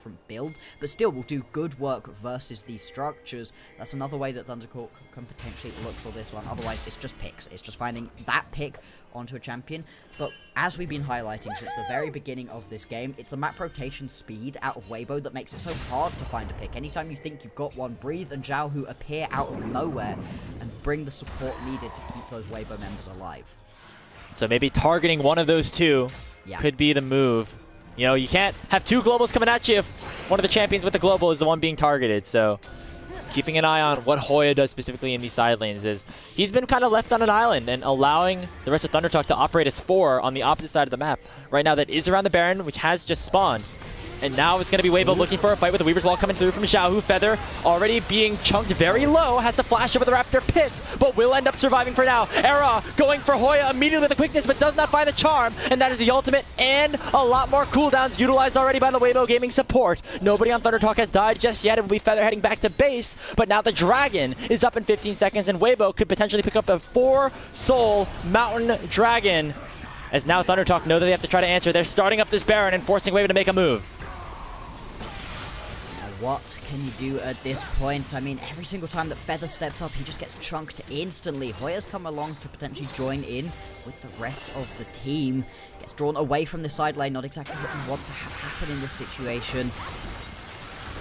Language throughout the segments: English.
different build, but still will do good work versus these structures. That's another way that Thundertalk can potentially look for this one. Otherwise, it's just picks. It's just finding that pick onto a champion. But as we've been highlighting since the very beginning of this game, it's the map rotation speed out of Weibo that makes it so hard to find a pick. Anytime you think you've got one, Breathe and Zhao who appear out of nowhere and bring the support needed to keep those Weibo members alive. So maybe targeting one of those two could be the move. You know, you can't have two globals coming at you if one of the champions with the global is the one being targeted. So keeping an eye on what Hoya does specifically in these side lanes is he's been kind of left on an island and allowing the rest of Thundertalk to operate as 4 on the opposite side of the map. Right now that is around the Baron, which has just spawned. And now it's going to be Weibo looking for a fight with the Weaver's Wall coming through from Zhao, who Feather already being chunked very low, has to flash over the Raptor pit, but will end up surviving for now. Era going for Hoya immediately with the quickness, but does not find the charm, and that is the ultimate and a lot more cooldowns utilized already by the Weibo Gaming support. Nobody on Thundertalk has died just yet. It will be Feather heading back to base, but now the Dragon is up in 15 seconds, and Weibo could potentially pick up a 4-soul Mountain Dragon. As now Thundertalk know that they have to try to answer. They're starting up this Baron and forcing Weibo to make a move. What can you do at this point? I mean, every single time that Feather steps up, he just gets chunked instantly. Hoya's come along to potentially join in with the rest of the team. Gets drawn away from the side lane, not exactly what you want to have happen in this situation.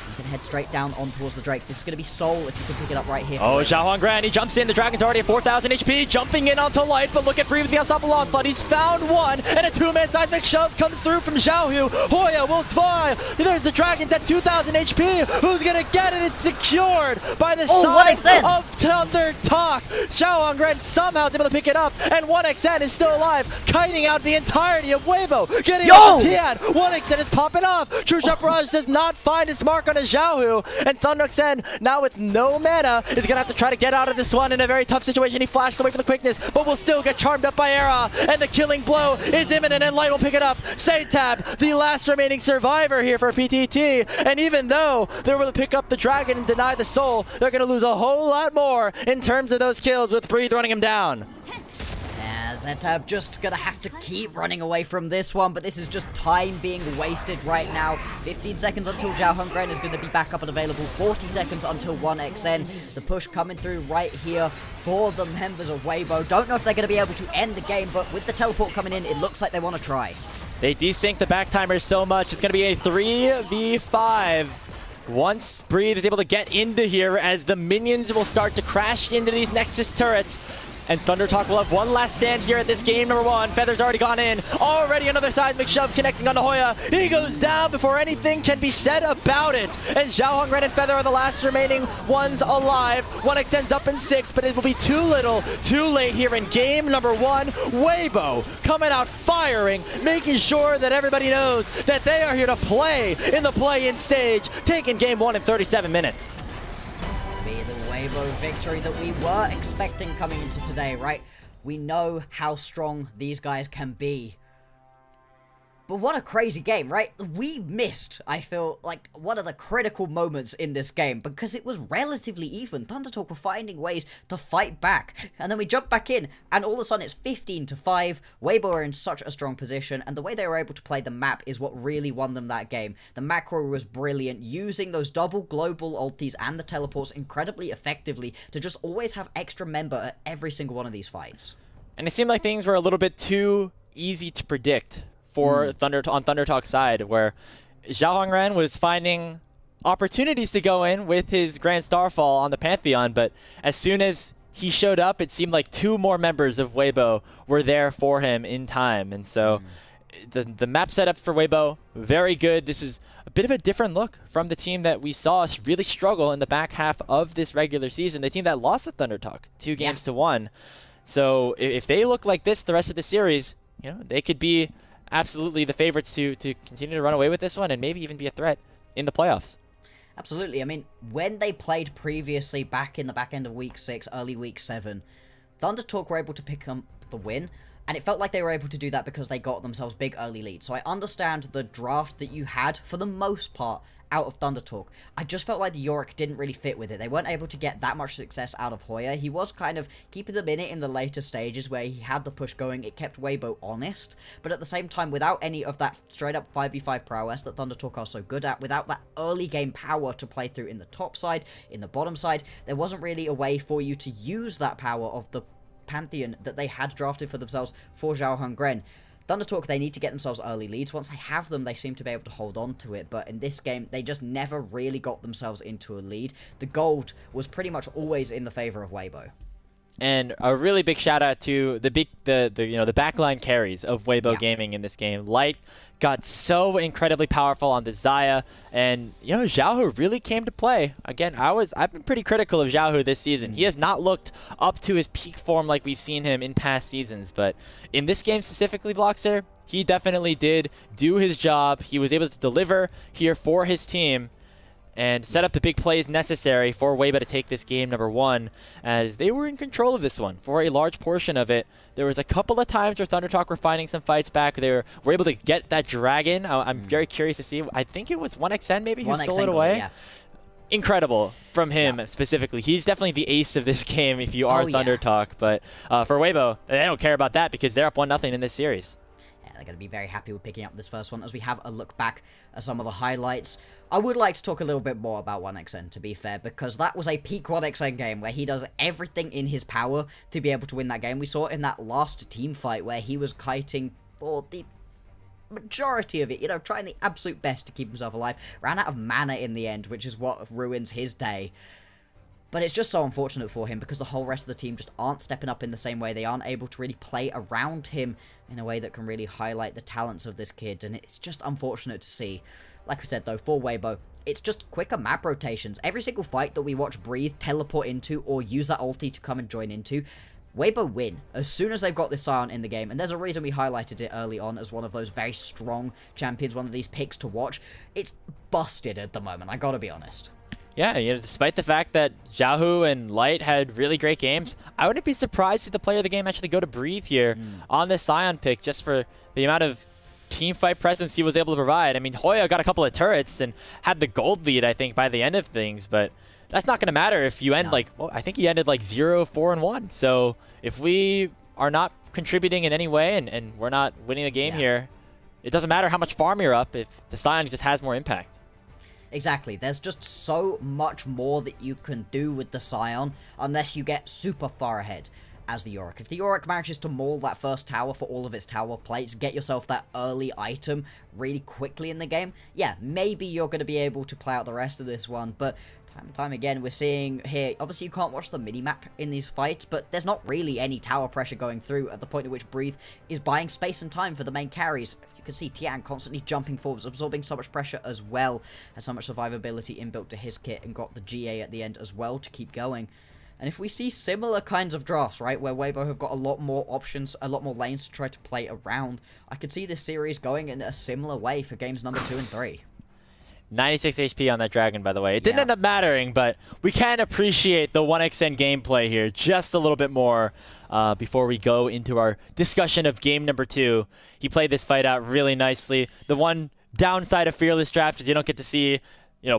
You can head straight down on towards the Drake. This is going to be Soul if you can pick it up right here. Oh, Zhao Gran, he jumps in. The Dragon's already at 4,000 HP, jumping in onto Light, but look at Breathe with the unstoppable onslaught. He's found one, and a 2-man seismic shove comes through from Zhao. Hoya will fly. There's the Dragon's at 2,000 HP. Who's going to get it? It's secured by the side of Thundertalk. Zhao Gran somehow is able to pick it up, and 1xN is still alive, kiting out the entirety of Weibo. Getting up Tian. 1xN is popping off. True Shot Barrage does not find its mark on a Zhao, and Thundertalk now with no mana is gonna have to try to get out of this one in a very tough situation. He flashes away for the quickness, but will still get charmed up by Era, and the killing blow is imminent, and Light will pick it up. Satab, the last remaining survivor here for PTT, and even though they're able to pick up the Dragon and deny the soul, they're gonna lose a whole lot more in terms of those kills with Breathe running him down. Zetab just gonna have to keep running away from this one, but this is just time being wasted right now. 15 seconds until Zhao Gran is gonna be back up and available. 40 seconds until 1xN. The push coming through right here for the members of Weibo. Don't know if they're gonna be able to end the game, but with the teleport coming in, it looks like they want to try. They desync the back timers so much. It's gonna be a 3v5. Once Breathe is able to get into here, as the minions will start to crash into these Nexus turrets. And Thundertalk will have one last stand here at this game number 1. Feather's already gone in. Already another seismic shove connecting onto Hoya. He goes down before anything can be said about it. And Zhao Gran and Feather are the last remaining ones alive. 1xN's up in 6, but it will be too little, too late here in game number 1. Weibo coming out firing, making sure that everybody knows that they are here to play in the play-in stage, taking game 1 in 37 minutes. The Weibo victory that we were expecting coming into today, right? We know how strong these guys can be. But what a crazy game, right? We missed, I feel, like, one of the critical moments in this game because it was relatively even. Thundertalk were finding ways to fight back. And then we jump back in, and all of a sudden it's 15-5. Weibo are in such a strong position, and the way they were able to play the map is what really won them that game. The macro was brilliant, using those double global ultis and the teleports incredibly effectively to just always have extra member at every single one of these fights. And it seemed like things were a little bit too easy to predict for on Thundertalk's side, where Zhao Gran was finding opportunities to go in with his Grand Starfall on the Pantheon, but as soon as he showed up, it seemed like 2 more members of Weibo were there for him in time. And so the map setup for Weibo, very good. This is a bit of a different look from the team that we saw really struggle in the back half of this regular season, the team that lost to Thundertalk 2 games to 1. So if they look like this the rest of the series, you know, they could be absolutely the favorites to continue to run away with this one and maybe even be a threat in the playoffs. Absolutely. I mean, when they played previously back in the back end of Week 6, early Week 7, Thundertalk were able to pick up the win. And it felt like they were able to do that because they got themselves big early leads. So I understand the draft that you had, for the most part, out of Thunder Talk. I just felt like the Yorick didn't really fit with it. They weren't able to get that much success out of Hoya. He was kind of keeping them in it in the later stages where he had the push going. It kept Weibo honest. But at the same time, without any of that straight up 5v5 prowess that Thunder Talk are so good at, without that early game power to play through in the top side, in the bottom side, there wasn't really a way for you to use that power of the Pantheon that they had drafted for themselves for Zhao Hongren. Thunder Talk, they need to get themselves early leads. Once they have them, they seem to be able to hold on to it. But in this game, they just never really got themselves into a lead. The gold was pretty much always in the favor of Weibo. And a really big shout out to the backline carries of Weibo Gaming in this game. Light got so incredibly powerful on the Xayah, and Xiaohu really came to play. Again, I've been pretty critical of Xiaohu this season. He has not looked up to his peak form like we've seen him in past seasons, but in this game specifically, Blockster, he definitely did do his job. He was able to deliver here for his team and set up the big plays necessary for Weibo to take this game number 1, as they were in control of this one for a large portion of it. There was a couple of times where Thunder Talk were finding some fights back. They were able to get that dragon. I'm very curious to see. I think it was 1xN maybe who stole it away. Yeah. Incredible from him specifically. He's definitely the ace of this game if you are Thunder Talk. But for Weibo, they don't care about that because they're up 1-0 in this series. They're going to be very happy with picking up this first one. As we have a look back at some of the highlights, I would like to talk a little bit more about 1xN, to be fair, because that was a peak 1xN game where he does everything in his power to be able to win that game. We saw it in that last team fight where he was kiting for the majority of it, trying the absolute best to keep himself alive. Ran out of mana in the end, which is what ruins his day. But it's just so unfortunate for him because the whole rest of the team just aren't stepping up in the same way. They aren't able to really play around him in a way that can really highlight the talents of this kid. And it's just unfortunate to see. Like we said, though, for Weibo, it's just quicker map rotations. Every single fight that we watch Breathe teleport into or use that ulti to come and join into, Weibo win as soon as they've got this Scion in the game. And there's a reason we highlighted it early on as one of those very strong champions, one of these picks to watch. It's busted at the moment, I gotta be honest. Yeah, despite the fact that Xiaohu and Light had really great games, I wouldn't be surprised if the player of the game actually go to Breathe here on this Scion pick, just for the amount of team fight presence he was able to provide. I mean, Hoya got a couple of turrets and had the gold lead, I think, by the end of things, but that's not going to matter if you end I think he ended 0-4-1. So if we are not contributing in any way and we're not winning the game here, it doesn't matter how much farm you're up if the Scion just has more impact. Exactly, there's just so much more that you can do with the Scion unless you get super far ahead as the Yorick. If the Yorick manages to maul that first tower for all of its tower plates, get yourself that early item really quickly in the game, yeah, maybe you're going to be able to play out the rest of this one, but time and time again, we're seeing here, obviously you can't watch the minimap in these fights, but there's not really any tower pressure going through at the point at which Breathe is buying space and time for the main carries. You can see Tian constantly jumping forwards, absorbing so much pressure as well, has so much survivability inbuilt to his kit, and got the GA at the end as well to keep going. And if we see similar kinds of drafts, right, where Weibo have got a lot more options, a lot more lanes to try to play around, I could see this series going in a similar way for games number 2 and 3. 96 HP on that dragon, by the way. It didn't end up mattering, but we can appreciate the 1xN gameplay here just a little bit more before we go into our discussion of game number 2. He played this fight out really nicely. The one downside of Fearless Draft is you don't get to see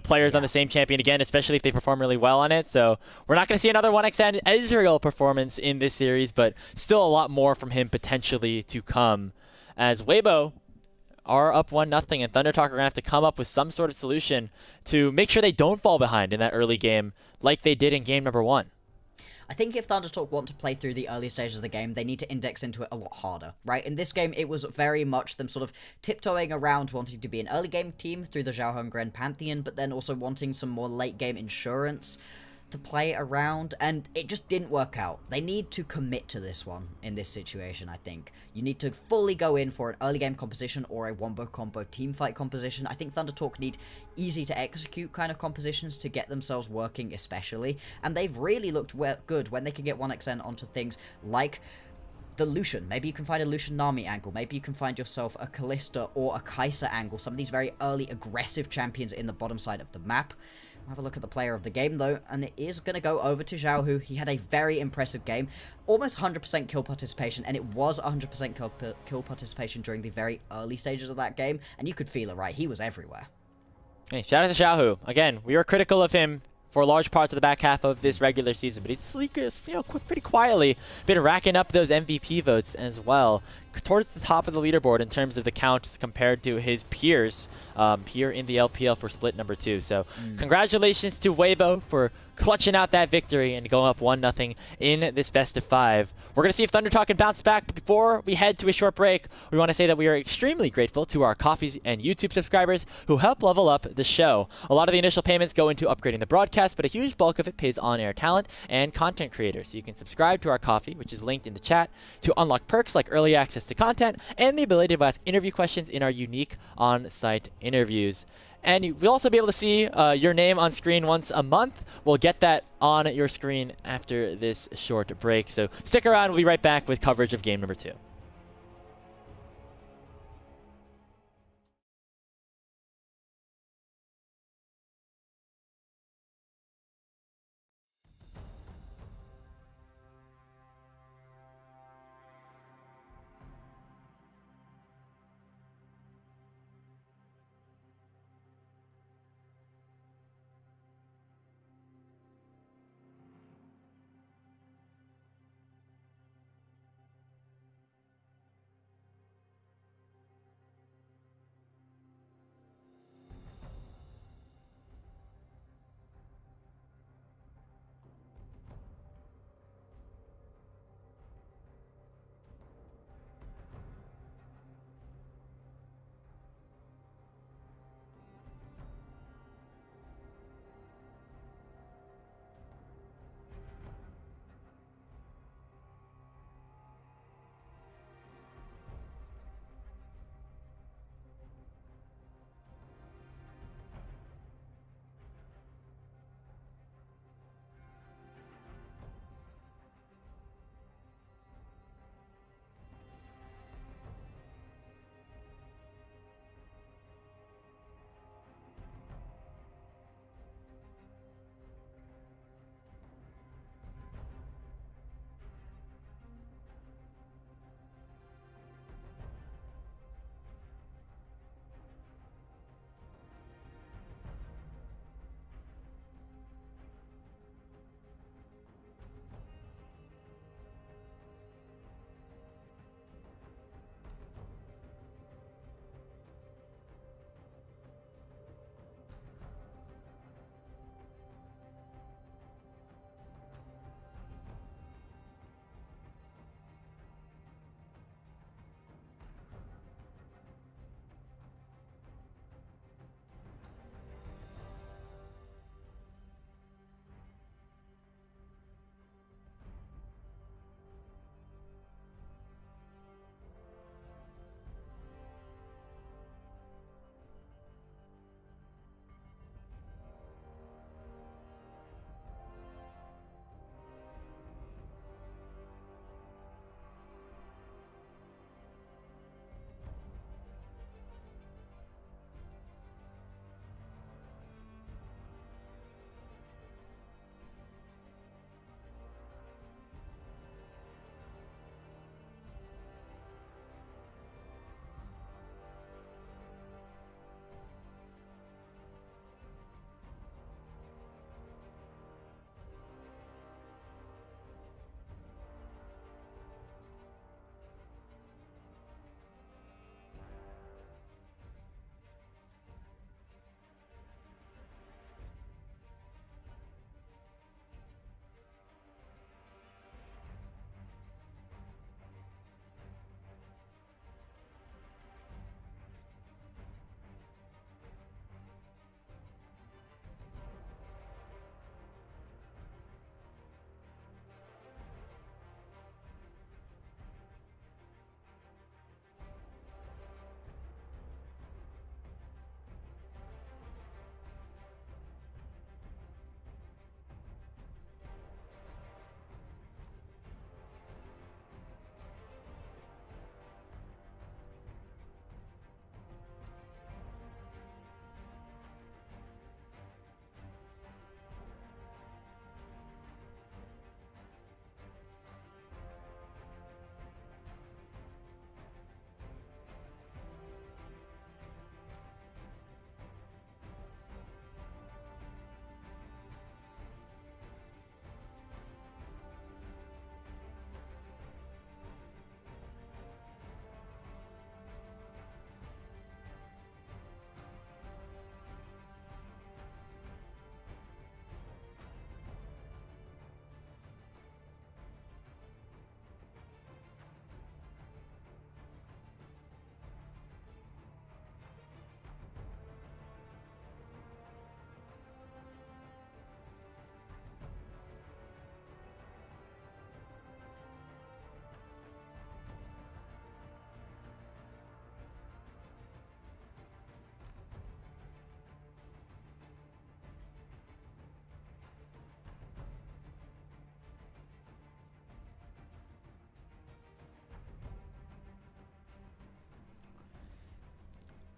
players on the same champion again, especially if they perform really well on it. So we're not going to see another 1xN Ezreal performance in this series, but still a lot more from him potentially to come, as Weibo are up 1-0, and Thunder Talk are going to have to come up with some sort of solution to make sure they don't fall behind in that early game like they did in game number 1. I think if Thunder Talk want to play through the early stages of the game, they need to index into it a lot harder, right? In this game, it was very much them sort of tiptoeing around wanting to be an early game team through the Zhao Hongren Pantheon, but then also wanting some more late game insurance to play around, and it just didn't work out. They need to commit to this one in this situation, I think. You need to fully go in for an early game composition or a wombo combo teamfight composition. I think Thunder Talk need easy to execute kind of compositions to get themselves working especially, and they've really looked good when they can get 1xN onto things like the Lucian. Maybe you can find a Lucian Nami angle. Maybe you can find yourself a Kalista or a Kai'Sa angle. Some of these very early aggressive champions in the bottom side of the map. Have a look at the player of the game, though, and it is going to go over to Zhao, who he had a very impressive game. Almost 100% kill participation, and it was 100% kill participation during the very early stages of that game, and you could feel it, right? He was everywhere. Hey, shout out to Xiaohu. Again, we were critical of him for large parts of the back half of this regular season, but he's pretty quietly been racking up those MVP votes as well, towards the top of the leaderboard in terms of the count compared to his peers here in the LPL for split number 2. So congratulations to Weibo for clutching out that victory and going up 1-0 in this best of 5. We're going to see if Thunder Talk can bounce back, but before we head to a short break, we want to say that we are extremely grateful to our Coffees and YouTube subscribers who help level up the show. A lot of the initial payments go into upgrading the broadcast, but a huge bulk of it pays on-air talent and content creators. So you can subscribe to our Coffee, which is linked in the chat, to unlock perks like early access to content and the ability to ask interview questions in our unique on-site interviews. And you'll also be able to see your name on screen once a month. We'll get that on your screen after this short break. So stick around. We'll be right back with coverage of game number 2.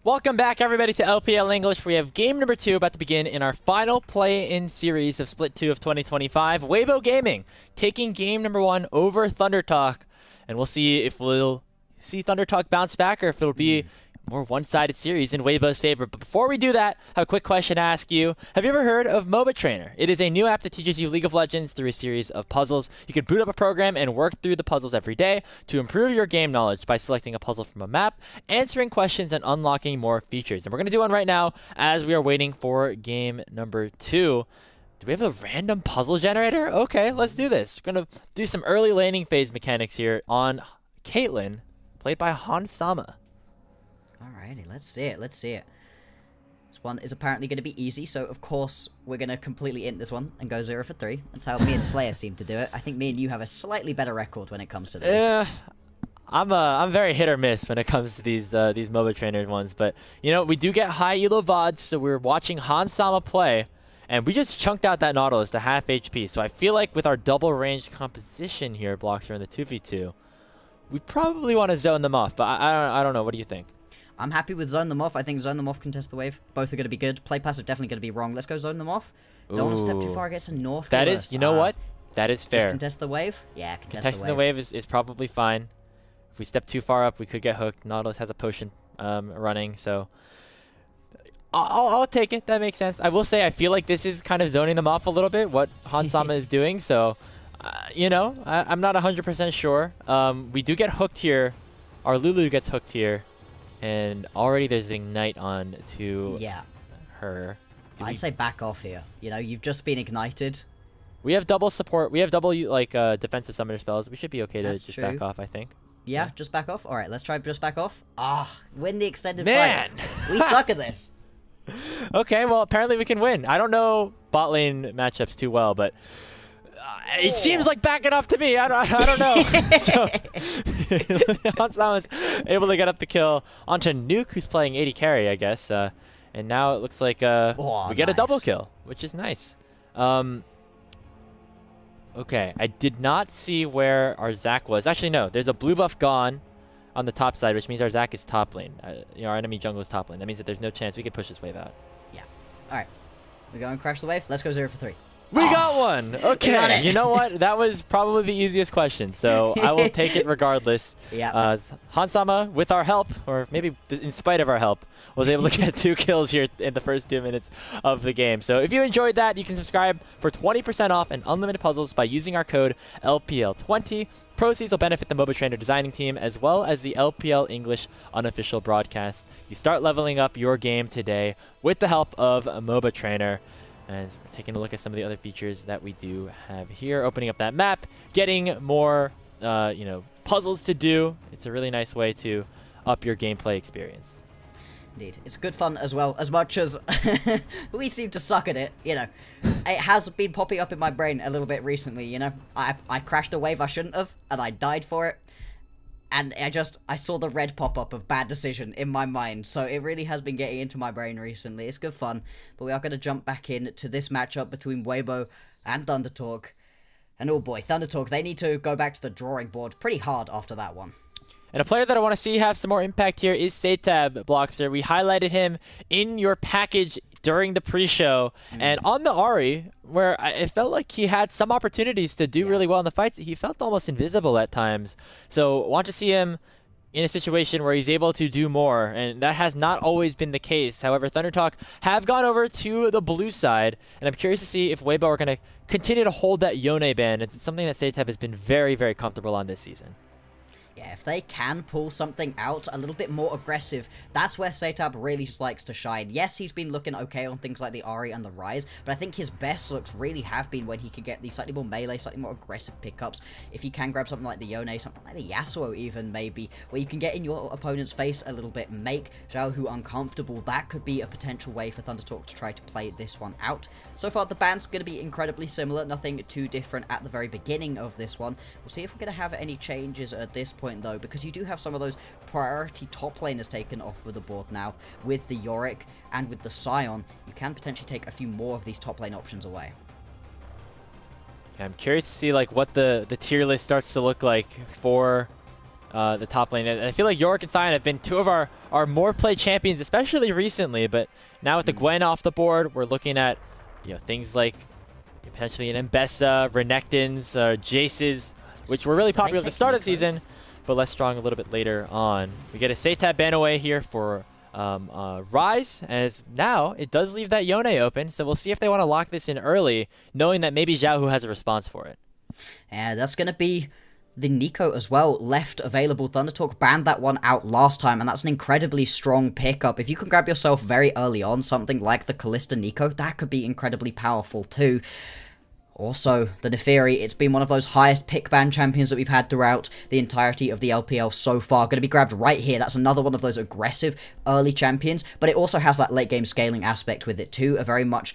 Welcome back, everybody, to LPL English. We have game number 2 about to begin in our final play-in series of Split 2 of 2025. Weibo Gaming taking game number 1 over Thunder Talk. And we'll see if we'll see Thunder Talk bounce back or if it'll be more one-sided series in Weibo's favor. But before we do that, I have a quick question to ask you. Have you ever heard of MOBA Trainer? It is a new app that teaches you League of Legends through a series of puzzles. You can boot up a program and work through the puzzles every day to improve your game knowledge by selecting a puzzle from a map, answering questions, and unlocking more features. And we're going to do one right now as we are waiting for game number 2. Do we have a random puzzle generator? Okay, let's do this. We're going to do some early laning phase mechanics here on Caitlyn, played by Hansama. Alrighty, let's see it. Let's see it. This one is apparently going to be easy, so of course we're going to completely int this one and go 0 for 3. That's how me and Slayer seem to do it. I think me and you have a slightly better record when it comes to this. Yeah, I'm very hit or miss when it comes to these MOBA trainer ones, but you know, we do get high elo VODs, so we're watching Hansama play, and we just chunked out that Nautilus to half HP. So I feel like with our double range composition here, blocks are in the 2v2, we probably want to zone them off, but I don't know. What do you think? I'm happy with zone them off. I think zone them off, contest the wave. Both are going to be good. Play passive definitely going to be wrong. Let's go zone them off. Don't want to step too far against a North. That is, you know what? That is fair. Just contest the wave? Yeah, Contesting the wave is probably fine. If we step too far up, we could get hooked. Nautilus has a potion running, so I'll take it. That makes sense. I will say I feel like this is kind of zoning them off a little bit, what Hansama is doing, so you know, I'm not 100% sure. We do get hooked here. Our Lulu gets hooked here. And already there's Ignite on to her. I'd say back off here. You know, you've just been ignited. We have double support. We have double like defensive summoner spells. We should be okay to just true. back off, I think. Yeah, just back off? Alright, let's try just back off. Win the extended fight. We suck at this. Okay, well, apparently we can win. I don't know bot lane matchups too well, but it seems like backing off to me. I don't know. So Hansama was able to get up the kill onto Nuke, who's playing 80 carry, I guess. And now it looks like we get a double kill, which is nice. Okay, I did not see where our Zac was. Actually, no. There's a blue buff gone on the top side, which means our Zac is top lane. You know, our enemy jungle is top lane. That means that there's no chance we could push this wave out. Yeah. All right. We're going to crash the wave. Let's go 0 for 3. We got one! Okay, you know what? That was probably the easiest question, so I will take it regardless. Yeah. Hansama, with our help, or maybe in spite of our help, was able to get 2 kills here in the first 2 minutes of the game. So if you enjoyed that, you can subscribe for 20% off and unlimited puzzles by using our code LPL20. Proceeds will benefit the MOBA Trainer designing team as well as the LPL English unofficial broadcast. You start leveling up your game today with the help of MOBA Trainer. As we're taking a look at some of the other features that we do have here, opening up that map, getting more, you know, puzzles to do. It's a really nice way to up your gameplay experience. Indeed, it's good fun as well. As much as we seem to suck at it, you know, it has been popping up in my brain a little bit recently. You know, I crashed a wave I shouldn't have, and I died for it. And I saw the red pop-up of bad decision in my mind, so it really has been getting into my brain recently. It's good fun, but we are going to jump back in to this matchup between Weibo and Thunder Talk. And oh boy, Thunder Talk, they need to go back to the drawing board pretty hard after that one. And a player that I want to see have some more impact here is Satab, Bloxer. We highlighted him in your package during the pre-show, and on the Ahri, where it felt like he had some opportunities to do really well in the fights, he felt almost invisible at times. So want to see him in a situation where he's able to do more, and that has not always been the case. However, Thunder Talk have gone over to the blue side, and I'm curious to see if Weibo are going to continue to hold that Yone ban. It's something that Satab has been very, very comfortable on this season. Yeah, if they can pull something out a little bit more aggressive, that's where Satab really just likes to shine. Yes, he's been looking okay on things like the Ahri and the Rise, but I think his best looks really have been when he can get these slightly more melee, slightly more aggressive pickups. If he can grab something like the Yone, something like the Yasuo even, maybe, where you can get in your opponent's face a little bit, make Xiaohu uncomfortable, that could be a potential way for Thunder Talk to try to play this one out. So far, the ban's going to be incredibly similar, nothing too different at the very beginning of this one. We'll see if we're going to have any changes at this point, though, because you do have some of those priority top laners taken off of the board now. With the Yorick and with the Sion, you can potentially take a few more of these top lane options away. I'm curious to see like what the tier list starts to look like for the top lane. And I feel like Yorick and Sion have been two of our more played champions, especially recently. But now with the Gwen off the board, we're looking at things like potentially an Mbessa, Renekton's, Jace's, which were really popular at the start of the season, but less strong a little bit later on. We get a Seitab ban away here for Rise, as now it does leave that Yone open, so we'll see if they want to lock this in early, knowing that maybe Xiaohu has a response for it. Yeah, that's going to be the Nico as well, left available. Thundertalk banned that one out last time, and that's an incredibly strong pickup. If you can grab yourself very early on something like the Kalista Nico, that could be incredibly powerful too. Also, the Neferi, it's been one of those highest pick ban champions that we've had throughout the entirety of the LPL so far. Going to be grabbed right here. That's another one of those aggressive early champions, but it also has that late game scaling aspect with it too. A very much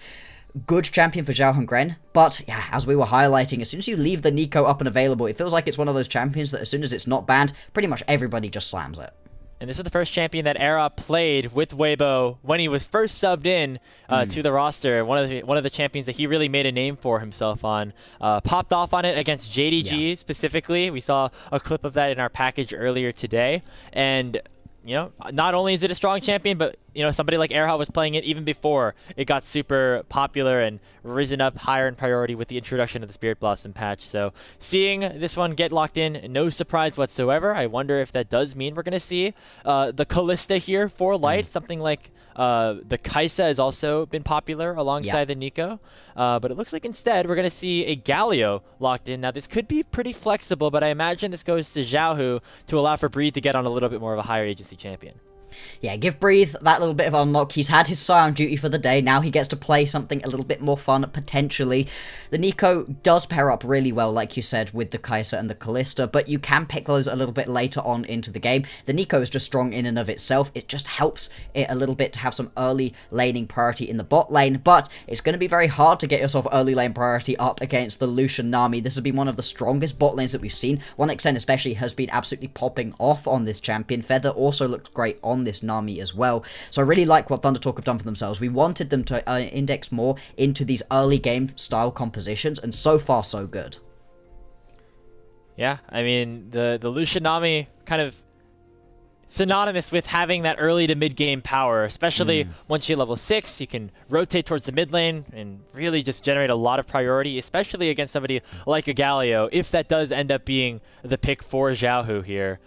good champion for Xiao Hongren, but yeah, as we were highlighting, as soon as you leave the Nico up and available, it feels like it's one of those champions that as soon as it's not banned, pretty much everybody just slams it. And this is the first champion that Era played with Weibo when he was first subbed in to the roster. One of the champions that he really made a name for himself on. Popped off on it against JDG specifically. We saw a clip of that in our package earlier today. And not only is it a strong champion, but somebody like Erha was playing it even before it got super popular and risen up higher in priority with the introduction of the Spirit Blossom patch. So seeing this one get locked in, no surprise whatsoever. I wonder if that does mean we're going to see the Kalista here for Light. Something like the Kaisa has also been popular alongside the Nico. But it looks like instead we're going to see a Galio locked in. Now this could be pretty flexible, but I imagine this goes to Xiaohu to allow for Breathe to get on a little bit more of a higher agency champion. Yeah, give Breathe that little bit of unlock. He's had his Scion duty for the day. Now he gets to play something a little bit more fun, potentially. The Nico does pair up really well, like you said, with the Kaisa and the Kalista, but you can pick those a little bit later on into the game. The Nico is just strong in and of itself. It just helps it a little bit to have some early laning priority in the bot lane, but it's going to be very hard to get yourself early lane priority up against the Lucian Nami. This has been one of the strongest bot lanes that we've seen. 1xN especially has been absolutely popping off on this champion. Feather also looked great on this Nami as well. So I really like what Thundertalk have done for themselves. We wanted them to index more into these early game style compositions, and so far so good. Yeah, I mean, the Lucian Nami kind of synonymous with having that early to mid game power, especially once you level 6, you can rotate towards the mid lane and really just generate a lot of priority, especially against somebody like a Galio, if that does end up being the pick for Xiaohu here.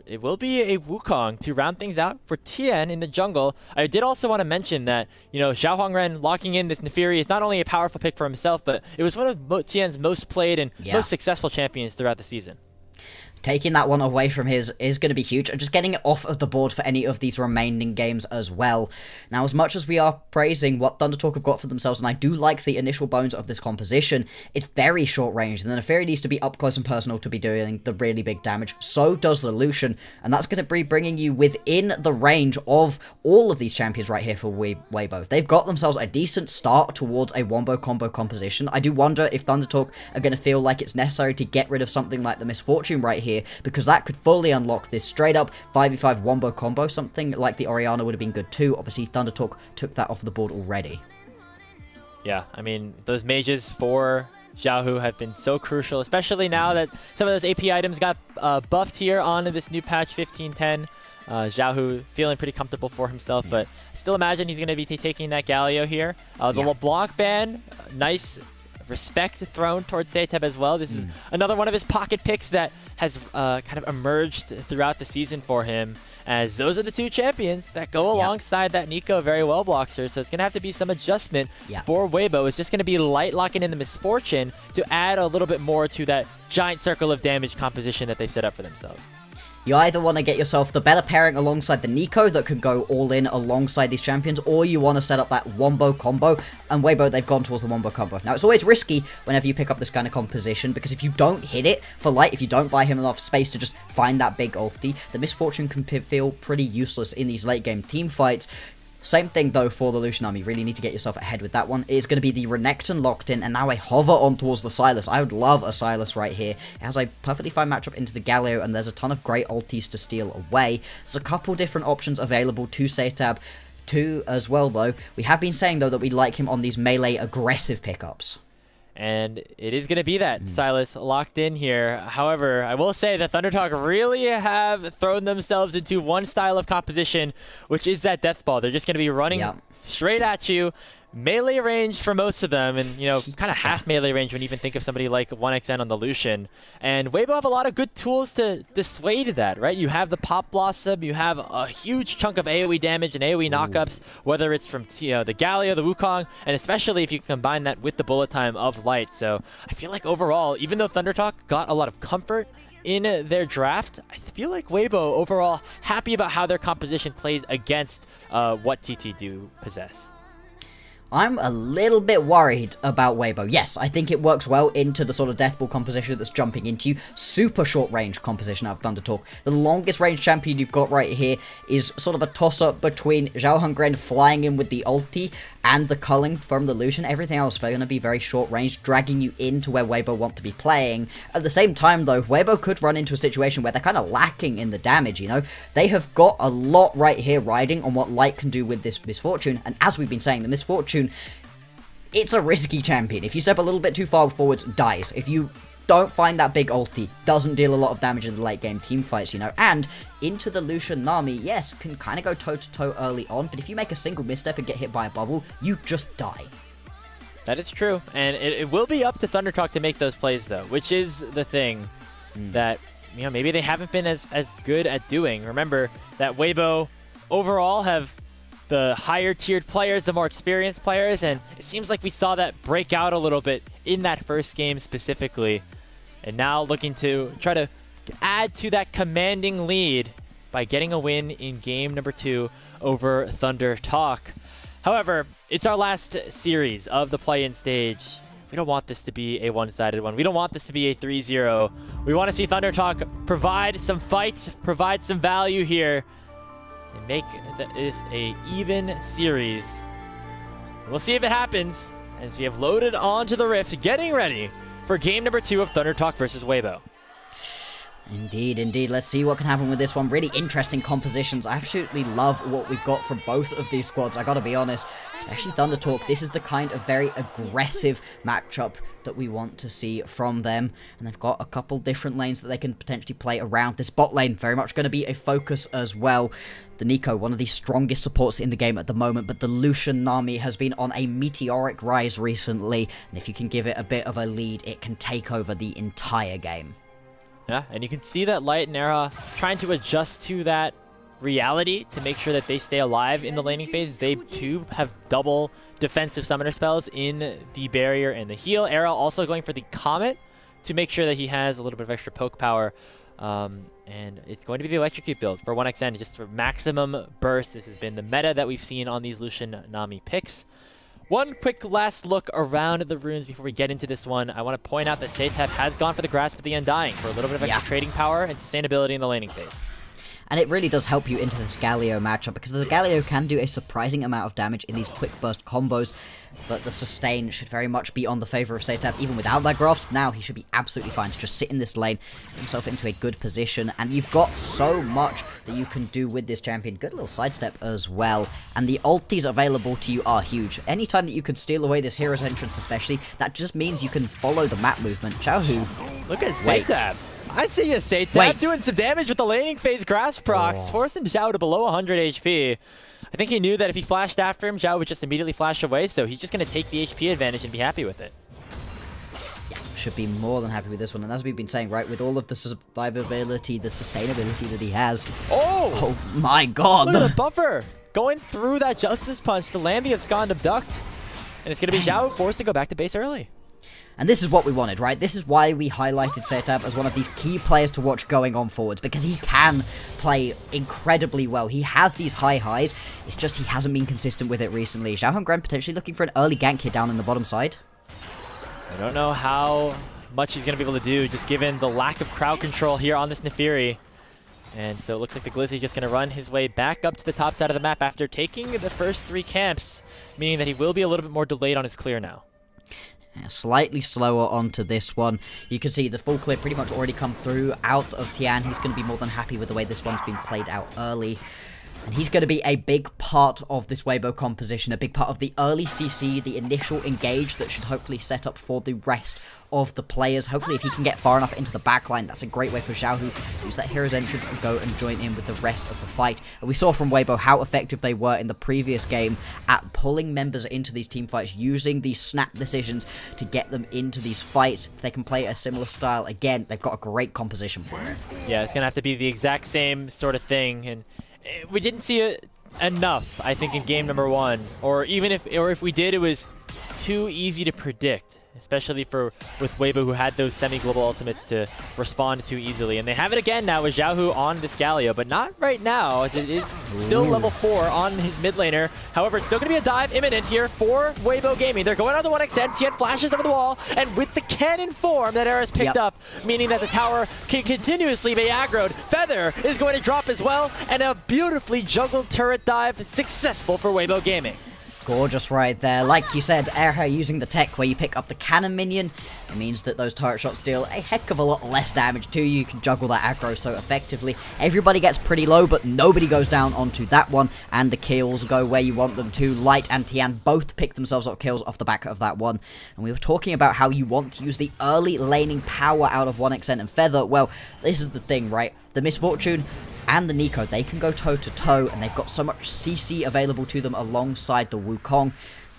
It will be a Wukong to round things out for Tien in the jungle. I did also want to mention that, Xiao Hongren locking in this Neferi is not only a powerful pick for himself, but it was one of Tien's most played and most successful champions throughout the season. Taking that one away from his is going to be huge, and just getting it off of the board for any of these remaining games as well. Now, as much as we are praising what Thundertalk have got for themselves, and I do like the initial bones of this composition, it's very short range, and the Neferi needs to be up close and personal to be doing the really big damage. So does the Lucian, and that's going to be bringing you within the range of all of these champions right here for Weibo. They've got themselves a decent start towards a wombo combo composition. I do wonder if Thundertalk are going to feel like it's necessary to get rid of something like the Misfortune right here, because that could fully unlock this straight up 5v5 wombo combo. Something like the Orianna would have been good too. Obviously, Thundertalk took that off the board already. Yeah, I mean, those mages for Xiaohu have been so crucial, especially now that some of those AP items got buffed here on this new patch 1510. Xiaohu feeling pretty comfortable for himself, but I still imagine he's going to be taking that Galio here. The LeBlanc ban, nice respect thrown towards Seitab as well. This is another one of his pocket picks that has kind of emerged throughout the season for him, as those are the two champions that go alongside that Nico very well, Blockster. So it's going to have to be some adjustment for Weibo. It's just going to be Light locking in the Misfortune to add a little bit more to that giant circle of damage composition that they set up for themselves. You either want to get yourself the better pairing alongside the Nico that can go all in alongside these champions, or you want to set up that wombo combo, and Weibo, they've gone towards the wombo combo. Now, it's always risky whenever you pick up this kind of composition, because if you don't hit it for Light, if you don't buy him enough space to just find that big ulti, the Misfortune can feel pretty useless in these late game team fights. Same thing, though, for the Lucian Army. You really need to get yourself ahead with that one. It is going to be the Renekton locked in, and now a hover on towards the Sylas. I would love a Sylas right here. It has a perfectly fine matchup into the Galio, and there's a ton of great ultis to steal away. There's a couple different options available to Seitab too as well, though. We have been saying, though, that we like him on these melee aggressive pickups. And it is going to be that, Silas, locked in here. However, I will say that ThunderTalk really have thrown themselves into one style of composition, which is that death ball. They're just going to be running straight at you. Melee range for most of them, and kind of half melee range when you even think of somebody like 1xN on the Lucian. And Weibo have a lot of good tools to dissuade that, right? You have the Pop Blossom, you have a huge chunk of AoE damage and AoE knockups, whether it's from the Galio, the Wukong, and especially if you combine that with the bullet time of Light. So I feel like overall, even though ThunderTalk got a lot of comfort in their draft, I feel like Weibo overall happy about how their composition plays against what TT do possess. I'm a little bit worried about Weibo. Yes, I think it works well into the sort of deathball composition that's jumping into you. Super short range composition out of ThunderTalk. The longest range champion you've got right here is sort of a toss-up between Zhao Hongren flying in with the ulti and the culling from the Lucian. Everything else is going to be very short range, dragging you into where Weibo want to be playing. At the same time, though, Weibo could run into a situation where they're kind of lacking in the damage, They have got a lot right here riding on what Light can do with this Misfortune, and as we've been saying, the Misfortune, it's a risky champion. If you step a little bit too far forwards, dies. If you don't find that big ulti, doesn't deal a lot of damage in the late game team fights, and into the Lucian Nami, yes, can kind of go toe-to-toe early on, but if you make a single misstep and get hit by a bubble, you just die. That is true, and it will be up to ThunderTalk to make those plays, though, which is the thing that, maybe they haven't been as good at doing. Remember that Weibo overall have the higher tiered players, the more experienced players, and it seems like we saw that break out a little bit in that first game specifically. And now looking to try to add to that commanding lead by getting a win in game number 2 over ThunderTalk. However, it's our last series of the play-in stage. We don't want this to be a one-sided one. We don't want this to be a 3-0. We want to see ThunderTalk provide some fight, provide some value here, and make this a even series. We'll see if it happens as we have loaded onto the Rift, getting ready for game number 2 of ThunderTalk versus Weibo. Indeed, indeed. Let's see what can happen with this one. Really interesting compositions. I absolutely love what we've got from both of these squads, I gotta be honest. Especially ThunderTalk. This is the kind of very aggressive matchup that we want to see from them. And they've got a couple different lanes that they can potentially play around. This bot lane, very much going to be a focus as well. The Nico, one of the strongest supports in the game at the moment, but the Lucian Nami has been on a meteoric rise recently. And if you can give it a bit of a lead, it can take over the entire game. Yeah, and you can see that Light and Era trying to adjust to that reality to make sure that they stay alive in the laning phase. They too have double defensive summoner spells in the barrier and the heal. Era also going for the Comet to make sure that he has a little bit of extra poke power. And it's going to be the Electrocute build for 1xN, just for maximum burst. This has been the meta that we've seen on these Lucian Nami picks. One quick last look around the runes before we get into this one. I want to point out that Satep has gone for the Grasp of the Undying for a little bit of extra trading power and sustainability in the laning phase. And it really does help you into this Galio matchup, because the Galio can do a surprising amount of damage in these quick burst combos, but the sustain should very much be on the favor of Satep. Even without that grasp, now he should be absolutely fine to just sit in this lane, get himself into a good position, and you've got so much that you can do with this champion. Good little sidestep as well, and the ultis available to you are huge. Anytime that you can steal away this hero's entrance especially, that just means you can follow the map movement. Xiaohu. Look at Satep. I see you, Satep, doing some damage with the laning phase Grasp procs, forcing Zhao to below 100 HP. I think he knew that if he flashed after him, Zhao would just immediately flash away, so he's just going to take the HP advantage and be happy with it. Yeah, should be more than happy with this one, and as we've been saying, right, with all of the survivability, the sustainability that he has. Oh my god! Look at the buffer! Going through that Justice Punch to land the Abscond Abduct, and it's going to be Zhao forced to go back to base early. And this is what we wanted, right? This is why we highlighted Satep as one of these key players to watch going on forwards, because he can play incredibly well. He has these high highs, it's just he hasn't been consistent with it recently. Zhao Hongren potentially looking for an early gank here down in the bottom side. I don't know how much he's going to be able to do, just given the lack of crowd control here on this Nefiri. And so it looks like the Glizzy's just going to run his way back up to the top side of the map after taking the first 3 camps, meaning that he will be a little bit more delayed on his clear now. Slightly slower onto this one. You can see the full clear pretty much already come through out of Tian. He's going to be more than happy with the way this one's been played out early. And he's going to be a big part of this Weibo composition, a big part of the early CC, the initial engage that should hopefully set up for the rest of the players. Hopefully if he can get far enough into the backline, that's a great way for Xiaohu to use that hero's entrance and go and join in with the rest of the fight. And we saw from Weibo how effective they were in the previous game at pulling members into these team fights, using these snap decisions to get them into these fights. If they can play a similar style again, they've got a great composition for it. Yeah, it's going to have to be the exact same sort of thing, and we didn't see it enough, I think, in game number 1. Or even if we did, it was too easy to predict, especially with Weibo, who had those semi-global ultimates to respond too easily. And they have it again now with Xiaohu on this Galio, but not right now, as it is still level 4 on his mid laner. However, it's still going to be a dive imminent here for Weibo Gaming. They're going on the 1xN, Tian flashes over the wall, and with the cannon form that Era's picked up, meaning that the tower can continuously be aggroed, Feather is going to drop as well, and a beautifully juggled turret dive successful for Weibo Gaming. Gorgeous right there. Like you said, Erha using the tech where you pick up the cannon minion, it means that those turret shots deal a heck of a lot less damage to you. You can juggle that aggro so effectively. Everybody gets pretty low, but nobody goes down onto that one, and the kills go where you want them to. Light and Tian both pick themselves up kills off the back of that one. And we were talking about how you want to use the early laning power out of 1xN and Feather. Well, this is the thing, right? The Misfortune and the Nico, they can go toe-to-toe, and they've got so much CC available to them alongside the Wukong.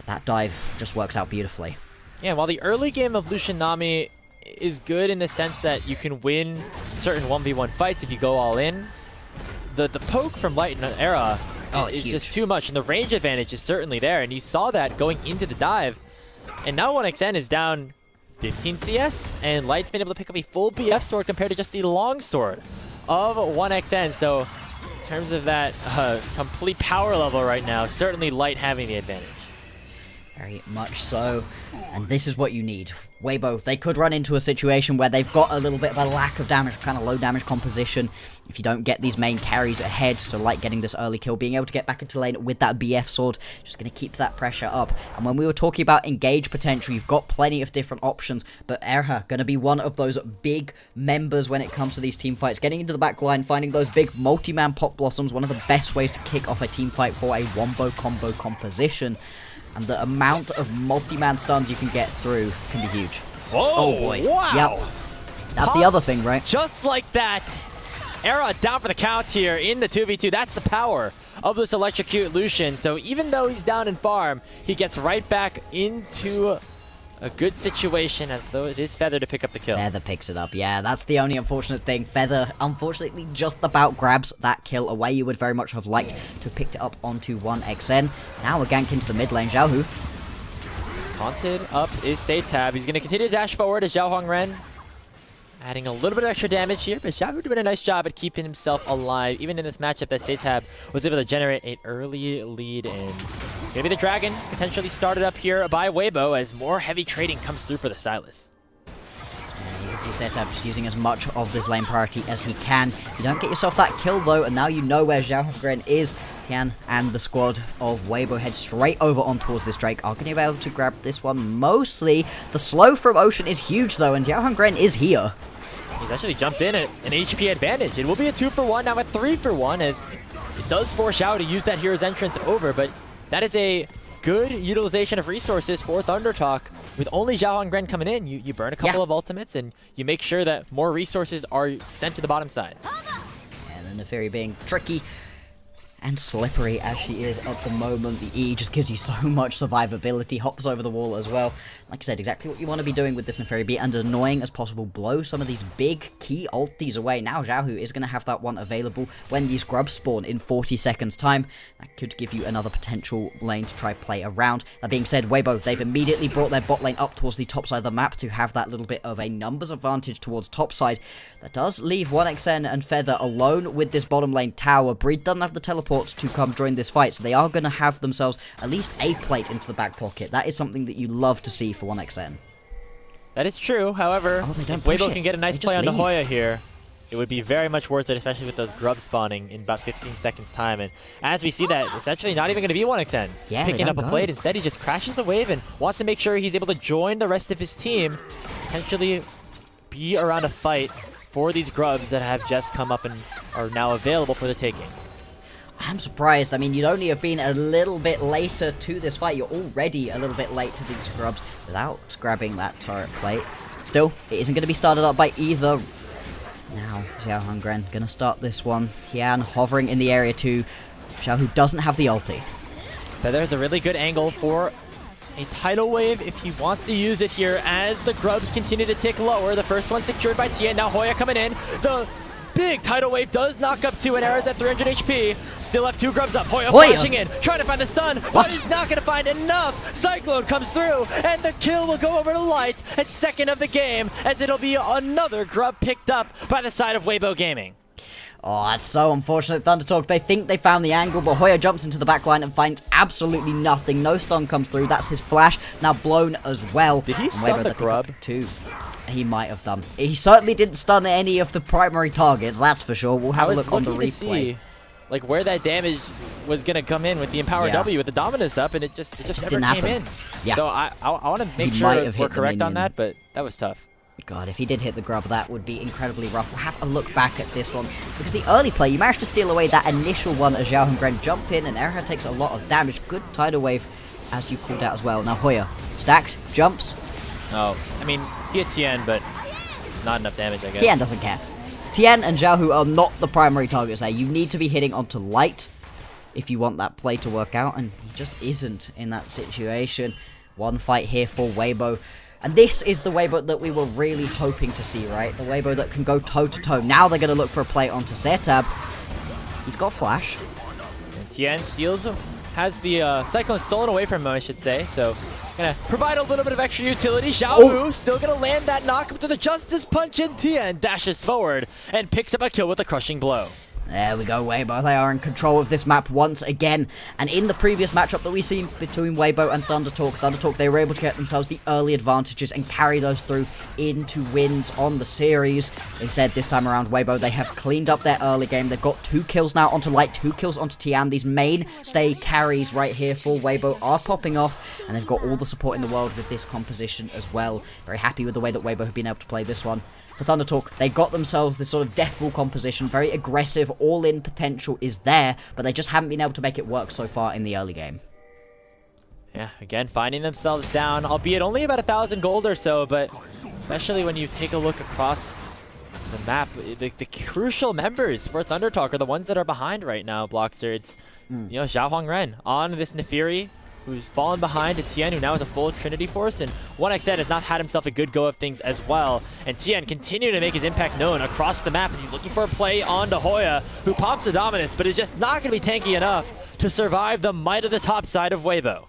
That dive just works out beautifully. Yeah, while the early game of Lucian Nami is good in the sense that you can win certain 1v1 fights if you go all in, the poke from Light and Era is just too much, and the range advantage is certainly there, and you saw that going into the dive. And now 1xN is down 15 CS, and Light's been able to pick up a full BF sword compared to just the long sword of 1xN. So in terms of that complete power level right now, certainly Light having the advantage. Very much so, and this is what you need. Weibo, they could run into a situation where they've got a little bit of a lack of damage, kind of low damage composition, if you don't get these main carries ahead. So Light getting this early kill, being able to get back into lane with that BF sword, just going to keep that pressure up. And when we were talking about engage potential, you've got plenty of different options, but Erha going to be one of those big members when it comes to these team fights. Getting into the back line, finding those big multi-man pop blossoms, one of the best ways to kick off a team fight for a wombo combo composition. And the amount of multi-man stuns you can get through can be huge. Whoa, oh boy. Wow. Yep. That's the other thing, right? Just like that. Era down for the count here in the 2v2. That's the power of this electrocute Lucian. So even though he's down in farm, he gets right back into a good situation, as though it is Feather to pick up the kill. Feather picks it up, yeah. That's the only unfortunate thing. Feather, unfortunately, just about grabs that kill away. You would very much have liked to have picked it up onto 1xN. Now a gank into the mid lane. Xiaohu. Taunted up is Seitab. He's going to continue to dash forward as Xiao Hongren, adding a little bit of extra damage here, but Xiaohu doing a nice job at keeping himself alive. Even in this matchup, that Seitab was able to generate an early lead, and maybe the Dragon potentially started up here by Weibo as more heavy trading comes through for the Sylas. You can see Seitab just using as much of this lane priority as he can. You don't get yourself that kill though, and now you know where Xiao Hongren is. Tian and the squad of Weibo head straight over on towards this Drake. Are going to be able to grab this one mostly. The slow from Ocean is huge though, and Xiao Hongren is here. He's actually jumped in at an HP advantage. It will be a 2-for-1, now a 3-for-1, as it does force Xiao to use that hero's entrance over, but that is a good utilization of resources for Thundertalk. With only Xiao Hongren coming in, you burn a couple of ultimates, and you make sure that more resources are sent to the bottom side. And the Neferi being tricky and slippery as she is at the moment. The E just gives you so much survivability, hops over the wall as well. Like I said, exactly what you want to be doing with this Neferi. Be as annoying as possible, blow some of these big key ultis away. Now Xiaohu is going to have that one available when these grubs spawn in 40 seconds time. That could give you another potential lane to try play around. That being said, Weibo, they've immediately brought their bot lane up towards the top side of the map to have that little bit of a numbers advantage towards top side. That does leave 1xN and Feather alone with this bottom lane tower. Breed doesn't have the teleports to come join this fight, so they are going to have themselves at least a plate into the back pocket. That is something that you love to see for 1xN. That is true, however, if Weibo can get a nice play on Hoya here, it would be very much worth it, especially with those grubs spawning in about 15 seconds time. And as we see that, it's actually not even going to be 1xN picking up a plate. Instead, he just crashes the wave and wants to make sure he's able to join the rest of his team, potentially be around a fight for these grubs that have just come up and are now available for the taking. I'm surprised. I mean, you'd only have been a little bit later to this fight. You're already a little bit late to these grubs without grabbing that turret plate. Still, it isn't going to be started up by either. Now, Xiaohongren going to start this one. Tian hovering in the area too. Xiao, doesn't have the ulti. But there's a really good angle for a tidal wave if he wants to use it here as the grubs continue to tick lower. The first one secured by Tian. Now Hoya coming in. The big tidal wave does knock up 2 and Era's at 300 HP. Still have 2 grubs up. Hoya flashing in, trying to find the stun, but he's not going to find enough. Cyclone comes through, and the kill will go over to Light at second of the game, as it'll be another grub picked up by the side of Weibo Gaming. Oh, that's so unfortunate. Thundertalk, they think they found the angle, but Hoya jumps into the backline and finds absolutely nothing. No stun comes through. That's his flash, now blown as well. Did he stun the grub? Too. He might have done. He certainly didn't stun any of the primary targets, that's for sure. We'll have a look on the replay. See, like, where that damage was going to come in with the Empower W with the Dominus up, and it just never came in. Yeah. So I want to make sure we're correct on that, but that was tough. God, if he did hit the grub, that would be incredibly rough. We'll have a look back at this one, because the early play, you managed to steal away that initial one as Xiaohongren jump in, and Erha takes a lot of damage. Good tidal wave, as you called out as well. Now Hoya, stacked, jumps. Oh, I mean, he hit Tian, but not enough damage, I guess. Tian doesn't care. Tian and Xiaohu are not the primary targets there. You need to be hitting onto Light if you want that play to work out, and he just isn't in that situation. One fight here for Weibo. And this is the Weibo that we were really hoping to see, right? The Weibo that can go toe-to-toe. Now they're going to look for a play onto Setab. He's got Flash. And Tian steals him. Has the Cyclone stolen away from him, I should say. So, gonna provide a little bit of extra utility. Xiaohu still gonna land that knock to the Justice Punch, and Tian dashes forward and picks up a kill with a crushing blow. There we go, Weibo. They are in control of this map once again. And in the previous matchup that we've seen between Weibo and Thundertalk, they were able to get themselves the early advantages and carry those through into wins on the series. They said this time around, Weibo, they have cleaned up their early game. They've got 2 kills now onto Light, 2 kills onto Tian. These mainstay carries right here for Weibo are popping off, and they've got all the support in the world with this composition as well. Very happy with the way that Weibo have been able to play this one. For Thundertalk, they got themselves this sort of death ball composition, very aggressive, all-in potential is there, but they just haven't been able to make it work so far in the early game. Yeah, again, finding themselves down, albeit only about 1,000 gold or so, but especially when you take a look across the map, the crucial members for Thundertalk are the ones that are behind right now, Blockster. It's, you know, Xiaohongren on this Nefiri, who's fallen behind, and Tian, who now has a full Trinity Force, and 1xN has not had himself a good go of things as well. And Tian continuing to make his impact known across the map as he's looking for a play onto Hoya, who pops the Dominus, but is just not going to be tanky enough to survive the might of the top side of Weibo.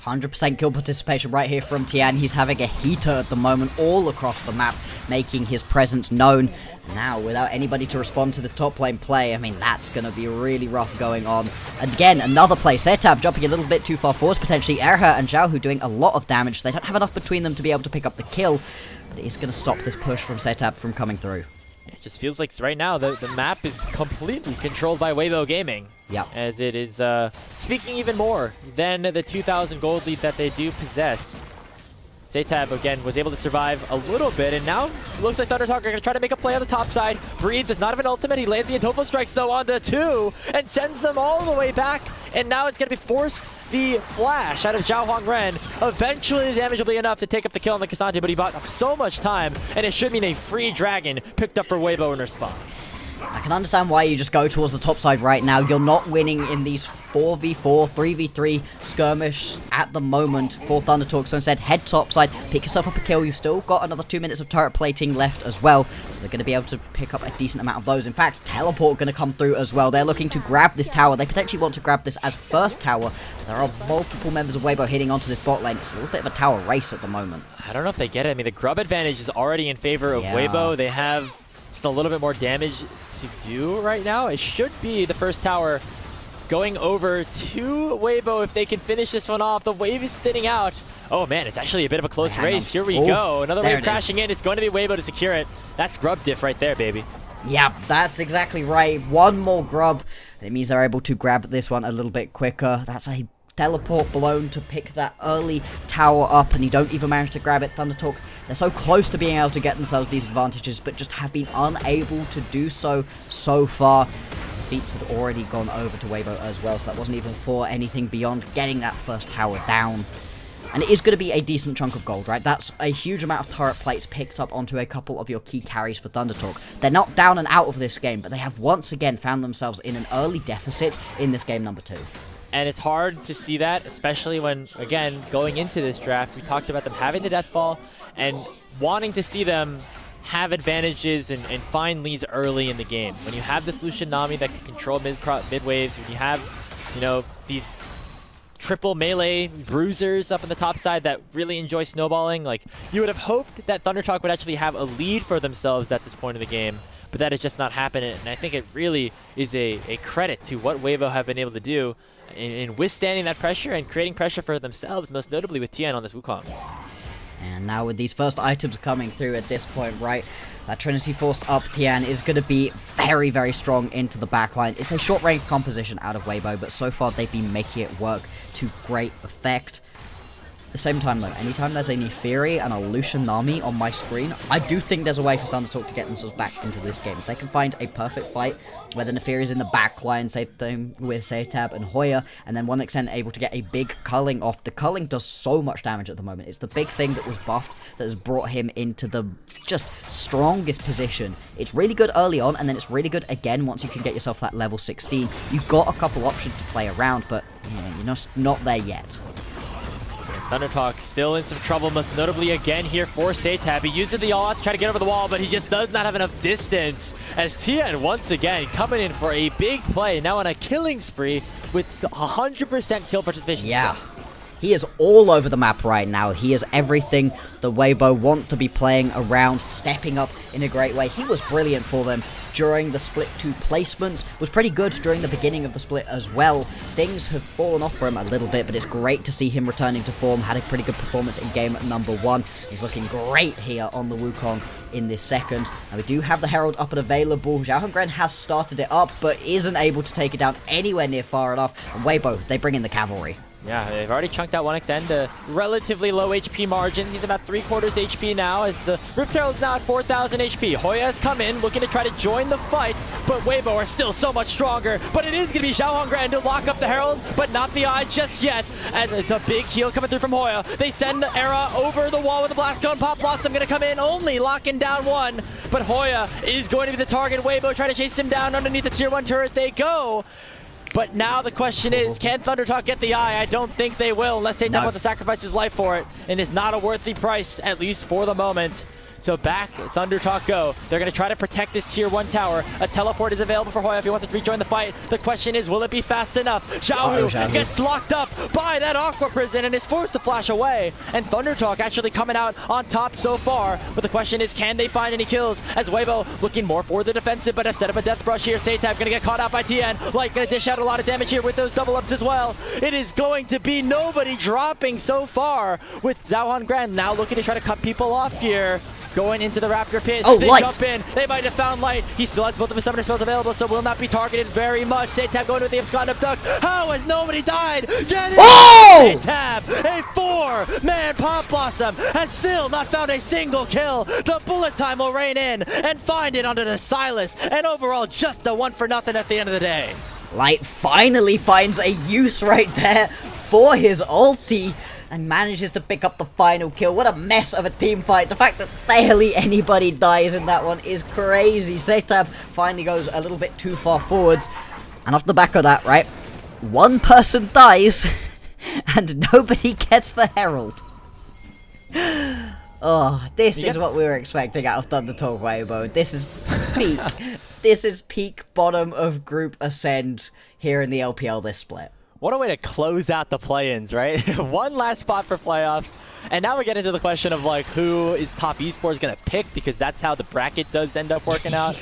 100% kill participation right here from Tian. He's having a heater at the moment all across the map, making his presence known. Now, without anybody to respond to this top lane play, I mean, that's going to be really rough going on. And again, another play. Setab jumping a little bit too far forward, potentially. Erha and Xiaohu doing a lot of damage. They don't have enough between them to be able to pick up the kill, but it is going to stop this push from Setab from coming through. It just feels like right now the map is completely controlled by Weibo Gaming. Yeah. As it is speaking even more than the 2,000 gold lead that they do possess. Setab, again, was able to survive a little bit, and now it looks like Thundertalk are going to try to make a play on the top side. Breathe does not have an ultimate. He lands the Antofo Strikes, though, onto 2, and sends them all the way back, and now it's going to be forced the flash out of Xiaohongren. Eventually, the damage will be enough to take up the kill on the Cassandra, but he bought up so much time, and it should mean a free dragon picked up for Weibo in response. I can understand why you just go towards the top side right now. You're not winning in these 4v4, 3v3 skirmish at the moment for Thundertalk. So instead, head top side, pick yourself up a kill. You've still got another 2 minutes of turret plating left as well. So they're going to be able to pick up a decent amount of those. In fact, teleport going to come through as well. They're looking to grab this tower. They potentially want to grab this as first tower. There are multiple members of Weibo hitting onto this bot lane. It's a little bit of a tower race at the moment. I don't know if they get it. I mean, the grub advantage is already in favor of Weibo. They have just a little bit more damage to do right now. It should be the first tower going over to Weibo if they can finish this one off. The wave is thinning out. Oh man, it's actually a bit of a close race. Here we go. Another wave crashing in. It's going to be Weibo to secure it. That's grub diff right there, baby. Yeah, that's exactly right. One more grub. It means they're able to grab this one a little bit quicker. That's a teleport blown to pick that early tower up, and you don't even manage to grab it. Thundertalk, they're so close to being able to get themselves these advantages, but just have been unable to do so far. defeats had already gone over to Weibo as well, so that wasn't even for anything beyond getting that first tower down. And it is going to be a decent chunk of gold, right? That's a huge amount of turret plates picked up onto a couple of your key carries for ThunderTalk. They're not down and out of this game, but they have once again found themselves in an early deficit in this game number 2. And it's hard to see that, especially when, again, going into this draft, we talked about them having the death ball and wanting to see them have advantages and find leads early in the game. When you have this Lucian Nami that can control mid waves, when you have, you know, these triple melee bruisers up on the top side that really enjoy snowballing, like, you would have hoped that ThunderTalk would actually have a lead for themselves at this point in the game, but that has just not happened. And I think it really is a credit to what Weibo have been able to do in withstanding that pressure and creating pressure for themselves, most notably with Tien on this Wukong. And now with these first items coming through at this point, right, that Trinity Forced up Tien is going to be very, very strong into the backline. It's a short-range composition out of Weibo, but so far they've been making it work to great effect. At the same time, though, anytime there's a Neferi and a Lucian Nami on my screen, I do think there's a way for ThunderTalk to get themselves back into this game. If they can find a perfect fight where the Neferi's in the backline, same with Setab and Hoya, and then 1xN able to get a big culling off. The culling does so much damage at the moment. It's the big thing that was buffed that has brought him into the just strongest position. It's really good early on, and then it's really good again once you can get yourself that level 16. You've got a couple options to play around, but yeah, you're not there yet. ThunderTalk still in some trouble, most notably again here for Setab. He uses the all-out to try to get over the wall, but he just does not have enough distance. As Tien once again coming in for a big play, now on a killing spree with 100% kill participation. Yeah. He is all over the map right now. He is everything the Weibo want to be playing around, stepping up in a great way. He was brilliant for them during the Split 2 placements, was pretty good during the beginning of the Split as well. Things have fallen off for him a little bit, but it's great to see him returning to form. Had a pretty good performance in game number 1. He's looking great here on the Wukong in this second. And we do have the Herald up and available. Zhao Hongren has started it up, but isn't able to take it down anywhere near far enough. And Weibo, they bring in the cavalry. Yeah, they've already chunked out 1xN to relatively low HP margins. He's about 3/4 HP now, as the Rift Herald's now at 4,000 HP. Hoya has come in, looking to try to join the fight, but Weibo are still so much stronger. But it is going to be Zhao Hongren to lock up the Herald, but not the Eye just yet, as it's a big heal coming through from Hoya. They send the Era over the wall with the Blast Cone. Pop Blossom going to come in, only locking down one, but Hoya is going to be the target. Weibo trying to chase him down underneath the tier 1 turret. They go. But now the question is, can ThunderTalk get the Eye? I don't think they will, unless they want to sacrifice his life for it. And it's not a worthy price, at least for the moment. So back ThunderTalk go. They're going to try to protect this tier 1 tower. A teleport is available for Hoya if he wants to rejoin the fight. The question is, will it be fast enough? Xiaohu gets locked up by that Aqua Prison and is forced to flash away. And ThunderTalk actually coming out on top so far. But the question is, can they find any kills? As Weibo looking more for the defensive, but have set up a death brush here. Setab going to get caught out by Tien. Light going to dish out a lot of damage here with those double ups as well. It is going to be nobody dropping so far, with Zhao Hongren now looking to try to cut people off here. Going into the Raptor pit. Oh, they Light. Jump in. They might have found Light. He still has both of his summoner spells available, so will not be targeted very much. Setab going with the Abscond Abduct. How has nobody died? Get it! Oh! Setab, a 4-man Pop Blossom, has still not found a single kill. The bullet time will reign in and find it onto the Silas. And overall, just a 1-for-0 at the end of the day. Light finally finds a use right there for his ulti and manages to pick up the final kill. What a mess of a team fight. The fact that barely anybody dies in that one is crazy. Setab finally goes a little bit too far forwards. And off the back of that, right, one person dies and nobody gets the Herald. Oh, this is what we were expecting out of ThunderTalk Weibo. This is peak. This is peak bottom of group ascend here in the LPL this split. What a way to close out the play-ins, right? One last spot for playoffs. And now we get into the question of, like, who is top esports going to pick, because that's how the bracket does end up working out.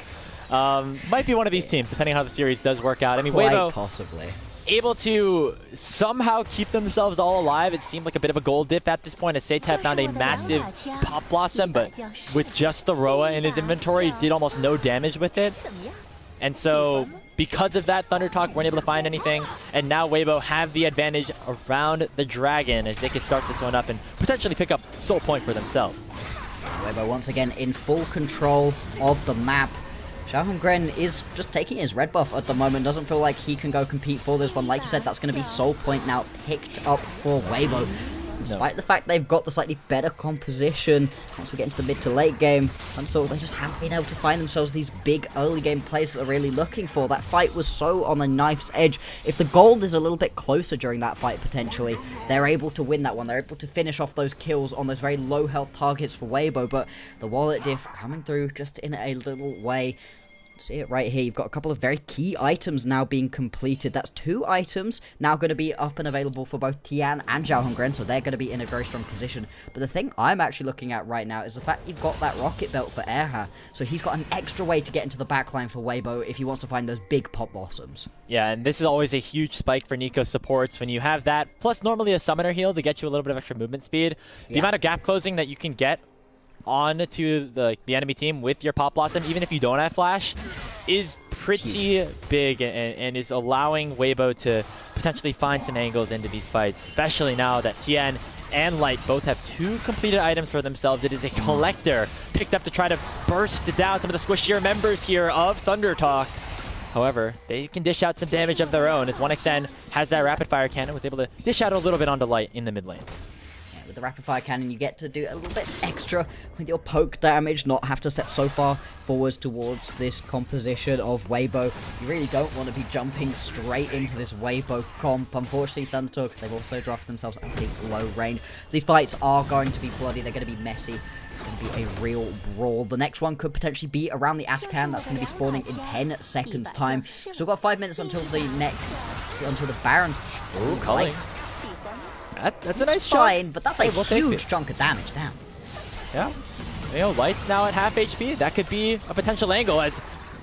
Might be one of these teams, depending on how the series does work out. I mean, Weibo possibly able to somehow keep themselves all alive. It seemed like a bit of a gold dip at this point, as Setab found a massive Pop Blossom, but with just the Roa in his inventory, did almost no damage with it. And so, because of that, ThunderTalk weren't able to find anything, and now Weibo have the advantage around the Dragon, as they can start this one up and potentially pick up Soul Point for themselves. Weibo once again in full control of the map. Xiaohongren is just taking his red buff at the moment. Doesn't feel like he can go compete for this one. Like you said, that's going to be Soul Point now picked up for Weibo. Despite the fact they've got the slightly better composition, once we get into the mid to late game, until they just haven't been able to find themselves these big early game plays that they're really looking for. That fight was so on a knife's edge. If the gold is a little bit closer during that fight, potentially, they're able to win that one. They're able to finish off those kills on those very low health targets for Weibo, but the wallet diff coming through just in a little way. See it right here. You've got a couple of very key items now being completed. That's 2 items now going to be up and available for both Tian and Xiaohongren, so they're going to be in a very strong position. But the thing I'm actually looking at right now is the fact you've got that rocket belt for Erha, so he's got an extra way to get into the backline for Weibo if he wants to find those big pop blossoms. Yeah, and this is always a huge spike for Nico supports when you have that, plus normally a summoner heal to get you a little bit of extra movement speed. The amount of gap closing that you can get on to the enemy team with your Pop Blossom, even if you don't have Flash, is pretty big and is allowing Weibo to potentially find some angles into these fights, especially now that Tian and Light both have 2 completed items for themselves. It is a Collector picked up to try to burst down some of the squishier members here of Thunder Talk. However, they can dish out some damage of their own as 1xN has that rapid fire cannon, was able to dish out a little bit onto Light in the mid lane. With the rapid fire cannon, you get to do a little bit extra with your poke damage, not have to step so far forwards towards this composition of Weibo. You really don't want to be jumping straight into this Weibo comp. Unfortunately, Thundertalk, they've also drafted themselves a big low range. These fights are going to be bloody, they're going to be messy. It's going to be a real brawl. The next one could potentially be around the Atakan. That's going to be spawning in 10 seconds time. Still got 5 minutes until the Baron's. Ooh, calling. That's a nice fine, shot. but that's a huge chunk of damage down. Yeah. You know, Light's now at half HP. That could be a potential angle.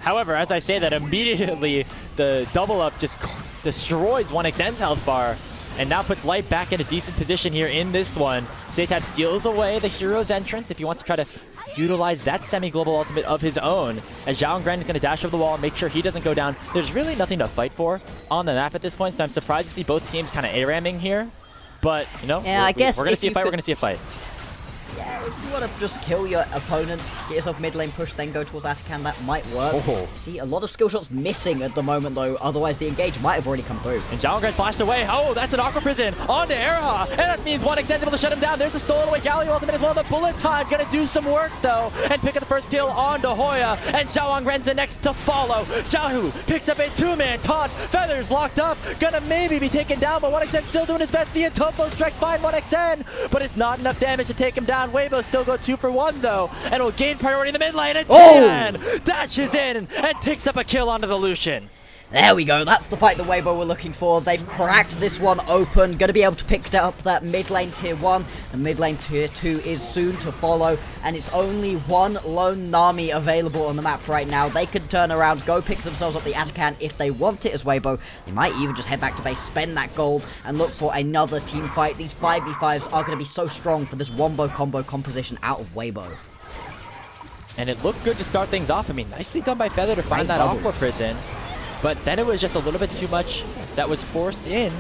However, as I say that, immediately the double up just destroys 1xN's health bar and now puts Light back in a decent position here in this one. Seitab steals away the hero's entrance if he wants to try to utilize that semi-global ultimate of his own, as Xiaohongren is going to dash over the wall and make sure he doesn't go down. There's really nothing to fight for on the map at this point, so I'm surprised to see both teams kind of A-ramming here. But, you know, yeah, I guess we're going to see a fight, we're going to see a fight. Yeah, if you want to just kill your opponents, get yourself mid lane push, then go towards Atakan, that might work. Oh. See, a lot of skill shots missing at the moment, though. Otherwise, the engage might have already come through. And Xiaohongren flashed away. Oh, that's an Aqua Prison onto Erha. And that means 1xN able to shut him down. There's a stolen away Galio ultimate as well. The bullet time going to do some work, though. And pick up the first kill onto Hoya. And Xiaohongren's the next to follow. Xiaohu picks up a 2-man taunt. Feathers locked up. Gonna maybe be taken down, but 1xN still doing his best. The Intofo strikes fine 1xN, but it's not enough damage to take him down. Weibo still go 2 for 1 though, and will gain priority in the mid lane, and Tian dashes in and picks up a kill onto the Lucian. There we go, that's the fight that Weibo were looking for. They've cracked this one open, going to be able to pick up that mid lane tier 1. The mid lane tier 2 is soon to follow, and it's only one lone Nami available on the map right now. They could turn around, go pick themselves up the Atakan if they want it as Weibo. They might even just head back to base, spend that gold, and look for another team fight. These 5v5s are going to be so strong for this wombo combo composition out of Weibo. And it looked good to start things off. I mean, nicely done by Feather to find that Aqua Prison. But then it was just a little bit too much that was forced in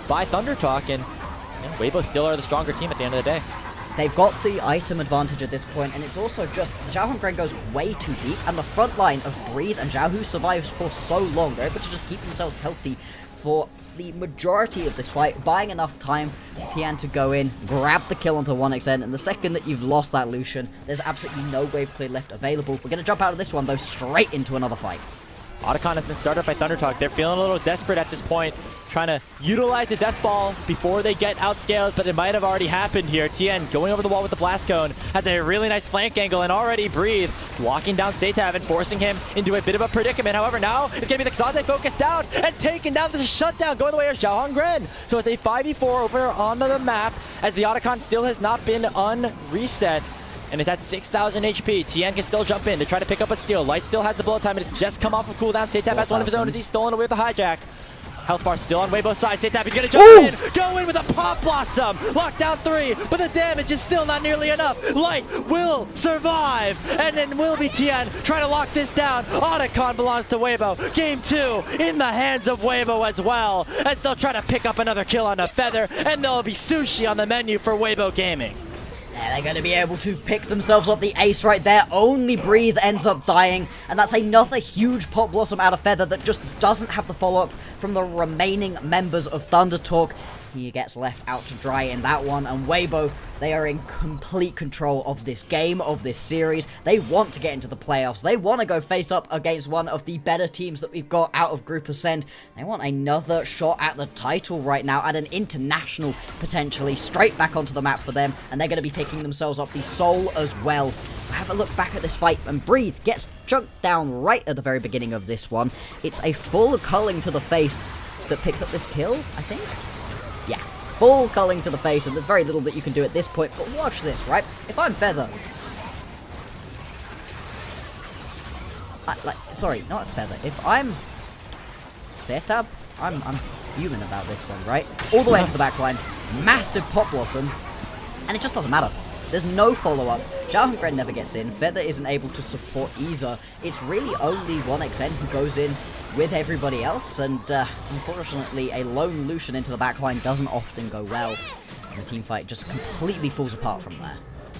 by Thunder Talk, and Weibo still are the stronger team at the end of the day. They've got the item advantage at this point, and it's also just Xiaohongren goes way too deep, and the front line of Breathe and Zhao, who survives for so long, they're able to just keep themselves healthy for the majority of this fight, buying enough time for Tian to go in, grab the kill onto 1xN, and the second that you've lost that Lucian, there's absolutely no wave clear left available. We're going to jump out of this one, though, straight into another fight. Otacon has been started by Thunder Talk. They're feeling a little desperate at this point, trying to utilize the Death Ball before they get outscaled, but it might have already happened here. Tien going over the wall with the Blast Cone, has a really nice flank angle, and already Breathe locking down Seitab and forcing him into a bit of a predicament. However, now it's going to be the Xante focused out and taken down. This is shutdown going the way of Xiaohongren. So it's a 5v4 over onto the map, as the Otacon still has not been unreset. And it's at 6,000 HP. Tien can still jump in to try to pick up a steal. Light still has the bullet time. It has just come off of cooldown. Seitab has one of his own as he's stolen away with the hijack. Health bar still on Weibo's side. Seitab is going to jump in. Go in with a Pop Blossom. Lockdown 3, but the damage is still not nearly enough. Light will survive. And then will be Tien trying to lock this down. Otacon belongs to Weibo. Game 2 in the hands of Weibo as well, as they'll try to pick up another kill on a Feather, and there'll be sushi on the menu for Weibo Gaming. They're going to be able to pick themselves up the ace right there. Only Breathe ends up dying, and that's another huge Pop Blossom out of Feather that just doesn't have the follow-up from the remaining members of Thunder Talk. He gets left out to dry in that one, and Weibo, they are in complete control of this game, of this series. They want to get into the playoffs. They want to go face up against one of the better teams that we've got out of Group Ascend. They want another shot at the title right now, at an international, potentially, straight back onto the map for them, and they're going to be picking themselves up the Soul as well. Have a look back at this fight, and Breathe gets chunked down right at the very beginning of this one. It's a full culling to the face that picks up this kill, I think? Yeah, full culling to the face, and there's very little that you can do at this point, but watch this, right? If I'm Feather... sorry, not Feather. If I'm... Zetab, I'm fuming about this one, right? All the way into the back line, massive Pop Blossom, and it just doesn't matter. There's no follow-up. Zhao Hongren never gets in. Feather isn't able to support either. It's really only 1xN who goes in with everybody else, and unfortunately a lone Lucian into the backline doesn't often go well, and the team fight just completely falls apart from there.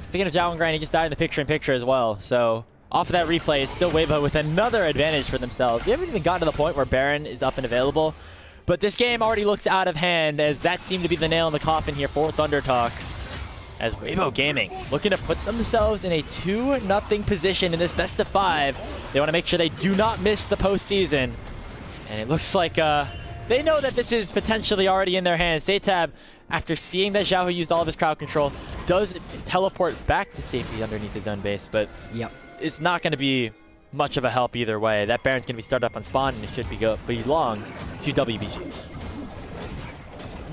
Speaking of Zhao Hongren, he just died in the picture-in-picture as well, so off of that replay, it's still Weibo with another advantage for themselves. They haven't even gotten to the point where Baron is up and available, but this game already looks out of hand, as that seemed to be the nail in the coffin here for Thunder Talk. As Weibo Gaming looking to put themselves in a 2-0 position in this best of 5. They want to make sure they do not miss the postseason. And it looks like they know that this is potentially already in their hands. Zetab, after seeing that Zhao used all of his crowd control, does teleport back to safety underneath his own base, but it's not going to be much of a help either way. That Baron's going to be started up on spawn, and it should belong to WBG.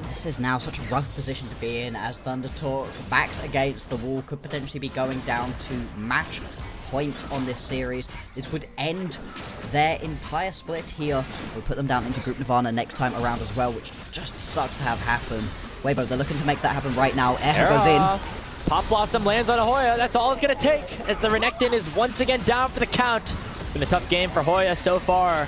This is now such a rough position to be in, as Thunder Talk backs against the wall, could potentially be going down to match point on this series. This would end their entire split here. We'll put them down into Group Nirvana next time around as well, which just sucks to have happen. Weibo, they're looking to make that happen right now. Air goes in. Pop Blossom lands on Hoya. That's all it's going to take, as the Renekton is once again down for the count. It's been a tough game for Hoya so far.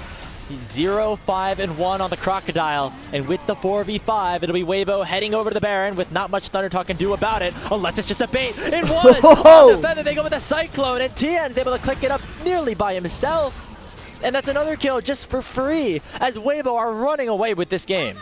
He's 0-5-1 on the Crocodile, and with the 4v5, it'll be Weibo heading over to the Baron with not much Thunder Talk can do about it, unless it's just a bait. It was! On the Feather, they go with a Cyclone, and Tian's able to click it up nearly by himself. And that's another kill just for free, as Weibo are running away with this game.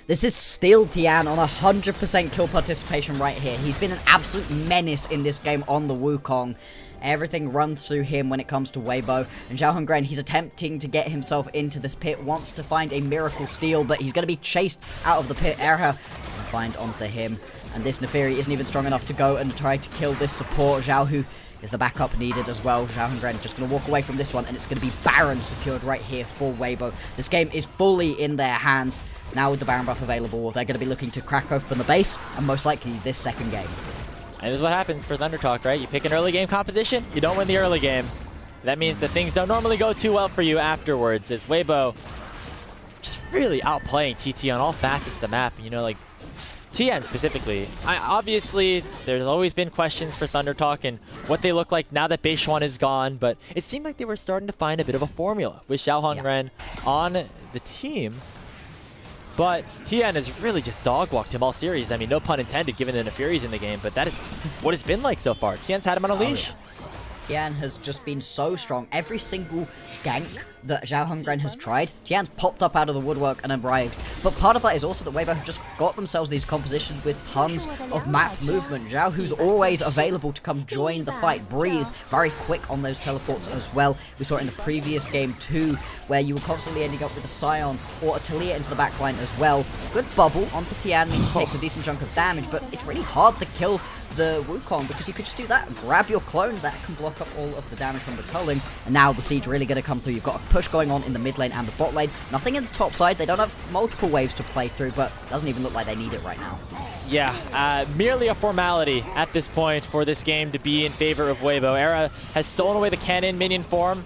This is still Tian on 100% kill participation right here. He's been an absolute menace in this game on the Wukong. Everything runs through him when it comes to Weibo. And Zhao Hongren, he's attempting to get himself into this pit, wants to find a miracle steal, but he's going to be chased out of the pit. Erha will find onto him. And this Neferi isn't even strong enough to go and try to kill this support. Zhao, who is the backup needed as well. Zhao Hongren just going to walk away from this one, and it's going to be Baron secured right here for Weibo. This game is fully in their hands. Now with the Baron buff available, they're going to be looking to crack open the base, and most likely this second game. And this is what happens for Thunder Talk, right? You pick an early game composition, you don't win the early game. That means that things don't normally go too well for you afterwards, as Weibo just really outplaying TT on all facets of the map. You know, like, TN specifically. Obviously, there's always been questions for Thunder Talk and what they look like now that Beishuan is gone, but it seemed like they were starting to find a bit of a formula with Zhao Hongren on the team. But Tian has really just dog-walked him all series. I mean, no pun intended, given the Neferi's in the game, but that is what it's been like so far. Tian's had him on a leash. Tian has just been so strong. Every single gank that Zhao Hongren has tried, Tian's popped up out of the woodwork and arrived. But part of that is also that Weibo have just got themselves these compositions with tons of map movement. Zhao, who's always available to come join the fight, Breathe, very quick on those teleports as well. We saw it in the previous game too, where you were constantly ending up with a Scion or a Talia into the backline as well. Good bubble onto Tian, means he takes a decent chunk of damage, but it's really hard to kill the Wukong, because you could just do that, grab your clone, that can block up all of the damage from the culling, and now the siege really going to come through. You've got a push going on in the mid lane and the bot lane, nothing in the top side. They don't have multiple waves to play through, but it doesn't even look like they need it right now. Yeah, merely a formality at this point for this game to be in favor of Weibo. Era has stolen away the cannon minion form,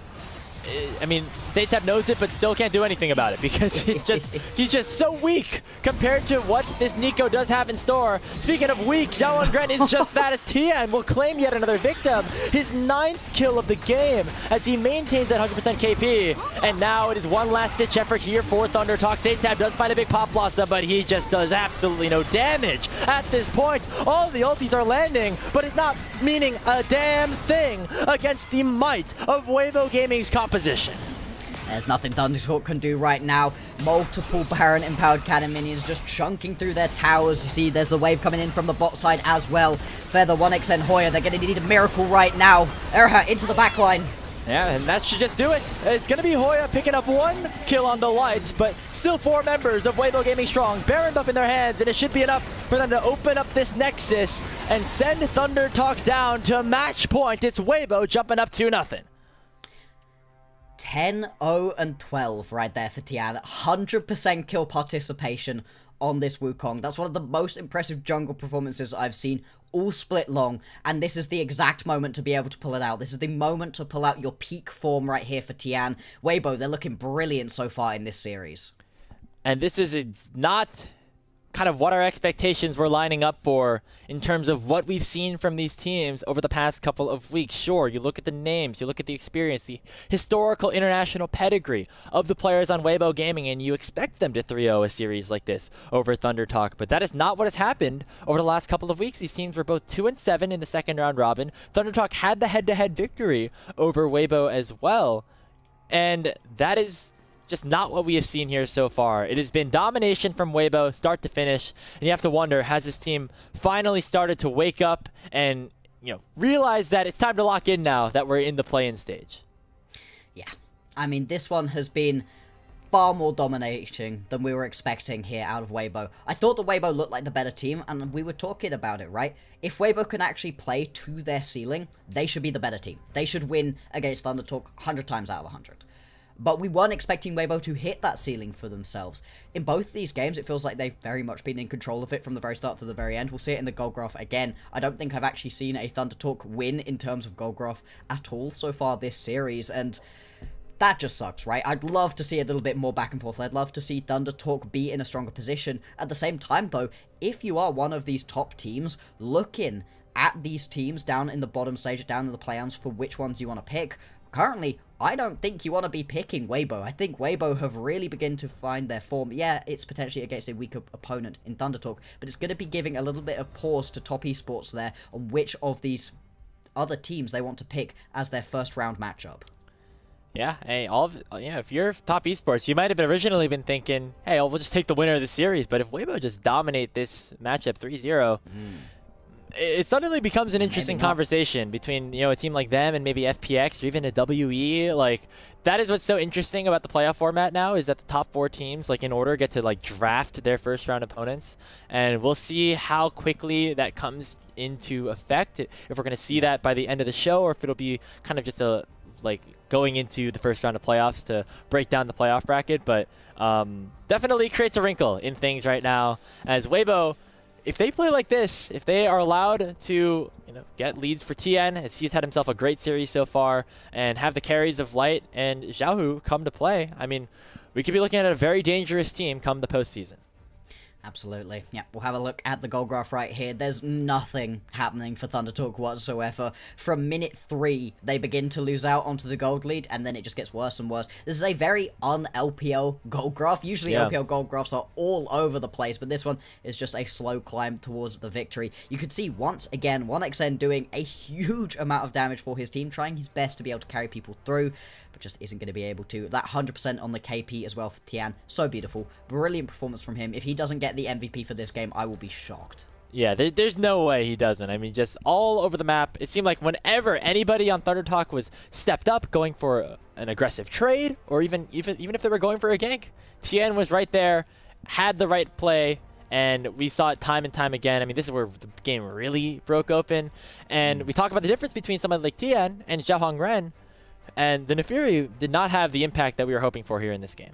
I mean, Zaytep knows it, but still can't do anything about it because he's just so weak compared to what this Nico does have in store. Speaking of weak, Xiao Hongren is just that as Tian will claim yet another victim. His 9th kill of the game as he maintains that 100% KP. And now it is one last ditch effort here for Thunder Talk. Zaytep does find a big pop loss though, but he just does absolutely no damage at this point. All the ultis are landing, but it's not meaning a damn thing against the might of Weibo Gaming's composition. There's nothing Thunder Talk can do right now. Multiple Baron empowered cannon minions just chunking through their towers. You see, there's the wave coming in from the bot side as well. Feather 1xN Hoya, they're going to need a miracle right now. Erha into the backline. Yeah, and that should just do it. It's going to be Hoya picking up 1 kill on the lights, but still 4 members of Weibo Gaming strong. Baron buff in their hands, and it should be enough for them to open up this Nexus and send Thunder Talk down to match point. It's Weibo jumping up 2-0. 10-0-12 right there for Tian. 100% kill participation on this Wukong. That's one of the most impressive jungle performances I've seen all split long, and this is the exact moment to be able to pull it out. This is the moment to pull out your peak form right here for Tian. Weibo, they're looking brilliant so far in this series. And this is not kind of what our expectations were lining up for in terms of what we've seen from these teams over the past couple of weeks. Sure, you look at the names, you look at the experience, the historical international pedigree of the players on Weibo Gaming, and you expect them to 3-0 a series like this over Thunder Talk. But that is not what has happened over the last couple of weeks. These teams were both 2-7 in the second round robin. Thunder Talk had the head-to-head victory over Weibo as well. And that is just not what we have seen here so far. It has been domination from Weibo, start to finish, and you have to wonder, has this team finally started to wake up and, you know, realize that it's time to lock in now that we're in the play-in stage? Yeah, I mean, this one has been far more dominating than we were expecting here out of Weibo. I thought the Weibo looked like the better team, and we were talking about it, right? If Weibo can actually play to their ceiling, they should be the better team. They should win against Thunder Talk 100 times out of 100. But we weren't expecting Weibo to hit that ceiling for themselves. In both these games, it feels like they've very much been in control of it from the very start to the very end. We'll see it in the gold graph again. I don't think I've actually seen a Thunder Talk win in terms of gold graph at all so far this series, and that just sucks, right? I'd love to see a little bit more back and forth. I'd love to see Thunder Talk be in a stronger position. At the same time, though, if you are one of these top teams looking at these teams down in the bottom stage, down in the play-ins for which ones you want to pick, currently, I don't think you want to be picking Weibo. I think Weibo have really begun to find their form. Yeah, it's potentially against a weaker opponent in Thunder Talk, but it's going to be giving a little bit of pause to Top Esports there on which of these other teams they want to pick as their first round matchup. Yeah, hey, if you're Top Esports, you might have originally been thinking, hey, we'll just take the winner of the series, but if Weibo just dominate this matchup 3-0, it suddenly becomes an interesting conversation between, you know, a team like them and maybe FPX or even a WE. Like, that is what's so interesting about the playoff format now, is that the top 4 teams, like, in order, get to, like, draft their first round opponents. And we'll see how quickly that comes into effect, if we're going to see that by the end of the show, or if it'll be kind of just a, like, going into the first round of playoffs to break down the playoff bracket. But definitely creates a wrinkle in things right now, as Weibo, if they play like this, if they are allowed to, you know, get leads for Tien, as he's had himself a great series so far, and have the carries of Light and Xiaohu come to play, I mean, we could be looking at a very dangerous team come the postseason. Absolutely. Yeah, we'll have a look at the gold graph right here. There's nothing happening for Thunder Talk whatsoever. From minute 3, they begin to lose out onto the gold lead, and then it just gets worse and worse. This is a very un-LPL gold graph. Usually LPL gold graphs are all over the place, but this one is just a slow climb towards the victory. You could see once again 1xN doing a huge amount of damage for his team, trying his best to be able to carry people through, but just isn't going to be able to. That 100% on the KP as well for Tian. So beautiful. Brilliant performance from him. If he doesn't get the MVP for this game, I will be shocked. Yeah, there's no way he doesn't. I mean, just all over the map. It seemed like whenever anybody on Thunder Talk was stepped up, going for an aggressive trade, or even if they were going for a gank, Tian was right there, had the right play, and we saw it time and time again. I mean, this is where the game really broke open. And we talk about the difference between someone like Tian and Xiao Hongren, and the Nefiri did not have the impact that we were hoping for here in this game.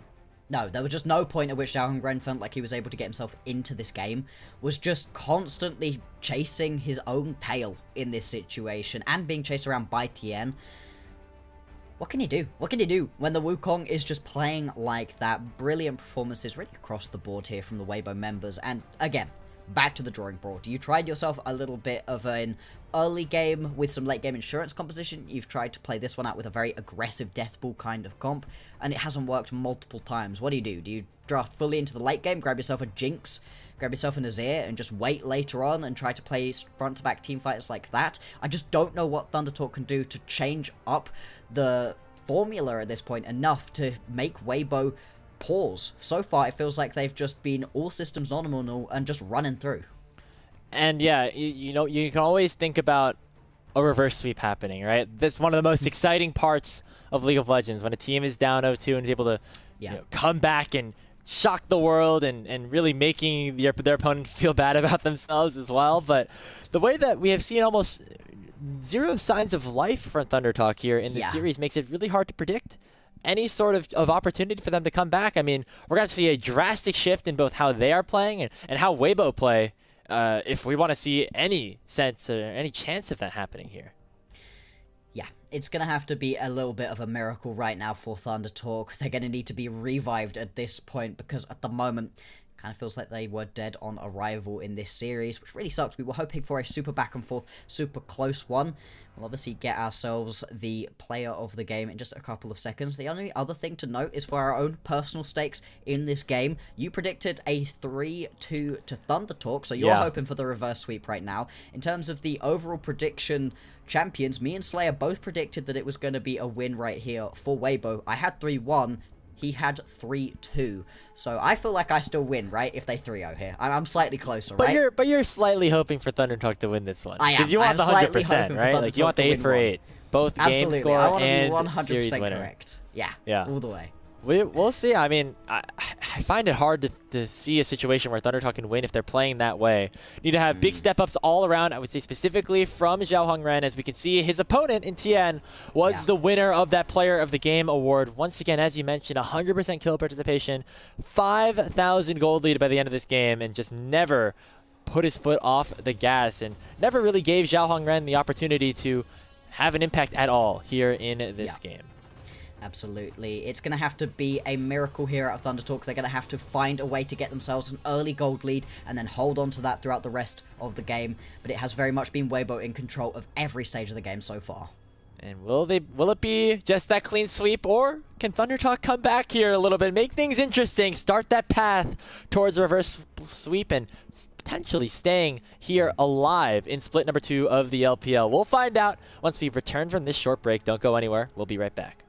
No, there was just no point at which Xiao Hongren felt like he was able to get himself into this game. Was just constantly chasing his own tail in this situation and being chased around by Tien. what can you do? What can you do when the Wukong is just playing like that? Brilliant performances really across the board here from the Weibo members. And again, back to the drawing board. You tried yourself a little bit of an early game with some late game insurance composition. You've tried to play this one out with a very aggressive death ball kind of comp, and it hasn't worked multiple times. What do? Do you draft fully into the late game, grab yourself a Jinx, grab yourself an Azir, and just wait later on and try to play front-to-back team fights like that? I just don't know what Thunder Talk can do to change up the formula at this point enough to make Weibo pause. So far, it feels like they've just been all systems nominal and just running through. And yeah, you know, you can always think about a reverse sweep happening, right? That's one of the most exciting parts of League of Legends, when a team is down 0-2 and is able to you know, come back and shock the world and really making their opponent feel bad about themselves as well. But the way that we have seen almost zero signs of life from Thunder Talk here in this series makes it really hard to predict any sort of opportunity for them to come back. I mean, we're going to see a drastic shift in both how they are playing and how Weibo play if we want to see any sense or any chance of that happening here. Yeah, it's going to have to be a little bit of a miracle right now for Thunder Talk. They're going to need to be revived at this point, because at the moment, it kind of feels like they were dead on arrival in this series, which really sucks. We were hoping for a super back and forth, super close one. We'll obviously get ourselves the player of the game in just a couple of seconds. The only other thing to note is for our own personal stakes in this game, you predicted a 3-2 to Thunder Talk, so you're hoping for the reverse sweep right now. In terms of the overall prediction champions, me and Slayer both predicted that it was going to be a win right here for Weibo. I had 3-1. He had 3-2. So I feel like I still win, right? If they 3-0 here. I'm slightly closer, right? But you're slightly hoping for Thunder Talk to win this one. I am. Because you want the 100%, right? Like you want the 8 for 8. Both game score I want to and be 100% series winner. correct. Yeah. All the way. We'll see. I mean, I find it hard to see a situation where Thunder Talk can win if they're playing that way. Need to have big step-ups all around, I would say specifically from Zhao Hongren. As we can see, his opponent in Tien was the winner of that Player of the Game award. Once again, as you mentioned, 100% kill participation, 5,000 gold lead by the end of this game, and just never put his foot off the gas and never really gave Zhao Hongren the opportunity to have an impact at all here in this game. Absolutely. It's going to have to be a miracle here at Thunder Talk. They're going to have to find a way to get themselves an early gold lead and then hold on to that throughout the rest of the game. But it has very much been Weibo in control of every stage of the game so far. And will it be just that clean sweep, or can Thunder Talk come back here a little bit, make things interesting, start that path towards a reverse sweep and potentially staying here alive in split number 2 of the LPL? We'll find out once we return from this short break. Don't go anywhere. We'll be right back.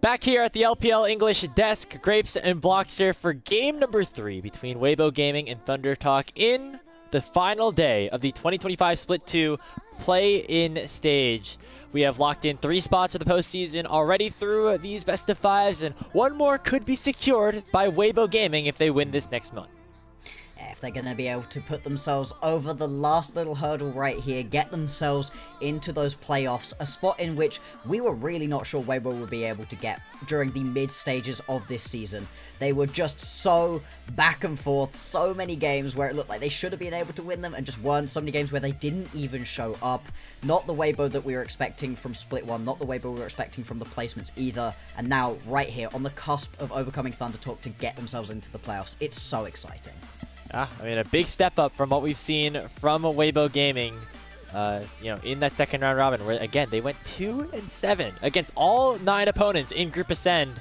Back here at the LPL English desk, Grapes and Blockster for game number 3 between Weibo Gaming and Thunder Talk in the final day of the 2025 Split 2 play-in stage. We have locked in 3 spots for the postseason already through these best of 5s, and one more could be secured by Weibo Gaming if they win this next month. If they're going to be able to put themselves over the last little hurdle right here, get themselves into those playoffs, a spot in which we were really not sure Weibo would be able to get during the mid stages of this season. They were just so back and forth, so many games where it looked like they should have been able to win them and just weren't, so many games where they didn't even show up. Not the Weibo that we were expecting from Split 1, not the Weibo we were expecting from the placements either, and now right here on the cusp of overcoming Thunder Talk to get themselves into the playoffs. It's so exciting. I mean, a big step up from what we've seen from Weibo Gaming, in that second round robin, where again they went 2-7 against all 9 opponents in Group Ascend.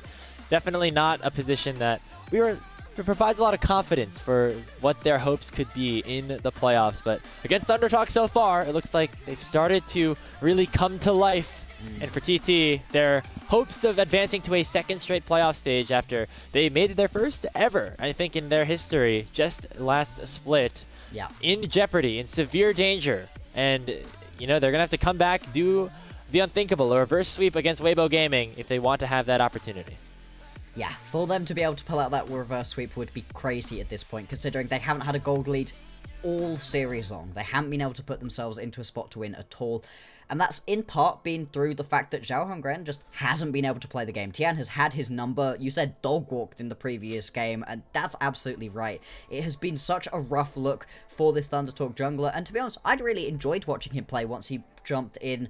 Definitely not a position that it provides a lot of confidence for what their hopes could be in the playoffs. But against Thunder Talk so far, it looks like they've started to really come to life. And for TT, their hopes of advancing to a second straight playoff stage after they made it their first ever, I think, in their history, just last split, in jeopardy, in severe danger. And, they're going to have to come back, do the unthinkable, a reverse sweep against Weibo Gaming if they want to have that opportunity. Yeah, for them to be able to pull out that reverse sweep would be crazy at this point, considering they haven't had a gold lead all series long. They haven't been able to put themselves into a spot to win at all. And that's in part been through the fact that Zhao Hongren just hasn't been able to play the game. Tian has had his number. You said dog walked in the previous game, and that's absolutely right. It has been such a rough look for this Thunder Talk jungler, and to be honest, I'd really enjoyed watching him play once he jumped in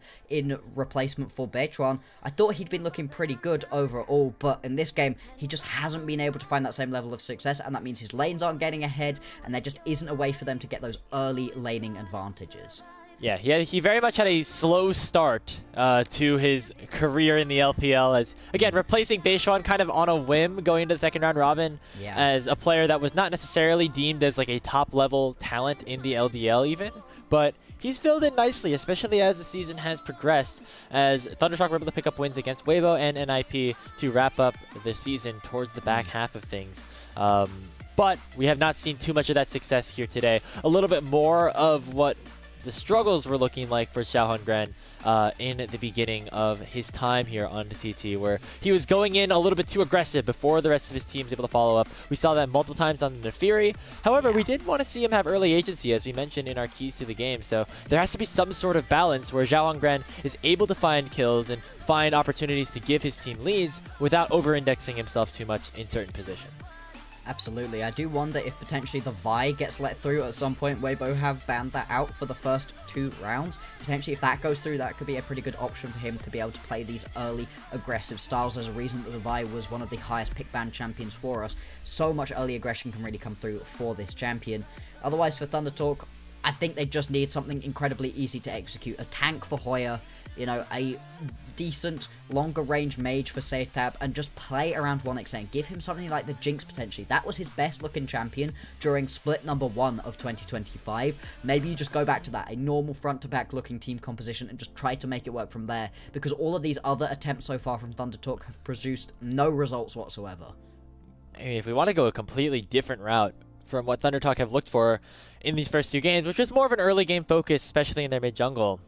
replacement for Bechuan. I thought he'd been looking pretty good overall, but in this game, he just hasn't been able to find that same level of success, and that means his lanes aren't getting ahead, and there just isn't a way for them to get those early laning advantages. Yeah, he very much had a slow start to his career in the LPL as, again, replacing Bechuan kind of on a whim going into the second round robin as a player that was not necessarily deemed as like a top-level talent in the LDL even, but he's filled in nicely, especially as the season has progressed, as Thunder Talk were able to pick up wins against Weibo and NIP to wrap up the season towards the back half of things. But we have not seen too much of that success here today. A little bit more of what the struggles were looking like for Zhao Hongren in the beginning of his time here on TT, where he was going in a little bit too aggressive before the rest of his team was able to follow up. We saw that multiple times on the Nefiri. However, we did want to see him have early agency, as we mentioned in our keys to the game. So there has to be some sort of balance where Zhao Hongren is able to find kills and find opportunities to give his team leads without over-indexing himself too much in certain positions. Absolutely. I do wonder if potentially the Vi gets let through at some point. Weibo have banned that out for the first 2 rounds. Potentially, if that goes through, that could be a pretty good option for him to be able to play these early aggressive styles. There's a reason that the Vi was one of the highest pick ban champions for us. So much early aggression can really come through for this champion. Otherwise, for Thunder Talk, I think they just need something incredibly easy to execute. A tank for Hoya, a decent longer range mage for Setab, and just play around 1xn. Give him something like the Jinx potentially. That was his best looking champion during split number 1 of 2025. Maybe you just go back to that, a normal front to back looking team composition, and just try to make it work from there, because all of these other attempts so far from Thunder Talk have produced no results whatsoever. I mean, if we want to go a completely different route from what Thunder Talk have looked for in these first 2 games, which was more of an early game focus, especially in their mid jungle.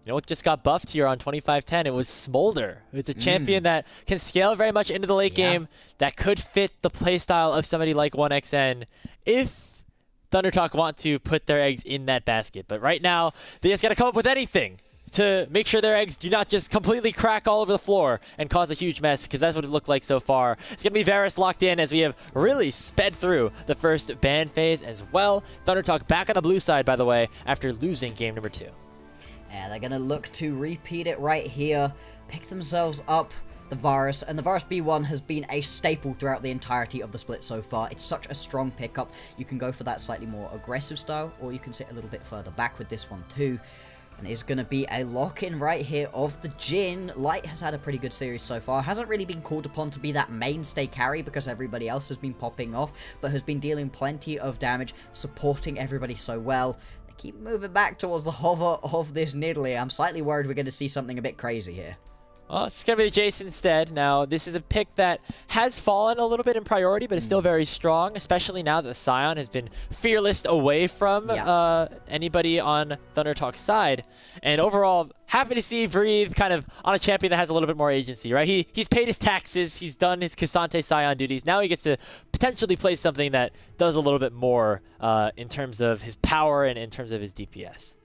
What just got buffed here on 25-10? It was Smolder. It's a champion that can scale very much into the late game, that could fit the playstyle of somebody like 1xn if Thunder Talk want to put their eggs in that basket. But right now, they just got to come up with anything to make sure their eggs do not just completely crack all over the floor and cause a huge mess, because that's what it looked like so far. It's going to be Varus locked in as we have really sped through the first ban phase as well. Thunder Talk back on the blue side, by the way, after losing game number 2. Yeah, they're going to look to repeat it right here, pick themselves up the Varus, and the Varus B1 has been a staple throughout the entirety of the split so far. It's such a strong pickup. You can go for that slightly more aggressive style, or you can sit a little bit further back with this one too. And it's going to be a lock-in right here of the Jhin. Light has had a pretty good series so far. Hasn't really been called upon to be that mainstay carry because everybody else has been popping off, but has been dealing plenty of damage, supporting everybody so well. They keep moving back towards the hover of this Nidalee. I'm slightly worried we're going to see something a bit crazy here. Well, it's going to be Jace instead. Now, this is a pick that has fallen a little bit in priority, but is still very strong, especially now that the Scion has been fearless away from anybody on Thunder Talk's side. And overall, happy to see Breathe kind of on a champion that has a little bit more agency, right? He's paid his taxes, he's done his Cassante Scion duties. Now he gets to potentially play something that does a little bit more in terms of his power and in terms of his DPS.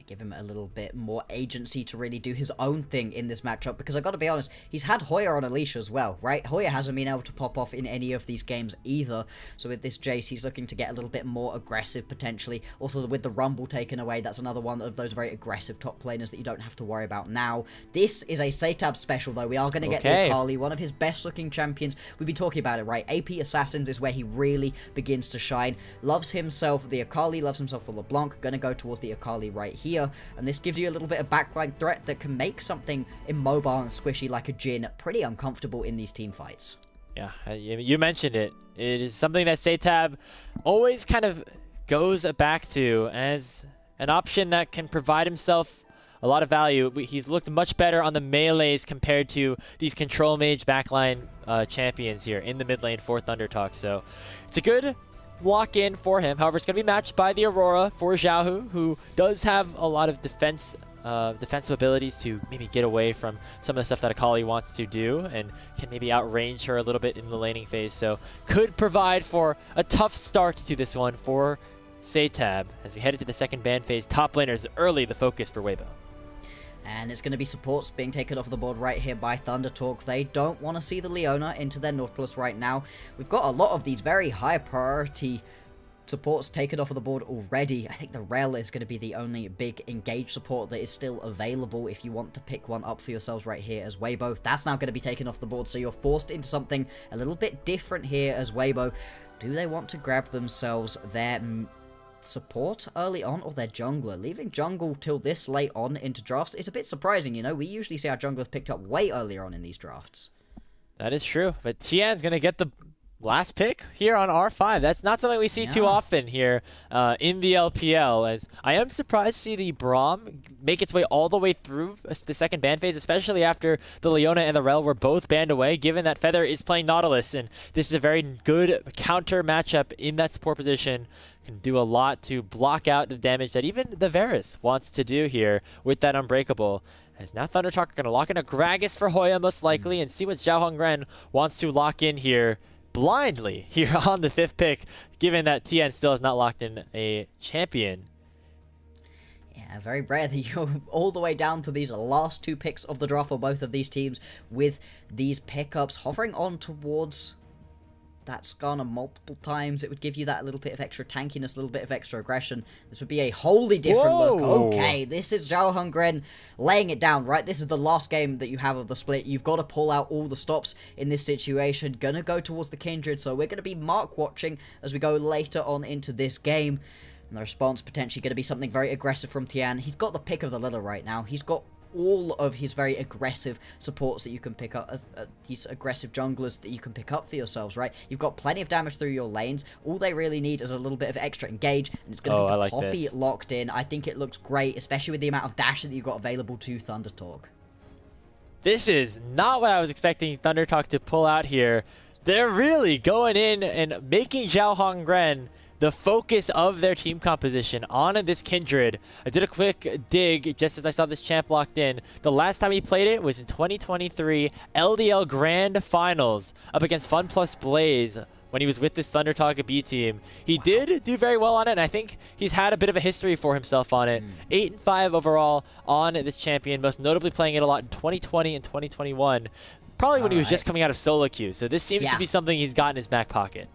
Give him a little bit more agency to really do his own thing in this matchup, because I gotta be honest, he's had Hoya on a leash as well, right? Hoya hasn't been able to pop off in any of these games either, so with this Jace, he's looking to get a little bit more aggressive potentially. Also, with the Rumble taken away, that's another one of those very aggressive top laners that you don't have to worry about now. This is a Satab special, though. We are going to get the Akali, one of his best looking champions. We've been talking about it, right? AP Assassins is where he really begins to shine. Loves himself the Akali, loves himself the LeBlanc. Gonna go towards the Akali right here. And this gives you a little bit of backline threat that can make something immobile and squishy like a Jhin pretty uncomfortable in these team fights. Yeah, you mentioned it. It is something that Satab always kind of goes back to as an option that can provide himself a lot of value. He's looked much better on the melees compared to these control mage backline champions here in the mid lane for Thunder Talk. So it's a good walk in for him. However, it's going to be matched by the Aurora for Xiaohu, who does have a lot of defensive abilities to maybe get away from some of the stuff that Akali wants to do and can maybe outrange her a little bit in the laning phase. So could provide for a tough start to this one for Satab as we head into the second ban phase. Top laner is early the focus for Weibo. And it's going to be supports being taken off the board right here by Thunder Talk. They don't want to see the Leona into their Nautilus right now. We've got a lot of these very high priority supports taken off of the board already. I think the Rel is going to be the only big engage support that is still available if you want to pick one up for yourselves right here as Weibo. That's now going to be taken off the board, so you're forced into something a little bit different here as Weibo. Do they want to grab themselves their support early on or their jungler? Leaving jungle till this late on into drafts is a bit surprising, you know. We usually see our junglers picked up way earlier on in these drafts. That is true, but Tian's going to get the last pick here on R5. That's not something we see too often here in the LPL, as I am surprised to see the Braum make its way all the way through the second ban phase, especially after the Leona and the Rel were both banned away, given that Feather is playing Nautilus, and this is a very good counter matchup in that support position. Can do a lot to block out the damage that even the Varus wants to do here with that Unbreakable. As now Thunder Talk are going to lock in a Gragas for Hoya most likely and see what Zhao Hongren wants to lock in here blindly here on the 5th pick, given that Tian still has not locked in a champion. Yeah, very rare that you go all the way down to these last 2 picks of the draft for both of these teams with these pickups hovering on towards that Skarner multiple times. It would give you that little bit of extra tankiness, a little bit of extra aggression. This would be a wholly different look. Okay, this is Zhao Hongren laying it down, right? This is the last game that you have of the split. You've got to pull out all the stops in this situation. Gonna go towards the Kindred, so we're going to be mark watching as we go later on into this game. And the response potentially going to be something very aggressive from Tian. He's got the pick of the litter right now. He's got all of his very aggressive supports that you can pick up, these aggressive junglers that you can pick up for yourselves, right? You've got plenty of damage through your lanes. All they really need is a little bit of extra engage, and it's going to be the Poppy locked in. I think it looks great, especially with the amount of dash that you've got available to Thunder Talk. This is not what I was expecting Thunder Talk to pull out here. They're really going in and making Zhao Hongren the focus of their team composition on this Kindred. I did a quick dig just as I saw this champ locked in. The last time he played it was in 2023 LDL Grand Finals up against Fun Plus Blaze when he was with this Thunder Talk B team. He did do very well on it, and I think he's had a bit of a history for himself on it. 8-5 overall on this champion, most notably playing it a lot in 2020 and 2021, probably when he was just coming out of solo queue. So this seems to be something he's got in his back pocket.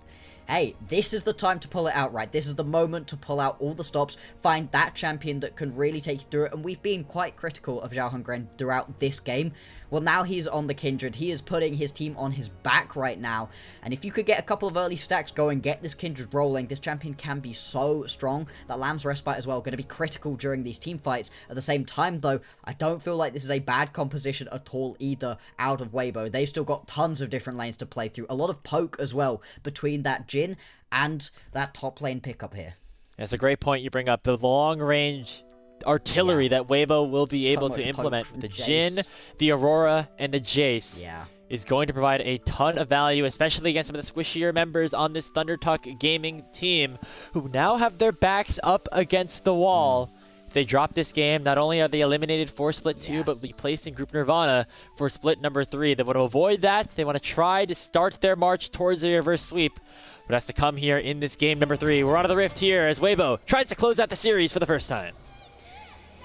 Hey, this is the time to pull it out, right? This is the moment to pull out all the stops, find that champion that can really take you through it, and we've been quite critical of Zhao Hongren throughout this game. Well, now he's on the Kindred. He is putting his team on his back right now, and if you could get a couple of early stacks going, get this Kindred rolling, this champion can be so strong. That Lamb's Respite as well, going to be critical during these team fights. At the same time, though, I don't feel like this is a bad composition at all either out of Weibo. They've still got tons of different lanes to play through, a lot of poke as well between that Jhin and that top lane pickup here. That's a great point you bring up. The long range artillery that Weibo will be able to implement with the Jhin, the Aurora, and the Jace is going to provide a ton of value, especially against some of the squishier members on this ThunderTalk Gaming team, who now have their backs up against the wall. If they drop this game, not only are they eliminated for Split 2, but will be placed in Group Nirvana for Split number 3. They want to avoid that. They want to try to start their march towards the reverse sweep, but has to come here in this game number 3. We're onto the Rift here as Weibo tries to close out the series for the first time.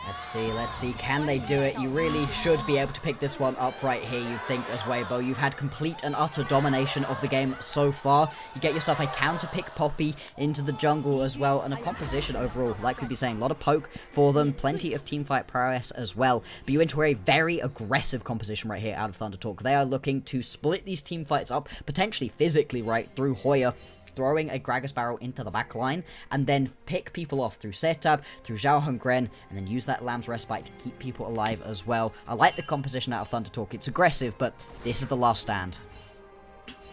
Let's see, can they do it? You really should be able to pick this one up right here, you'd think, as Weibo. You've had complete and utter domination of the game so far. You get yourself a counter-pick Poppy into the jungle as well, and a composition overall, like we'd be saying, a lot of poke for them, plenty of teamfight prowess as well. But you enter a very aggressive composition right here out of ThunderTalk. They are looking to split these teamfights up, potentially physically, right, through Hoya, throwing a Gragas barrel into the back line, and then pick people off through Setab, through Zhao Hongren, and then use that Lamb's Respite to keep people alive as well. I like the composition out of ThunderTalk. It's aggressive, but this is the last stand.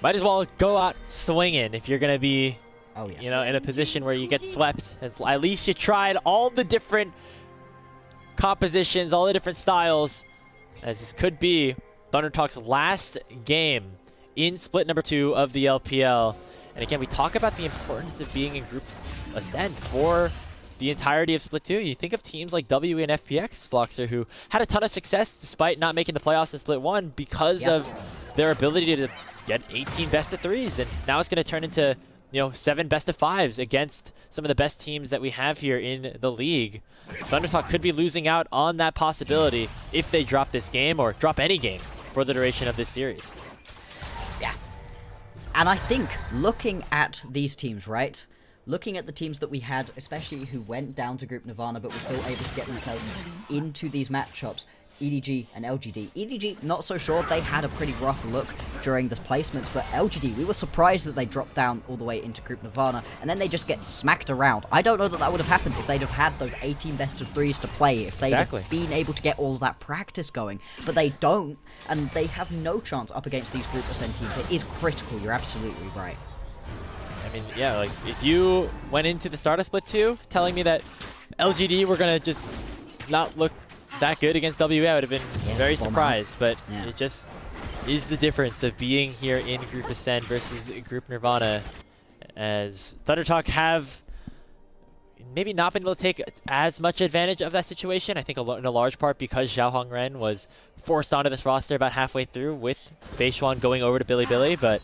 Might as well go out swinging if you're going to be, you know, in a position where you get swept. At least you tried all the different compositions, all the different styles, as this could be ThunderTalk's last game in split number 2 of the LPL. And again, we talk about the importance of being in Group Ascend for the entirety of Split 2. You think of teams like W and FPX, Bloxer, who had a ton of success despite not making the playoffs in Split 1 because of their ability to get 18 best of 3s. And now it's going to turn into, you know, 7 best of 5s against some of the best teams that we have here in the league. ThunderTalk could be losing out on that possibility if they drop this game or drop any game for the duration of this series. And I think, looking at these teams, right? Looking at the teams that we had, especially who went down to Group Nirvana, but were still able to get themselves into these matchups, EDG and LGD. EDG, not so sure. They had a pretty rough look during the placements, but LGD, we were surprised that they dropped down all the way into Group Nirvana, and then they just get smacked around. I don't know that that would have happened if they'd have had those 18 best of 3s to play, if they'd have been able to get all of that practice going. But they don't, and they have no chance up against these Group Ascent teams. It is critical, you're absolutely right. I mean, yeah, like, if you went into the start of Split 2 telling me that LGD were going to just not look that good against WA, I would have been very surprised, but it just is the difference of being here in Group Ascend versus Group Nirvana, as ThunderTalk have maybe not been able to take as much advantage of that situation. I think in a large part because Zhao Hongren was forced onto this roster about halfway through with Beishuan going over to Billy, but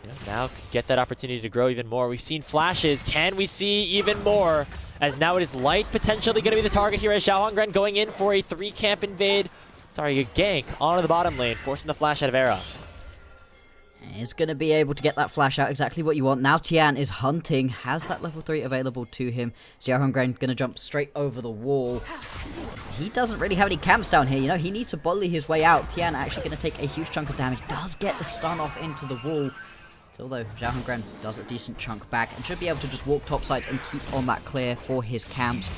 you know, now could get that opportunity to grow even more. We've seen flashes. Can we see even more? As now it is Light potentially going to be the target here as Zhao Hongren going in for a 3-camp invade. Sorry, a gank onto the bottom lane, forcing the flash out of Era. He's going to be able to get that flash out, exactly what you want. Now Tian is hunting, has that level 3 available to him. Zhao Hongren going to jump straight over the wall. He doesn't really have any camps down here, you know, he needs to bully his way out. Tian actually going to take a huge chunk of damage, does get the stun off into the wall. Although Zhao Hongren does a decent chunk back and should be able to just walk topside and keep on that clear for his camps.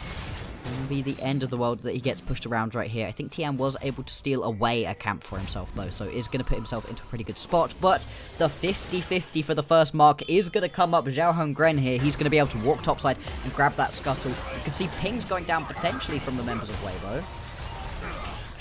It will be the end of the world that he gets pushed around right here. I think Tian was able to steal away a camp for himself though, so is going to put himself into a pretty good spot. But the 50-50 for the first mark is going to come up. Zhao Hongren here, he's going to be able to walk topside and grab that scuttle. You can see pings going down potentially from the members of Weibo.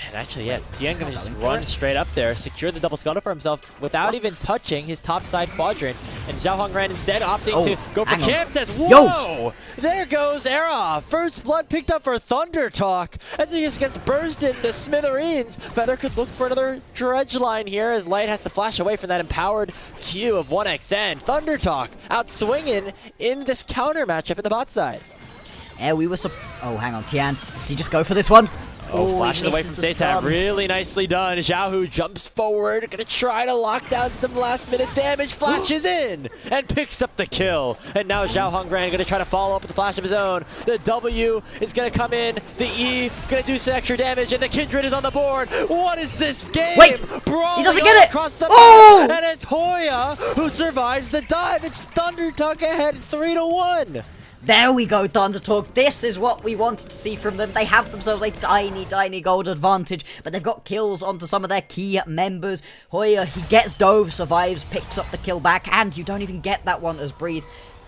And actually, yeah, Tian gonna just run straight up there, secure the double scuttle for himself without even touching his top side quadrant. And Zhao Hongren instead opting to go for camp, says, whoa! There goes Era! First blood picked up for ThunderTalk as he just gets bursted into smithereens. Feather could look for another dredge line here as Light has to flash away from that empowered Q of 1xN. ThunderTalk out swinging in this counter matchup at the bot side. Yeah, we were oh, hang on, Tian. Does he just go for this one? Oh, flashes away from Setab. Really nicely done. Xiaohu jumps forward, gonna try to lock down some last-minute damage. Flashes in and picks up the kill. And now Zhao Hongren gonna try to follow up with a flash of his own. The W is gonna come in. The E gonna do some extra damage, and the Kindred is on the board. What is this game? Wait, Brawling he doesn't get it. Across the map, and it's Hoya who survives the dive. It's ThunderTalk ahead 3-1. There we go, ThunderTalk. This is what we wanted to see from them. They have themselves a tiny gold advantage, but they've got kills onto some of their key members. Hoya, he gets dove, survives, picks up the kill back, and you don't even get that one as Breathe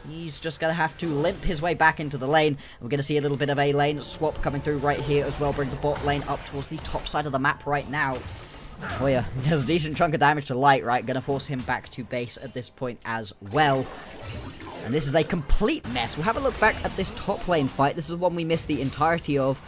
He's just going to have to limp his way back into the lane. We're going to see a little bit of a lane swap coming through right here as well. Bring the bot lane up towards the top side of the map right now. Hoya does a decent chunk of damage to Light, right? Going to force him back to base at this point as well. And this is a complete mess. We'll have a look back at this top lane fight. This is one we missed the entirety of.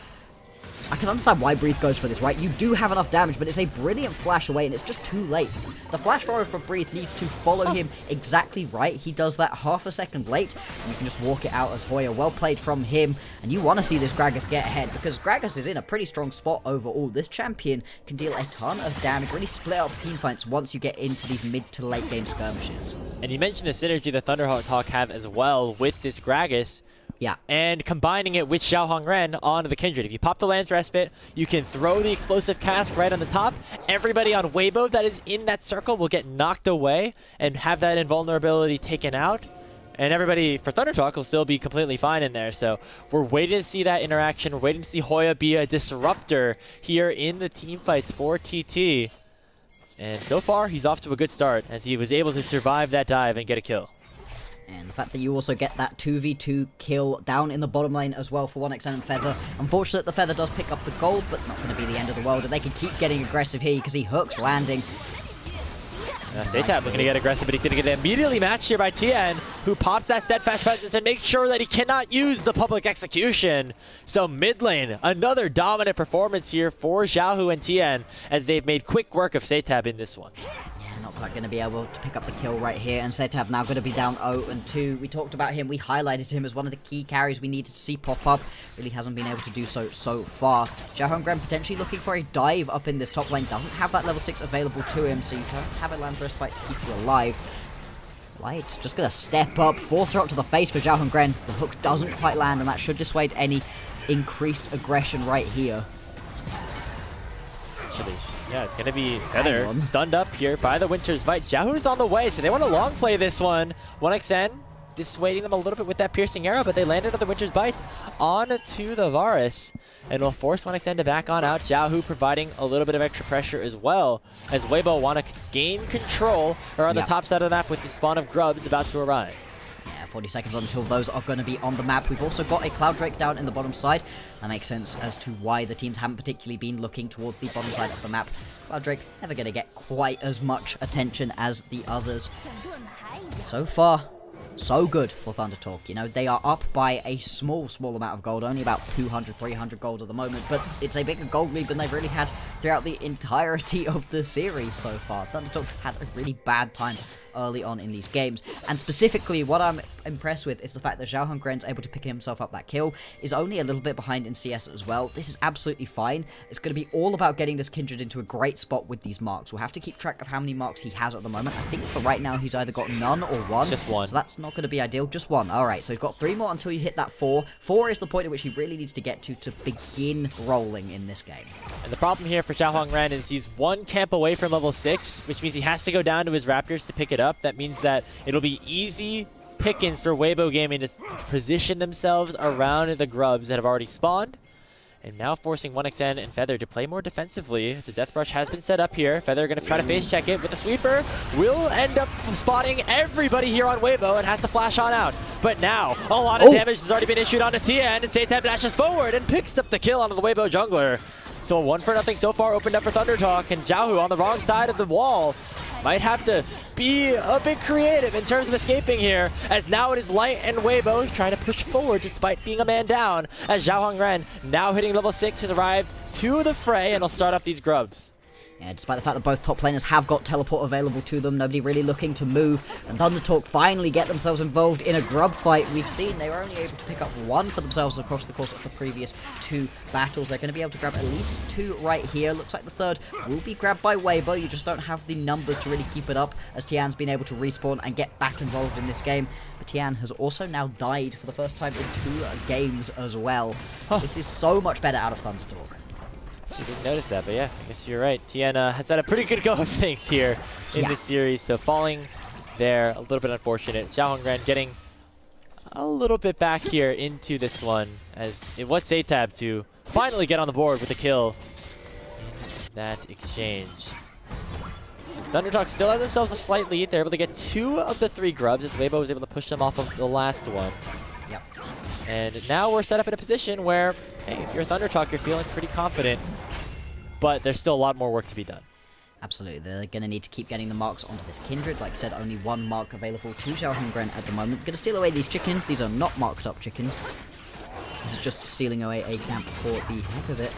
I can understand why Breathe goes for this, right? You do have enough damage, but it's a brilliant flash away, and it's just too late. The flash forward for Breathe needs to follow him exactly right. He does that half a second late, and you can just walk it out as Hoya. Well played from him, and you want to see this Gragas get ahead, because Gragas is in a pretty strong spot overall. This champion can deal a ton of damage, really split up team fights once you get into these mid to late game skirmishes. And you mentioned the synergy that Thunderhawk have as well with this Gragas. Yeah. And combining it with Xiaohong Ren onto the Kindred. If you pop the Lance Respite, you can throw the Explosive Cask right on the top. Everybody on Weibo that is in that circle will get knocked away and have that invulnerability taken out. And everybody for Thunderhawk will still be completely fine in there. So we're waiting to see that interaction. We're waiting to see Hoya be a disruptor here in the team fights for TT. And so far, he's off to a good start as he was able to survive that dive and get a kill. And the fact that you also get that 2v2 kill down in the bottom lane as well for 1xN and Feather. Unfortunate the Feather does pick up the gold, but not going to be the end of the world. And they can keep getting aggressive here because he hooks landing. Setab looking to get aggressive, but he's going to get immediately matched here by Tien, who pops that steadfast presence and makes sure that he cannot use the public execution. So mid lane, another dominant performance here for Xiaohu and Tien as they've made quick work of Setab in this one. Not quite going to be able to pick up the kill right here, and Setab now going to be down 0-2. We talked about him, we highlighted him as one of the key carries we needed to see pop up. Really hasn't been able to do so far. Xiaohong Gren potentially looking for a dive up in this top lane, doesn't have that level 6 available to him, so you don't have a Lance Respite to keep you alive. Light just going to step up, 4th throw to the face for Xiaohong Gren. The hook doesn't quite land, and that should dissuade any increased aggression right here. Actually, yeah, it's going to be Feather stunned up here by the Winter's Bite. Xiaohu's on the way, so they want to long play this one. 1xN dissuading them a little bit with that piercing arrow, but they landed on the Winter's Bite onto the Varus. And will force 1xN to back on out. Xiaohu providing a little bit of extra pressure as well, as Weibo want to gain control or on the top side of the map with the spawn of Grubs about to arrive. 40 seconds until those are going to be on the map. We've also got a Cloud Drake down in the bottom side. That makes sense as to why the teams haven't particularly been looking towards the bottom side of the map. Cloud Drake never going to get quite as much attention as the others. So far, so good for Thunderhawk. You know, they are up by a small amount of gold, only about 200, 300 gold at the moment, but it's a bigger gold lead than they've really had throughout the entirety of the series so far. Thunderhawk have had a really bad time early on in these games, and specifically what I'm impressed with is the fact that Xiaohong Gren's able to pick himself up that kill, is only a little bit behind in CS as well. This is absolutely fine. It's going to be all about getting this Kindred into a great spot with these marks. We'll have to keep track of how many marks he has at the moment. I think for right now he's either got none or one. Just one. So that's not going to be ideal. Just one. Alright, so he's got 3 more until you hit that 4. 4 is the point at which he really needs to get to begin rolling in this game. And the problem here for Xiaohong Ren is he's 1 camp away from level 6, which means he has to go down to his Raptors to pick it up. That means that it'll be easy pickings for Weibo Gaming to position themselves around the Grubs that have already spawned. And now forcing 1xN and Feather to play more defensively as the Death Brush has been set up here. Feather going to try to face check it with the Sweeper. Will end up spotting everybody here on Weibo and has to flash on out. But now, a lot of damage has already been issued onto Tien, and Setab dashes forward and picks up the kill onto the Weibo jungler. So a 1-for-0 so far opened up for Thunderhawk, and Xiaohu on the wrong side of the wall might have to be a bit creative in terms of escaping here, as now it is Light and Weibo trying to push forward despite being a man down, as Xiaohong Ren, now hitting level 6, has arrived to the fray and will start up these Grubs. Yeah, despite the fact that both top laners have got teleport available to them, nobody really looking to move, and Thunderhawk finally get themselves involved in a grub fight. We've seen they were only able to pick up 1 for themselves across the course of the previous 2 battles. They're going to be able to grab at least 2 right here. Looks like the 3rd will be grabbed by Weibo. You just don't have the numbers to really keep it up, as Tian's been able to respawn and get back involved in this game. But Tian has also now died for the first time in 2 games as well. This is so much better out of Thunderhawk. She didn't notice that, but yeah, I guess you're right. Tien has had a pretty good go of things here in this series, so falling there, a little bit unfortunate. Xiaohong Ren getting a little bit back here into this one, as it was Setab to finally get on the board with the kill in that exchange. Thundertalk still have themselves a slight lead. They're able to get 2 of the 3 grubs as Weibo was able to push them off of the last one. Yep. And now we're set up in a position where, hey, if you're Thundertalk, you're feeling pretty confident, but there's still a lot more work to be done. Absolutely, they're going to need to keep getting the marks onto this Kindred. Like I said, only 1 mark available to Xiaohongren at the moment. Going to steal away these chickens. These are not marked up chickens. This is just stealing away a camp for the heck of it.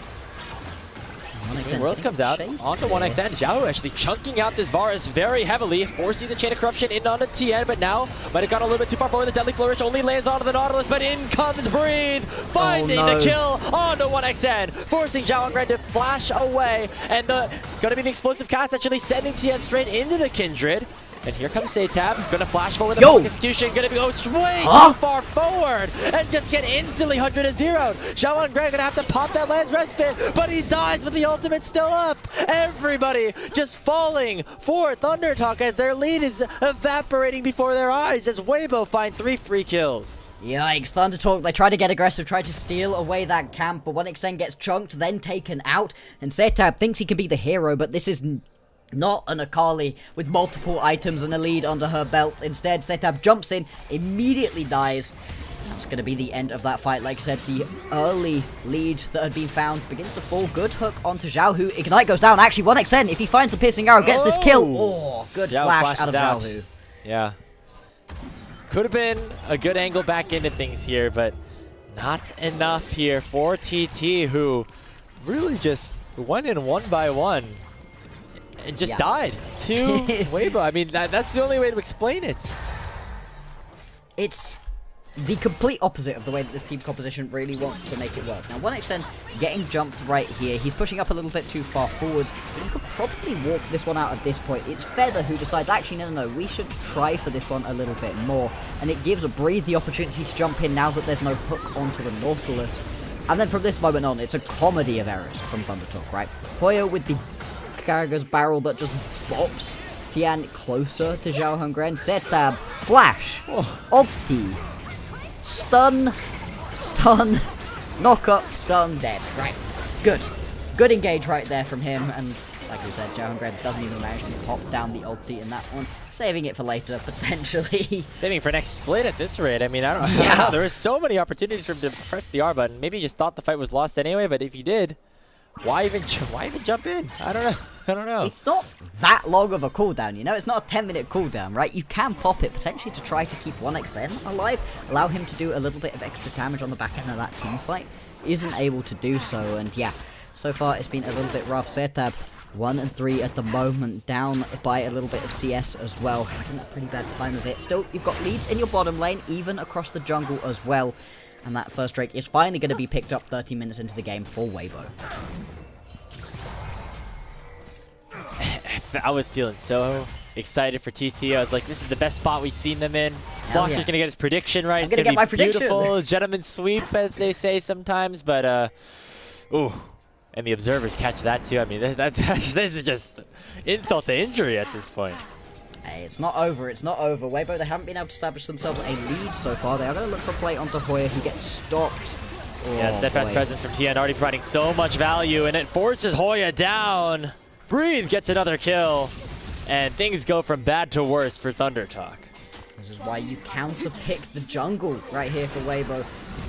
Worlds comes out onto 1xN. Xiao actually chunking out this Varus very heavily, forcing the Chain of Corruption in onto TN, but now might have gone a little bit too far forward. The Deadly Flourish only lands onto the Nautilus, but in comes Breathe, finding the kill onto 1xN, forcing Xiaohongren to flash away, and gonna be the explosive cast actually sending TN straight into the Kindred. And here comes Satab, gonna flash forward the execution, gonna go way too far forward, and just get instantly 100-0'd. Xiaohongren gonna have to pop that Lance Respite, but he dies with the ultimate still up. Everybody just falling for Thundertalk as their lead is evaporating before their eyes as Weibo find 3 free kills. Yikes, Thundertalk, they try to get aggressive, try to steal away that camp, but 1xN gets chunked, then taken out, and Satab thinks he can be the hero, but this is not an Akali with multiple items and a lead under her belt. Instead, Satab jumps in, immediately dies. That's going to be the end of that fight. Like I said, the early lead that had been found begins to fall. Good hook onto Xiao Hu. Ignite goes down. Actually, 1xN, if he finds the piercing arrow, gets this kill. Oh, good flash out of Xiao Hu. Yeah. Could have been a good angle back into things here, but not enough here for TT, who really just went in 1 by 1. And just died to Weibo. I mean, that's the only way to explain it. It's the complete opposite of the way that this team composition really wants to make it work. Now, 1xN getting jumped right here. He's pushing up a little bit too far forwards, but he could probably walk this one out at this point. It's Feather who decides, actually, no, we should try for this one a little bit more. And it gives Breathe the opportunity to jump in now that there's no hook onto the Nautilus. And then from this moment on, it's a comedy of errors from Thundertalk, right? Hoya with the Karaga's barrel that just bops Tian closer to Xiaohongren. Satab, flash, ulti, stun, knock up, stun, dead. Right, good engage right there from him, and like we said, Xiaohongren doesn't even manage to pop down the ulti in that one, saving it for later, potentially. Saving for next split at this rate. I mean, I don't know. There were so many opportunities for him to press the R button. Maybe he just thought the fight was lost anyway, but if he did, why even jump in? I don't know. It's not that long of a cooldown, you know? It's not a 10-minute cooldown, right? You can pop it potentially to try to keep 1xN alive, allow him to do a little bit of extra damage on the back end of that team fight. Isn't able to do so, and yeah, so far it's been a little bit rough. Satab 1 and 3 at the moment, down by a little bit of CS as well, having a pretty bad time of it. Still, you've got leads in your bottom lane, even across the jungle as well. And that first Drake is finally going to be picked up 30 minutes into the game for Weibo. I was feeling so excited for TT. I was like, this is the best spot we've seen them in. Block's just going to get his prediction right. It's going to be beautiful. Gentleman's sweep, as they say sometimes. But, ooh. And the observers catch that too. I mean, this is just insult to injury at this point. Hey, it's not over, it's not over. Weibo, they haven't been able to establish themselves a lead so far. They are going to look for a play onto Hoya, who gets stopped. Yeah, steadfast presence from TN already providing so much value, and it forces Hoya down. Breathe gets another kill, and things go from bad to worse for Thundertalk. This is why you counter-pick the jungle right here for Weibo.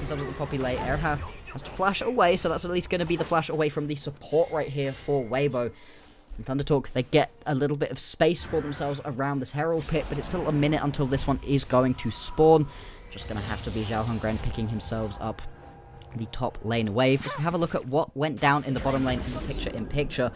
In terms of the Poppy late, Erha has to flash away, so that's at least going to be the flash away from the support right here for Weibo. And Thundertalk, they get a little bit of space for themselves around this Herald Pit, but it's still a minute until this one is going to spawn. Just going to have to be Xiaohongren picking himself up the top lane wave. Just have a look at what went down in the bottom lane in the picture-in-picture.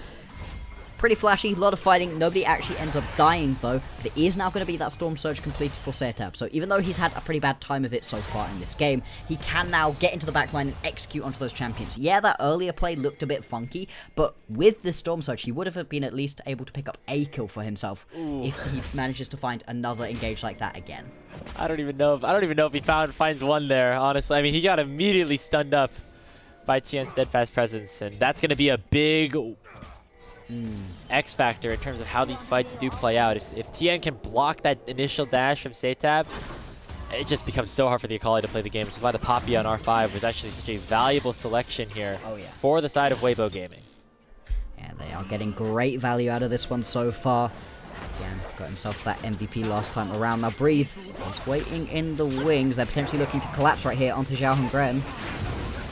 Pretty flashy, a lot of fighting. Nobody actually ends up dying, though. There is now going to be that Storm Surge completed for Satab. So even though he's had a pretty bad time of it so far in this game, he can now get into the backline and execute onto those champions. Yeah, that earlier play looked a bit funky, but with the Storm Surge, he would have been at least able to pick up a kill for himself if he manages to find another engage like that again. I don't even know if he finds one there, honestly. I mean, he got immediately stunned up by TN's steadfast presence, and that's going to be a big X factor in terms of how these fights do play out. If TN can block that initial dash from Satab, it just becomes so hard for the Akali to play the game, which is why the Poppy on R5 was actually such a valuable selection here for the side of Weibo Gaming. Yeah, they are getting great value out of this one so far. Again, got himself that MVP last time around. Now Breathe is waiting in the wings. They're potentially looking to collapse right here onto Xiao Hongren.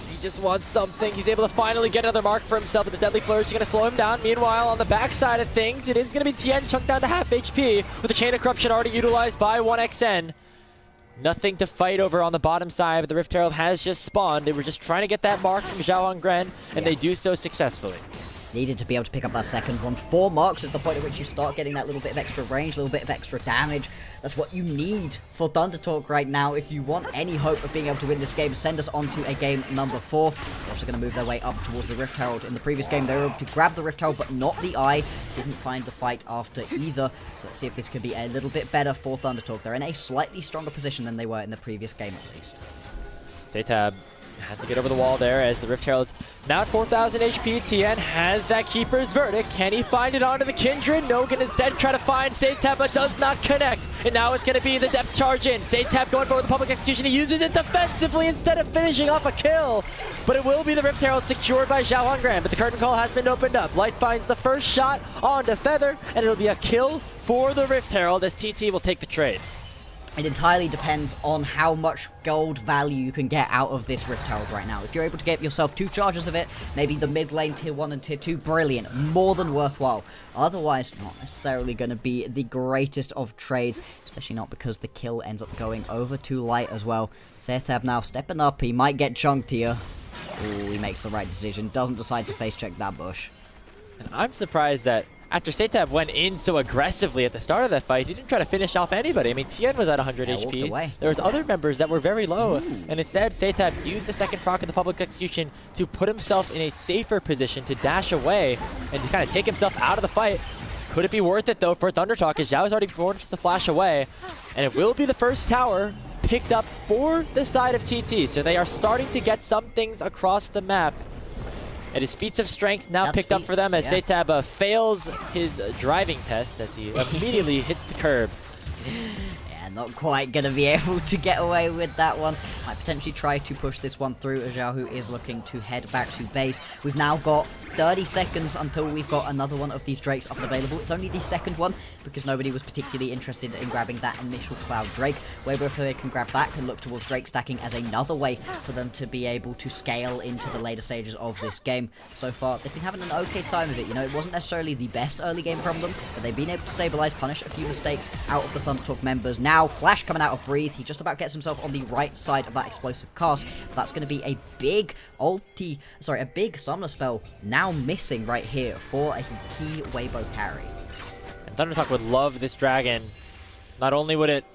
He just wants something. He's able to finally get another mark for himself, but the Deadly Flourish is going to slow him down. Meanwhile, on the backside of things, it is going to be Tien chunked down to half HP with the Chain of Corruption already utilized by 1XN. Nothing to fight over on the bottom side, but the Rift Herald has just spawned. They were just trying to get that mark from Xiao Hongren, and they do so successfully. Needed to be able to pick up that second one. 4 marks is the point at which you start getting that little bit of extra range, a little bit of extra damage. That's what you need for Thunder Talk right now. If you want any hope of being able to win this game, send us on to a game number 4. They're also going to move their way up towards the Rift Herald. In the previous game, they were able to grab the Rift Herald, but not the Eye. Didn't find the fight after either. So let's see if this could be a little bit better for Thunder Talk. They're in a slightly stronger position than they were in the previous game, at least. Zaytab had to get over the wall there as the Rift Herald's now at 4,000 HP. Tien has that Keeper's Verdict. Can he find it onto the Kindred? No, can instead try to find Zaytab, but does not connect. And now it's going to be the depth charge in. Zaytab going for the public execution. He uses it defensively instead of finishing off a kill. But it will be the Rift Herald secured by Xiao Hongren. But the curtain call has been opened up. Light finds the first shot onto Feather, and it'll be a kill for the Rift Herald as TT will take the trade. It entirely depends on how much gold value you can get out of this Rift Herald right now. If you're able to get yourself 2 charges of it, maybe the mid lane tier 1 and tier 2, brilliant, more than worthwhile. Otherwise, not necessarily going to be the greatest of trades, especially not because the kill ends up going over to Light as well. Zaytab now stepping up, he might get chunked here. Ooh, he makes the right decision, doesn't decide to face check that bush. And I'm surprised that after Zaytab went in so aggressively at the start of that fight, he didn't try to finish off anybody. I mean, Tien was at 100 HP. There was other members that were very low. And instead, Zaytab used the second proc in the public execution to put himself in a safer position to dash away and to kind of take himself out of the fight. Could it be worth it, though, for Thunder Talk, as Zhao's already forced to flash away. And it will be the first tower picked up for the side of TT. So they are starting to get some things across the map. It is Feats of Strength now picked up for them as Zaytab fails his driving test as he immediately hits the curb. Yeah, not quite going to be able to get away with that one. Might potentially try to push this one through as Xiao, who is looking to head back to base. We've now got 30 seconds until we've got another one of these Drakes up and available. It's only the second one because nobody was particularly interested in grabbing that initial Cloud Drake. Whether if they can grab that, can look towards Drake stacking as another way for them to be able to scale into the later stages of this game. So far, they've been having an okay time of it. You know, it wasn't necessarily the best early game from them, but they've been able to stabilize, punish a few mistakes out of the Thunder Talk members. Now, Flash coming out of Breathe. He just about gets himself on the right side of that explosive cast. That's going to be a big a big summoner spell now missing right here for a key Weibo carry. And Thunder Talk would love this dragon. Not only would it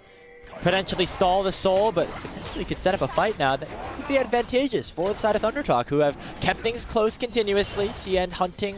potentially stall the soul, but potentially could set up a fight now that could be advantageous for the side of Thunder Talk, who have kept things close continuously. Tien hunting,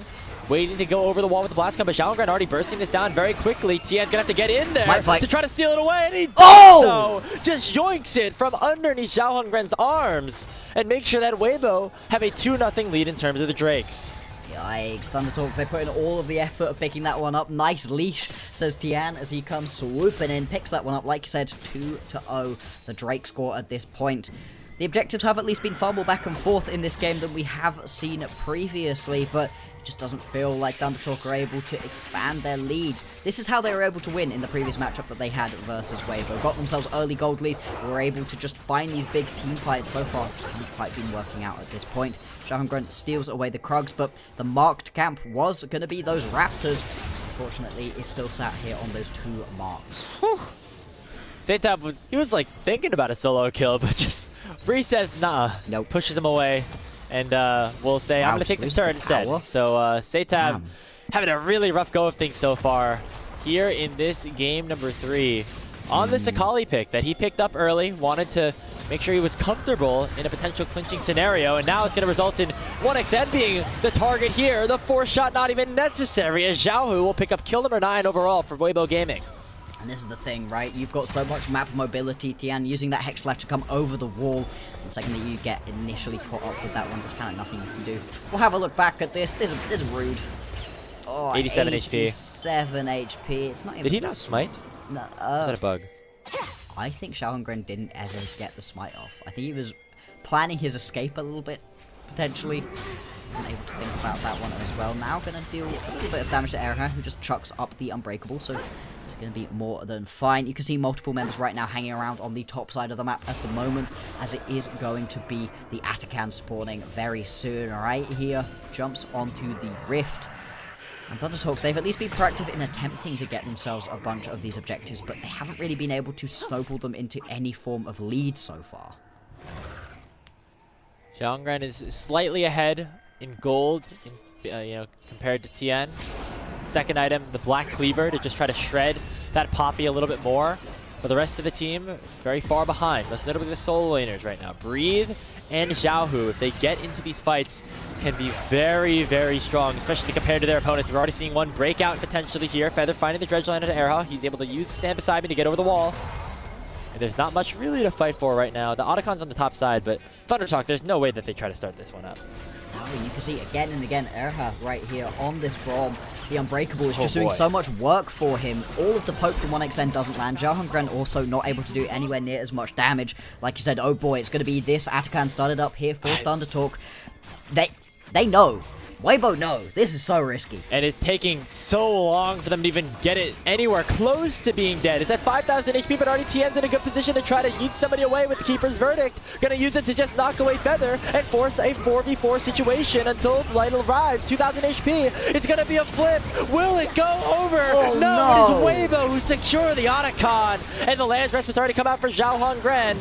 waiting to go over the wall with the blast gun, but Xiao Hongren already bursting this down very quickly. Tien's gonna have to get in there to try to steal it away, and he does so! Just yoinks it from underneath Xiao Hongren's arms, and make sure that Weibo have a 2-0 lead in terms of the Drakes. Yikes, Thunder Talk, they put in all of the effort of picking that one up. Nice leash, says Tien as he comes swooping in, picks that one up. Like you said, 2-0, the Drake score at this point. The objectives have at least been far more back and forth in this game than we have seen previously, but it just doesn't feel like Thunder Talk are able to expand their lead. This is how they were able to win in the previous matchup that they had versus Weibo. Got themselves early gold leads, were able to just find these big team fights. So far, just haven't quite been working out at this point. Xiao Hongren steals away the Krugs, but the marked camp was going to be those Raptors. Unfortunately, it's still sat here on those 2 marks. Zaytab was like thinking about a solo kill, but just Bree says nah, pushes him away, and we'll say I'm gonna take this turret instead. So Zaytab having a really rough go of things so far here in this game number 3 on this Akali pick that he picked up early. Wanted to make sure he was comfortable in a potential clinching scenario, and now it's going to result in 1XN being the target here. The 4th shot not even necessary as Xiaohu will pick up kill number 9 overall for Weibo Gaming. And this is the thing, right? You've got so much map mobility, Tien using that Hex Flash to come over the wall. And the second that you get initially caught up with that one, there's kind of nothing you can do. We'll have a look back at this. This is rude. Oh, 87 HP. 87 HP. It's not even... Did he not smite? No. Is that a bug? I think Xiao Hongren didn't ever get the smite off. I think he was planning his escape a little bit, potentially. Wasn't able to think about that one as well. Now going to deal a little bit of damage to Erha, who just chucks up the Unbreakable, so it's going to be more than fine. You can see multiple members right now hanging around on the top side of the map at the moment, as it is going to be the Atakan spawning very soon. Right here, jumps onto the Rift. And Thundertalk, they've at least been proactive in attempting to get themselves a bunch of these objectives, but they haven't really been able to snowball them into any form of lead so far. Xiaohongren is slightly ahead in gold, compared to Tian. Second item, the Black Cleaver, to just try to shred that Poppy a little bit more. But the rest of the team, very far behind. Most notably the solo laners right now. Breathe and Xiaohu, if they get into these fights, can be very, very strong, especially compared to their opponents. We're already seeing one breakout potentially here. Feather finding the Dredge Liner to Erha. He's able to use the stand beside me to get over the wall. And there's not much really to fight for right now. The Otacon's on the top side, but Thundertalk, there's no way that they try to start this one up. You can see again and again Erha right here on this Braum. The Unbreakable is just doing so much work for him. All of the poke from 1xN doesn't land. Xiaohongren also not able to do anywhere near as much damage. Like you said, oh boy, it's going to be this Atakan started up here for Thundertalk. They know. Weibo, no. This is so risky. And it's taking so long for them to even get it anywhere close to being dead. It's at 5,000 HP, but already Tien's in a good position to try to yeet somebody away with the Keeper's Verdict. Gonna use it to just knock away Feather and force a 4v4 situation until Light arrives. 2,000 HP. It's gonna be a flip. Will it go over? Oh, no, it is Weibo who secure the Otacon. And the Land's Rest has already come out for Xiaohongren.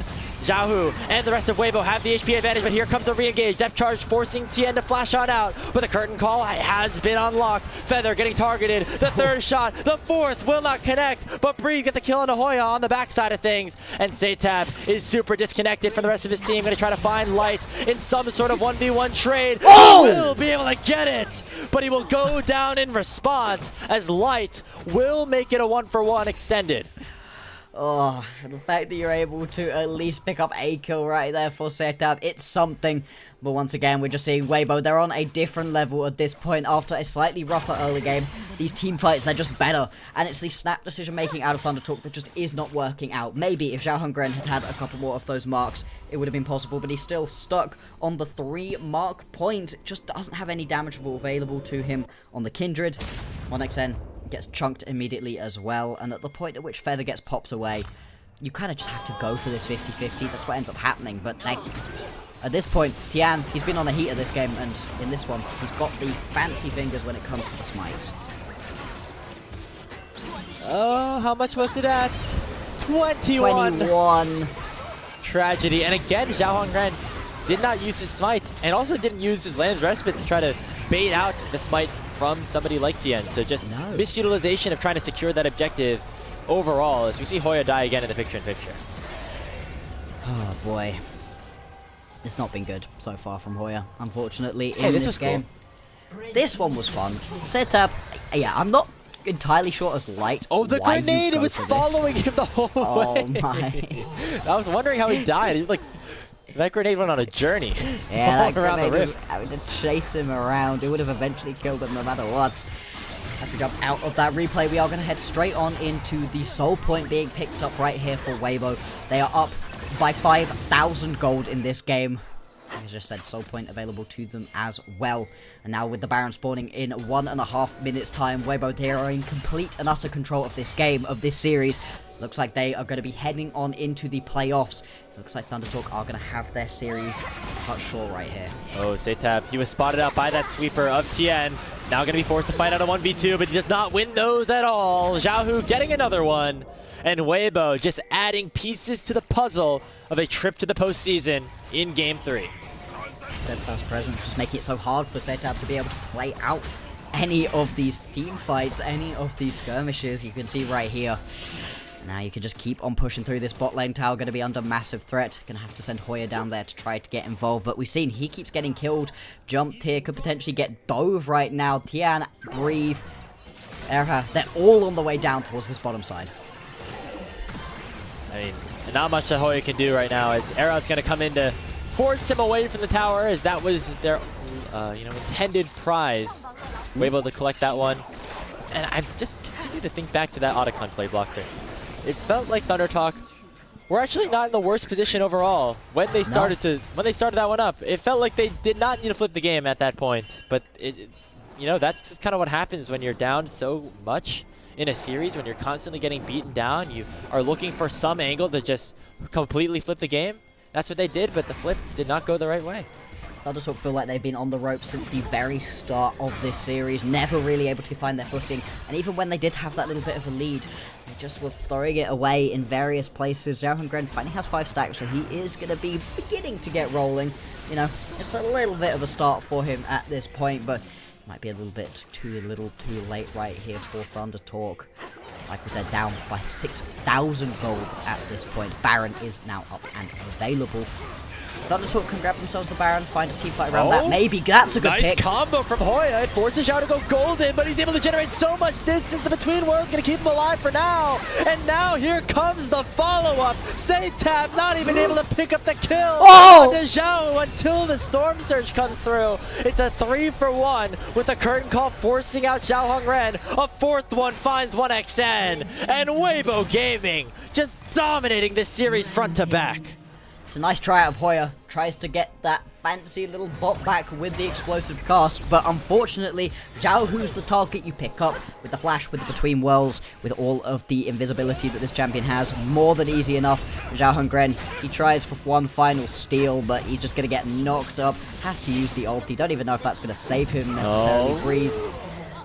Xiaohu and the rest of Weibo have the HP advantage, but here comes the re-engage. Depth charge forcing Tien to flash on out, but the curtain call has been unlocked. Feather getting targeted. The third shot, the fourth will not connect, but Breathe get the kill on Ahoya on the backside of things. And Satab is super disconnected from the rest of his team. Going to try to find Light in some sort of 1v1 trade. Oh! He will be able to get it, but he will go down in response as Light will make it a 1-for-1 extended. Oh, the fact that you're able to at least pick up a kill right there for Satab, it's something. But once again, we're just seeing Weibo. They're on a different level at this point after a slightly rougher early game. These team fights, they're just better. And it's the snap decision-making out of Thundertalk that just is not working out. Maybe if Xiaohongren had had a couple more of those marks, it would have been possible. But he's still stuck on the 3-mark point. Just doesn't have any damageable available to him on the Kindred. 1xN gets chunked immediately as well, and at the point at which Feather gets popped away, you kind of just have to go for this 50-50. That's what ends up happening, but at this point, Tian, he's been on the heat of this game, and in this one, he's got the fancy fingers when it comes to the smites. Oh, how much was it at? 21! Tragedy, and again, Xiaohongren did not use his smite, and also didn't use his Lamb's Respite to try to bait out the smite from somebody like Tien. So just misutilization of trying to secure that objective overall, as we see Hoya die again in the picture-in-picture. Oh boy. It's not been good so far from Hoya, unfortunately, in this game. Cool. This one was fun. Setup, yeah, I'm not entirely sure as Light. Oh, the grenade! It was following him the whole way! Oh my. I was wondering how he died. He was like, that grenade went on a journey. Yeah, that grenade was having to chase him around. It would have eventually killed him no matter what. As we jump out of that replay, we are going to head straight on into the soul point being picked up right here for Weibo. They are up by 5,000 gold in this game. Like I just said, soul point available to them as well. And now with the Baron spawning in 1.5 minutes time, Weibo, they are in complete and utter control of this game, of this series. Looks like they are going to be heading on into the playoffs. Looks like Thundertalk are going to have their series cut short right here. Oh, Satab, he was spotted out by that sweeper of Tien. Now going to be forced to fight out a 1v2, but he does not win those at all. Xiaohu getting another one. And Weibo just adding pieces to the puzzle of a trip to the postseason in Game 3. Steadfast presence just making it so hard for Satab to be able to play out any of these team fights, any of these skirmishes. You can see right here. Now you can just keep on pushing through. This bot lane tower going to be under massive threat. Going to have to send Hoya down there to try to get involved. But we've seen he keeps getting killed. Jumped here. Could potentially get dove right now. Tian, Breathe, Erha. They're all on the way down towards this bottom side. I mean, not much that Hoya can do right now, as Erha's going to come in to force him away from the tower, as that was their intended prize. We're able to collect that one. And I just continue to think back to that Otacon play block there. It felt like Thundertalk were actually not in the worst position overall when they started that one up. It felt like they did not need to flip the game at that point, but you know, that's just kind of what happens when you're down so much in a series. When you're constantly getting beaten down, you are looking for some angle to just completely flip the game. That's what they did, but the flip did not go the right way. Thundertalk feel like they've been on the ropes since the very start of this series, never really able to find their footing, and even when they did have that little bit of a lead, they just were throwing it away in various places. Xiaohongren finally has 5 stacks, so he is going to be beginning to get rolling. You know, it's a little bit of a start for him at this point, but it might be a little too late right here for Thundertalk. Like we said, down by 6,000 gold at this point. Baron is now up and available. Thundertalk can grab themselves the Baron, find a teamfight around that. Maybe that's a good pick. Nice combo from Hoya. It forces Zhao to go golden, but he's able to generate so much distance. The Between Worlds going to keep him alive for now. And now here comes the follow-up. Tab not even able to pick up the kill on Zhao until the Storm Surge comes through. It's a 3-for-1 with the curtain call forcing out Xiaohongren. A 4th one finds 1xN. And Weibo Gaming just dominating this series front to back. It's a nice try out of Hoya. Tries to get that fancy little bot back with the explosive cast, but unfortunately, Zhao, who's the target you pick up with the flash, with the Between Worlds, with all of the invisibility that this champion has, more than easy enough. Xiaohongren, he tries for one final steal, but he's just going to get knocked up. Has to use the ulti. Don't even know if that's going to save him necessarily. Breathe.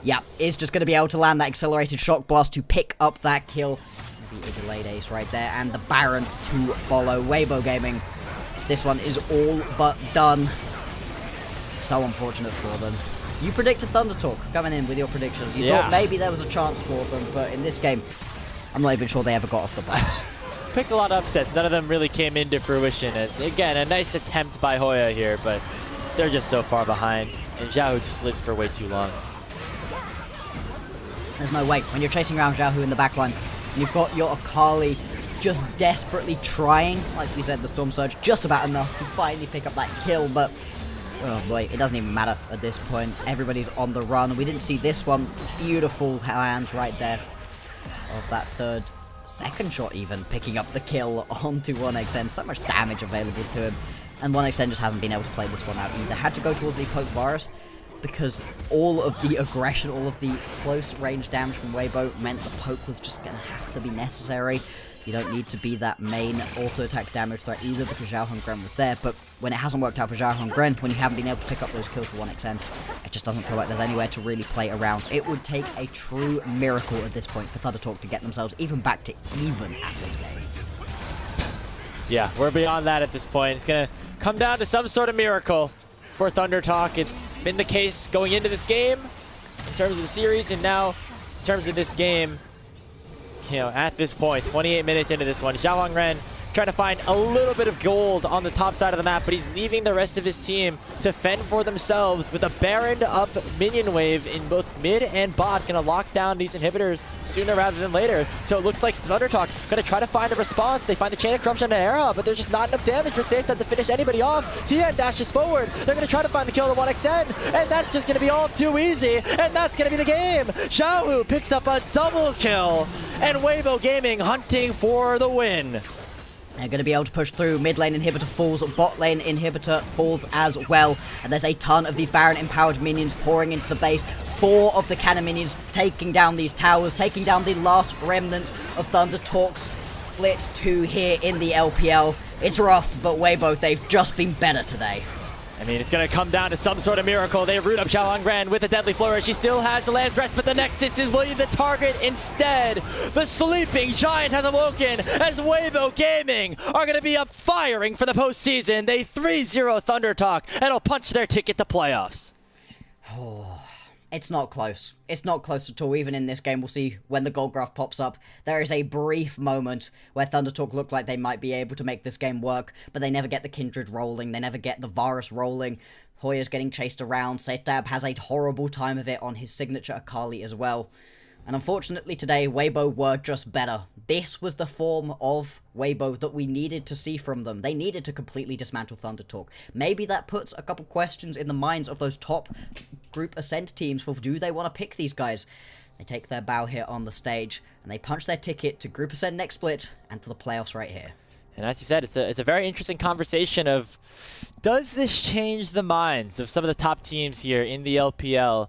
Yeah, is just going to be able to land that accelerated shock blast to pick up that kill. A delayed ace right there, and the Baron to follow. Weibo Gaming, this one is all but done. So unfortunate for them. You predicted Thundertalk coming in with your predictions. You thought maybe there was a chance for them, but in this game, I'm not even sure they ever got off the bus. Picked a lot of upsets. None of them really came into fruition. As again, a nice attempt by Hoya here, but they're just so far behind, and Zhao just lives for way too long. There's no way. When you're chasing around Zhao in the backline, you've got your Akali just desperately trying, like we said, the Storm Surge, just about enough to finally pick up that kill, but oh boy, it doesn't even matter at this point. Everybody's on the run. We didn't see this one. Beautiful hands right there of that second shot even, picking up the kill onto 1xN. So much damage available to him, and 1xN just hasn't been able to play this one out either. Had to go towards the Poke Varus, because all of the aggression, all of the close range damage from Weibo meant the poke was just going to have to be necessary. You don't need to be that main auto-attack damage threat either, because Xiaohongren was there, but when it hasn't worked out for Xiaohongren, when you haven't been able to pick up those kills for 1xN, it just doesn't feel like there's anywhere to really play around. It would take a true miracle at this point for Thundertalk to get themselves even back to even at this game. Yeah, we're beyond that at this point. It's going to come down to some sort of miracle for Thundertalk. It's been the case going into this game in terms of the series, and now in terms of this game, you know, at this point, 28 minutes into this one, Xiaohongren trying to find a little bit of gold on the top side of the map, but he's leaving the rest of his team to fend for themselves with a Baron up minion wave in both mid and bot. Gonna lock down these inhibitors sooner rather than later. So it looks like Thundertalk gonna try to find a response. They find the Chain of Corruption and Era, but there's just not enough damage for Safetime to finish anybody off. Tian dashes forward. They're gonna try to find the kill to 1xN, and that's just gonna be all too easy, and that's gonna be the game. Xiaohu picks up a double kill, and Weibo Gaming hunting for the win. They're going to be able to push through. Mid lane inhibitor falls, bot lane inhibitor falls as well. And there's a ton of these Baron empowered minions pouring into the base. 4 of the cannon minions taking down these towers, taking down the last remnants of Thundertalk's Split 2 here in the LPL. It's rough, but Weibo, they've just been better today. I mean, it's going to come down to some sort of miracle. They root up Xiaohongren with a deadly flourish. He still has the Land's Rest, but the Nexus is William the target instead. The sleeping giant has awoken as Weibo Gaming are going to be up firing for the postseason. They 3-0 Thundertalk, and it'll punch their ticket to playoffs. It's not close. It's not close at all. Even in this game, we'll see when the gold graph pops up. There is a brief moment where Thundertalk look like they might be able to make this game work, but they never get the Kindred rolling. They never get the Varus rolling. Hoya's getting chased around. Setab has a horrible time of it on his signature Akali as well. And unfortunately today, Weibo were just better. This was the form of Weibo that we needed to see from them. They needed to completely dismantle Thundertalk. Maybe that puts a couple questions in the minds of those top group Ascent teams for do they want to pick these guys. They take their bow here on the stage, and they punch their ticket to Group Ascent next split, and to the playoffs right here. And as you said, it's a very interesting conversation of, does this change the minds of some of the top teams here in the LPL?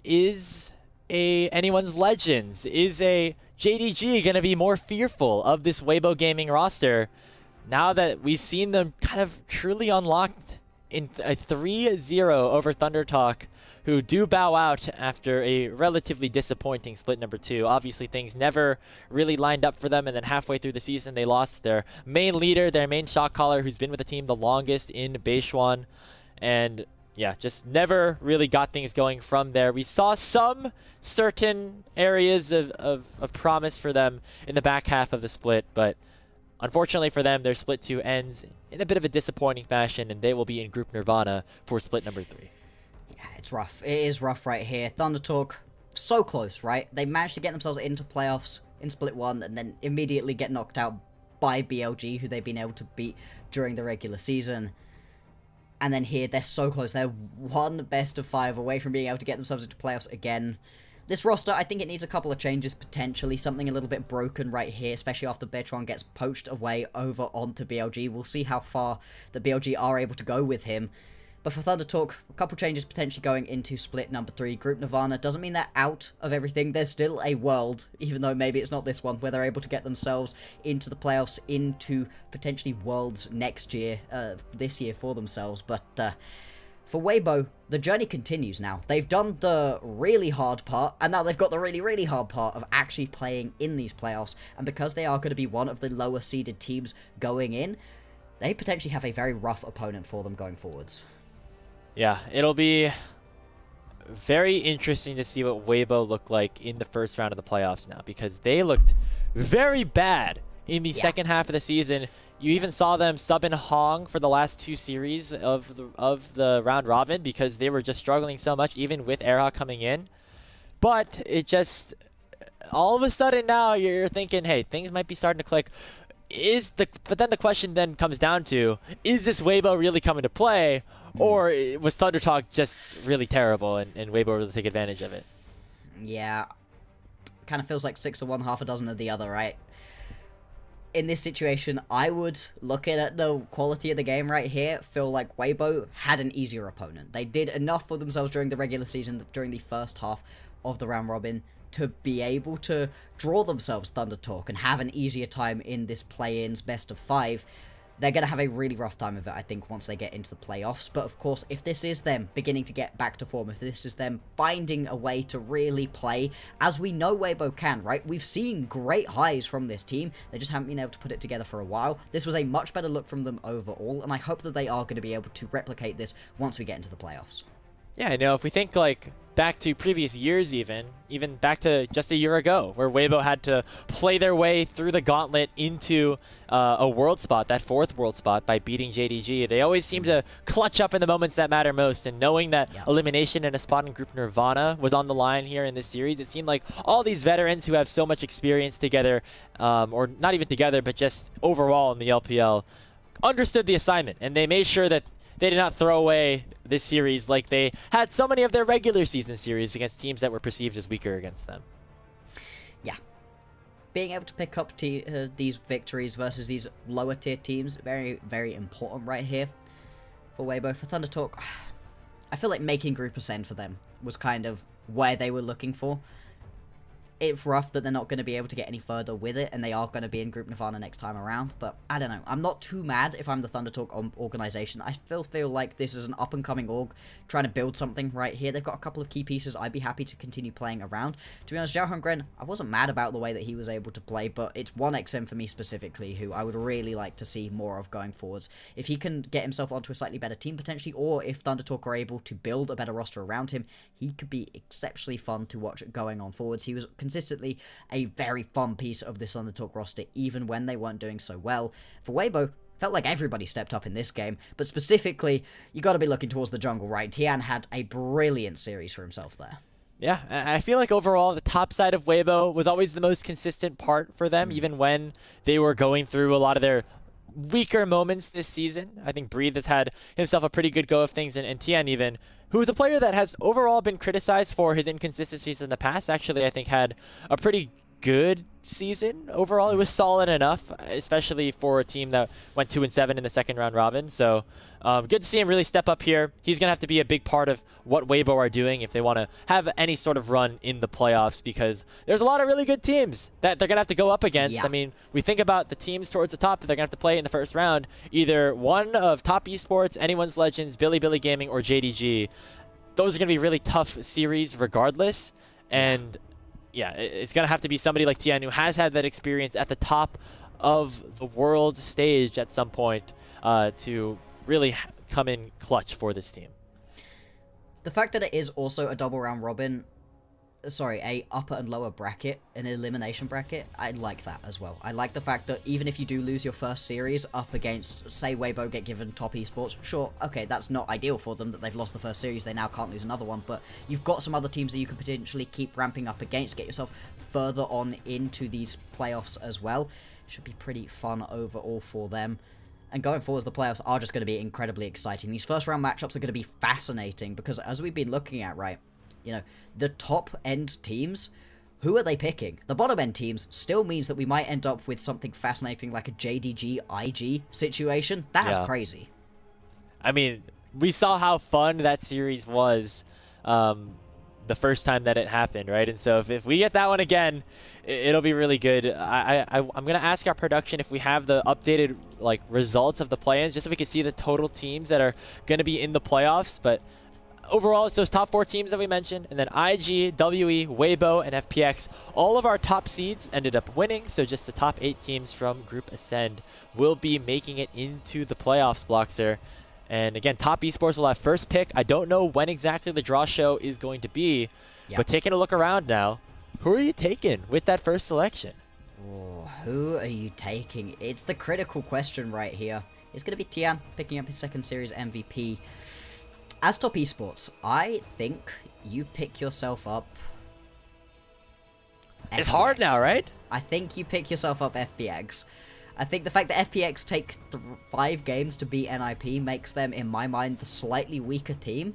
Is anyone's Legends, is a JDG going to be more fearful of this Weibo Gaming roster now that we've seen them kind of truly unlocked in a 3-0 over Thunder Talk, who do bow out after a relatively disappointing split number 2. Obviously, things never really lined up for them, and then halfway through the season, they lost their main leader, their main shot caller, who's been with the team the longest in Beishuan, and yeah, just never really got things going from there. We saw some certain areas of promise for them in the back half of the split, but unfortunately for them, their split 2 ends in a bit of a disappointing fashion, and they will be in Group Nirvana for split number 3. Yeah, it's rough. It is rough right here. Thunder Talk, so close, right? They managed to get themselves into playoffs in split 1 and then immediately get knocked out by BLG, who they've been able to beat during the regular season. And then here, they're so close. They're one best of 5 away from being able to get themselves into playoffs again. This roster, I think it needs a couple of changes, potentially. Something a little bit broken right here, especially after Bertrand gets poached away over onto BLG. We'll see how far the BLG are able to go with him. But for Thunder Talk, a couple changes potentially going into split number 3. Group Nirvana doesn't mean they're out of everything. There's still a world, even though maybe it's not this one, where they're able to get themselves into the playoffs, into potentially Worlds next year, this year for themselves. But for Weibo, the journey continues now. They've done the really hard part, and now they've got the really, really hard part of actually playing in these playoffs. And because they are going to be one of the lower seeded teams going in, they potentially have a very rough opponent for them going forwards. Yeah, it'll be very interesting to see what Weibo look like in the first round of the playoffs now, because they looked very bad in the second half of the season. You even saw them sub in Hong for the last 2 series of the round robin because they were just struggling so much, even with Erha coming in. But it just, all of a sudden now you're thinking, hey, things might be starting to click. But then the question then comes down to, is this Weibo really coming to play? Or was Thunder Talk just really terrible and Weibo able to take advantage of it? Yeah. Kind of feels like 6 of one, half a dozen of the other, right? In this situation, I would, looking at the quality of the game right here, feel like Weibo had an easier opponent. They did enough for themselves during the regular season, during the first half of the round robin, to be able to draw themselves Thunder Talk and have an easier time in this play-ins best of 5. They're going to have a really rough time of it, I think, once they get into the playoffs. But of course, if this is them beginning to get back to form, if this is them finding a way to really play, as we know Weibo can, right? We've seen great highs from this team. They just haven't been able to put it together for a while. This was a much better look from them overall, and I hope that they are going to be able to replicate this once we get into the playoffs. Yeah, I know. If we think like back to previous years, even back to just a year ago, where Weibo had to play their way through the gauntlet into a world spot, that 4th world spot, by beating JDG. They always seem to clutch up in the moments that matter most, and knowing that elimination and a spot in Group Nirvana was on the line here in this series, it seemed like all these veterans who have so much experience together, or not even together, but just overall in the LPL, understood the assignment, and they made sure that they did not throw away this series like they had so many of their regular season series against teams that were perceived as weaker against them. Yeah. Being able to pick up these victories versus these lower tier teams, very, very important right here for Weibo. For Thunder Talk, I feel like making Group Ascend for them was kind of where they were looking for. It's rough that they're not going to be able to get any further with it, and they are going to be in Group Nirvana next time around, but I don't know. I'm not too mad if I'm the Thunder Talk organization. I still feel like this is an up-and-coming org trying to build something right here. They've got a couple of key pieces I'd be happy to continue playing around. To be honest, Zhao Hongren, I wasn't mad about the way that he was able to play, but it's 1XM for me specifically who I would really like to see more of going forwards. If he can get himself onto a slightly better team potentially, or if Thunder Talk are able to build a better roster around him, he could be exceptionally fun to watch going on forwards. He was consistently a very fun piece of this Thunder Talk roster, even when they weren't doing so well. For Weibo, felt like everybody stepped up in this game, but specifically, you got to be looking towards the jungle, right? Tian had a brilliant series for himself there. Yeah, I feel like overall the top side of Weibo was always the most consistent part for them, even when they were going through a lot of their weaker moments this season. I think Breathe has had himself a pretty good go of things, and Tian even, who is a player that has overall been criticized for his inconsistencies in the past, actually I think had a pretty good season overall. It was solid enough, especially for a team that went 2-7 in the second round robin. So good to see him really step up here. He's going to have to be a big part of what Weibo are doing if they want to have any sort of run in the playoffs, because there's a lot of really good teams that they're going to have to go up against. Yeah. I mean, we think about the teams towards the top that they're going to have to play in the first round, either one of Top Esports, Anyone's Legends, Billy Gaming, or JDG. Those are going to be really tough series regardless. And yeah, it's going to have to be somebody like Tian, who has had that experience at the top of the world stage at some point to really come in clutch for this team. The fact that it is also a double round robin, sorry, a upper and lower bracket, an elimination bracket, I like that as well. I like the fact that even if you do lose your first series up against, say, Weibo get given Top Esports, sure, okay, that's not ideal for them that they've lost the first series, they now can't lose another one, but you've got some other teams that you could potentially keep ramping up against, get yourself further on into these playoffs as well. Should be pretty fun overall for them. And going forward, the playoffs are just going to be incredibly exciting. These first round matchups are going to be fascinating because, as we've been looking at, right, you know, the top end teams, who are they picking? The bottom end teams still means that we might end up with something fascinating like a JDG IG situation. That's crazy. I mean, we saw how fun that series was the first time that it happened, right? And so if we get that one again, it'll be really good. I'm going to ask our production if we have the updated like results of the play-ins, just so we can see the total teams that are going to be in the playoffs. But overall, it's those top 4 teams that we mentioned, and then IG, WE, Weibo, and FPX. All of our top seeds ended up winning, so just the top 8 teams from Group Ascend will be making it into the playoffs, Bloxer. And again, Top Esports will have first pick. I don't know when exactly the draw show is going to be, but taking a look around now, who are you taking with that first selection? Oh, who are you taking? It's the critical question right here. It's going to be Tian picking up his second series MVP. As Top Esports, I think you pick yourself up FPX. It's hard now, right? I think you pick yourself up FPX. I think the fact that FPX take 5 games to beat NIP makes them, in my mind, the slightly weaker team.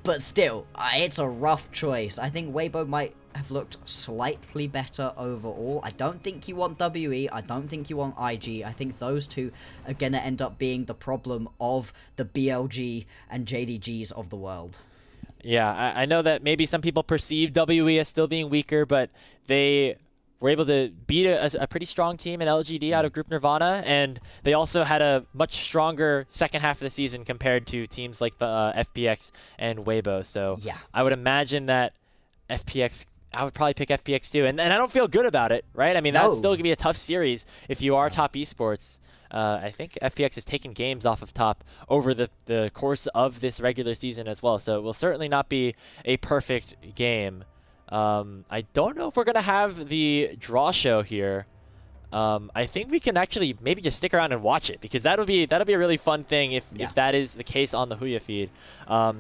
But still, it's a rough choice. I think Weibo might have looked slightly better overall. I don't think you want WE. I don't think you want IG. I think those two are going to end up being the problem of the BLG and JDGs of the world. Yeah, I know that maybe some people perceive WE as still being weaker, but they were able to beat a pretty strong team in LGD out of Group Nirvana, and they also had a much stronger second half of the season compared to teams like the FPX and Weibo. So yeah, I would imagine that FPX, I would probably pick FPX too, and I don't feel good about it, right? I mean, that's still gonna be a tough series if you are Top Esports. I think FPX has taken games off of Top over the course of this regular season as well, so it will certainly not be a perfect game. I don't know if we're going to have the draw show here. I think we can actually maybe just stick around and watch it, because that'll be a really fun thing if that is the case on the Huya feed.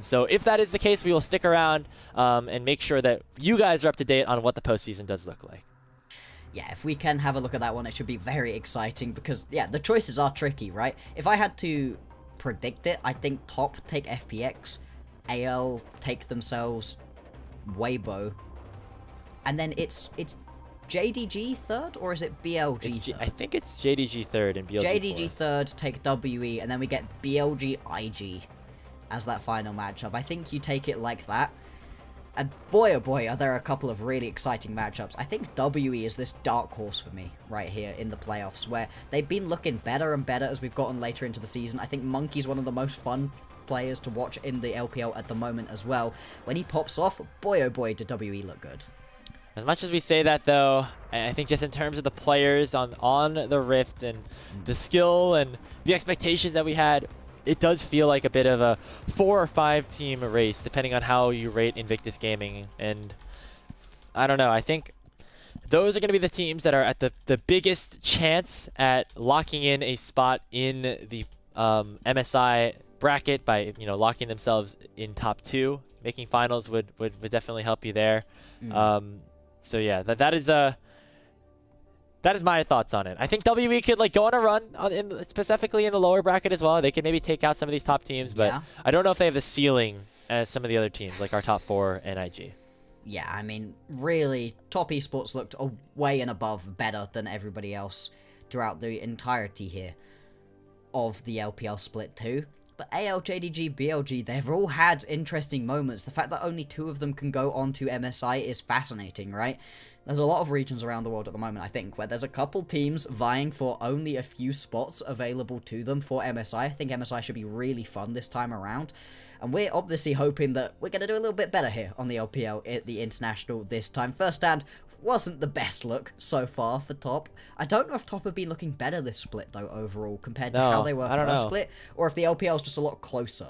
So if that is the case, we will stick around and make sure that you guys are up to date on what the postseason does look like. Yeah, if we can have a look at that one, it should be very exciting because, yeah, the choices are tricky, right? If I had to predict it, I think Top take FPX, AL take themselves Weibo, and then it's JDG third, or is it BLG third? I think it's JDG third and BLG JDG fourth. third, take WE, and then we get BLG IG as that final matchup. I think you take it like that. And boy, oh boy, are there a couple of really exciting matchups. I think WE is this dark horse for me right here in the playoffs, where they've been looking better and better as we've gotten later into the season. I think Monkey's one of the most fun players to watch in the LPL at the moment as well. When he pops off, boy, oh boy, did WE look good. As much as we say that, though, I think just in terms of the players on the Rift and the skill and the expectations that we had, it does feel like a bit of a 4 or 5 team race, depending on how you rate Invictus Gaming. And I don't know, I think those are going to be the teams that are at the biggest chance at locking in a spot in the MSI bracket by, you know, locking themselves in top 2. Making finals would definitely help you there. So yeah, that is my thoughts on it. I think WE could like go on a run specifically in the lower bracket as well. They could maybe take out some of these top teams, but I don't know if they have the ceiling as some of the other teams like our top 4 and IG. yeah, I mean, really, top esports looked way and above better than everybody else throughout the entirety here of the LPL Split 2. But AL, JDG, BLG, they've all had interesting moments. The fact that only 2 of them can go on to MSI is fascinating, right? There's a lot of regions around the world at the moment, I think, where there's a couple teams vying for only a few spots available to them for MSI. I think MSI should be really fun this time around. And we're obviously hoping that we're going to do a little bit better here on the LPL at the International this time. First stand wasn't the best look so far for top. I don't know if top have been looking better this split, though, overall, compared to how they were first split, or if the LPL is just a lot closer.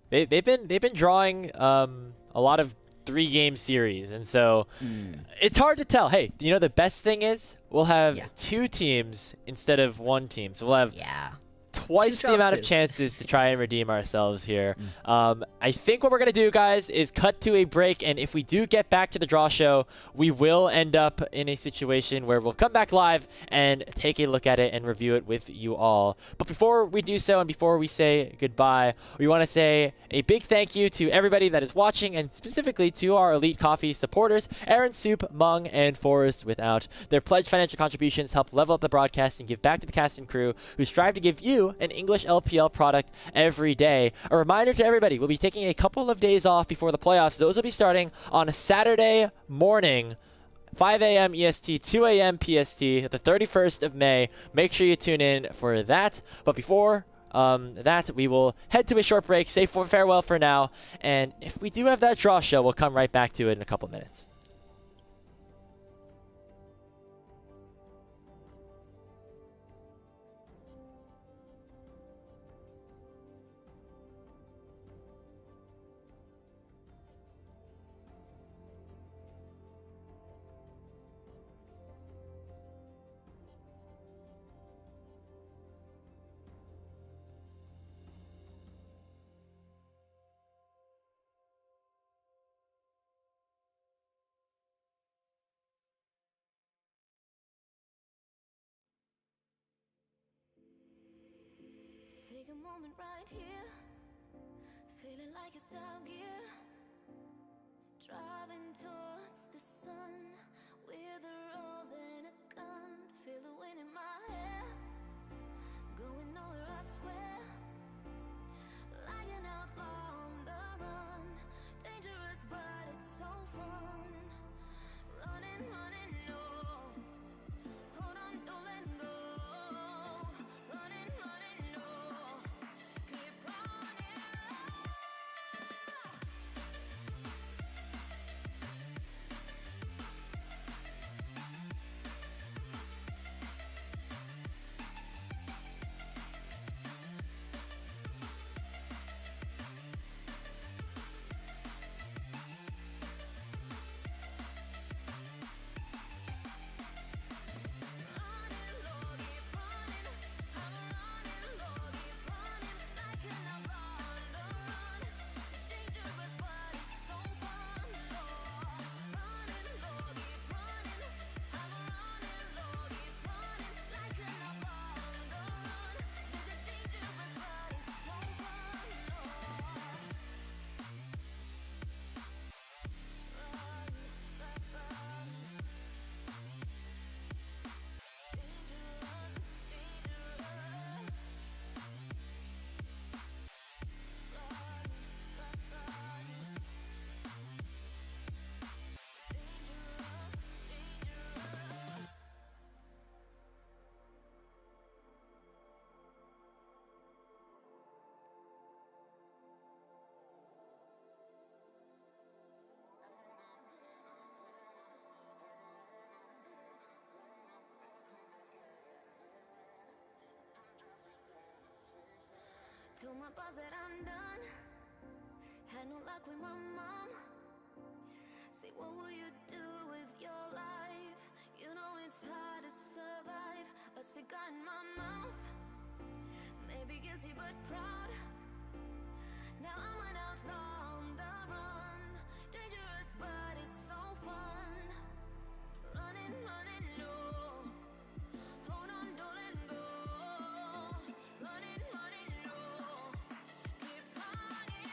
They've been drawing a lot of 3-game series, and so it's hard to tell. Hey, you know the best thing is we'll have 2 teams instead of 1 team, so we'll have twice the amount of chances to try and redeem ourselves here. I think what we're going to do, guys, is cut to a break, and if we do get back to the draw show, we will end up in a situation where we'll come back live and take a look at it and review it with you all. But before we do so and before we say goodbye, we want to say a big thank you to everybody that is watching, and specifically to our Elite Coffee supporters, Aaron, Soup, Mung, and Forrest. Without their pledged financial contributions, help level up the broadcast and give back to the cast and crew who strive to give you an English LPL product every day. A reminder to everybody, we'll be taking a couple of days off before the playoffs. Those will be starting on a Saturday morning, 5 a.m. EST, 2 a.m. PST, the 31st of May. Make sure you tune in for that. But before that, we will head to a short break, say farewell for now, and if we do have that draw show, we'll come right back to it in a couple minutes. Take a moment right here, feeling like it's out gear, driving towards the sun with a rose and a gun. Feel the wind in my hair, going nowhere I swear, like an outlaw on the run. Dangerous but it's so fun, running, running, no, hold on, don't let go, running, running, no. Told my boss that I'm done, had no luck with my mom. Say, what will you do with your life? You know it's hard to survive. A cigar in my mouth, maybe guilty but proud. Now I'm an outlaw on the run, dangerous but it's so fun. Running, running, no, hold on, don't let go. Running, running, no, keep running.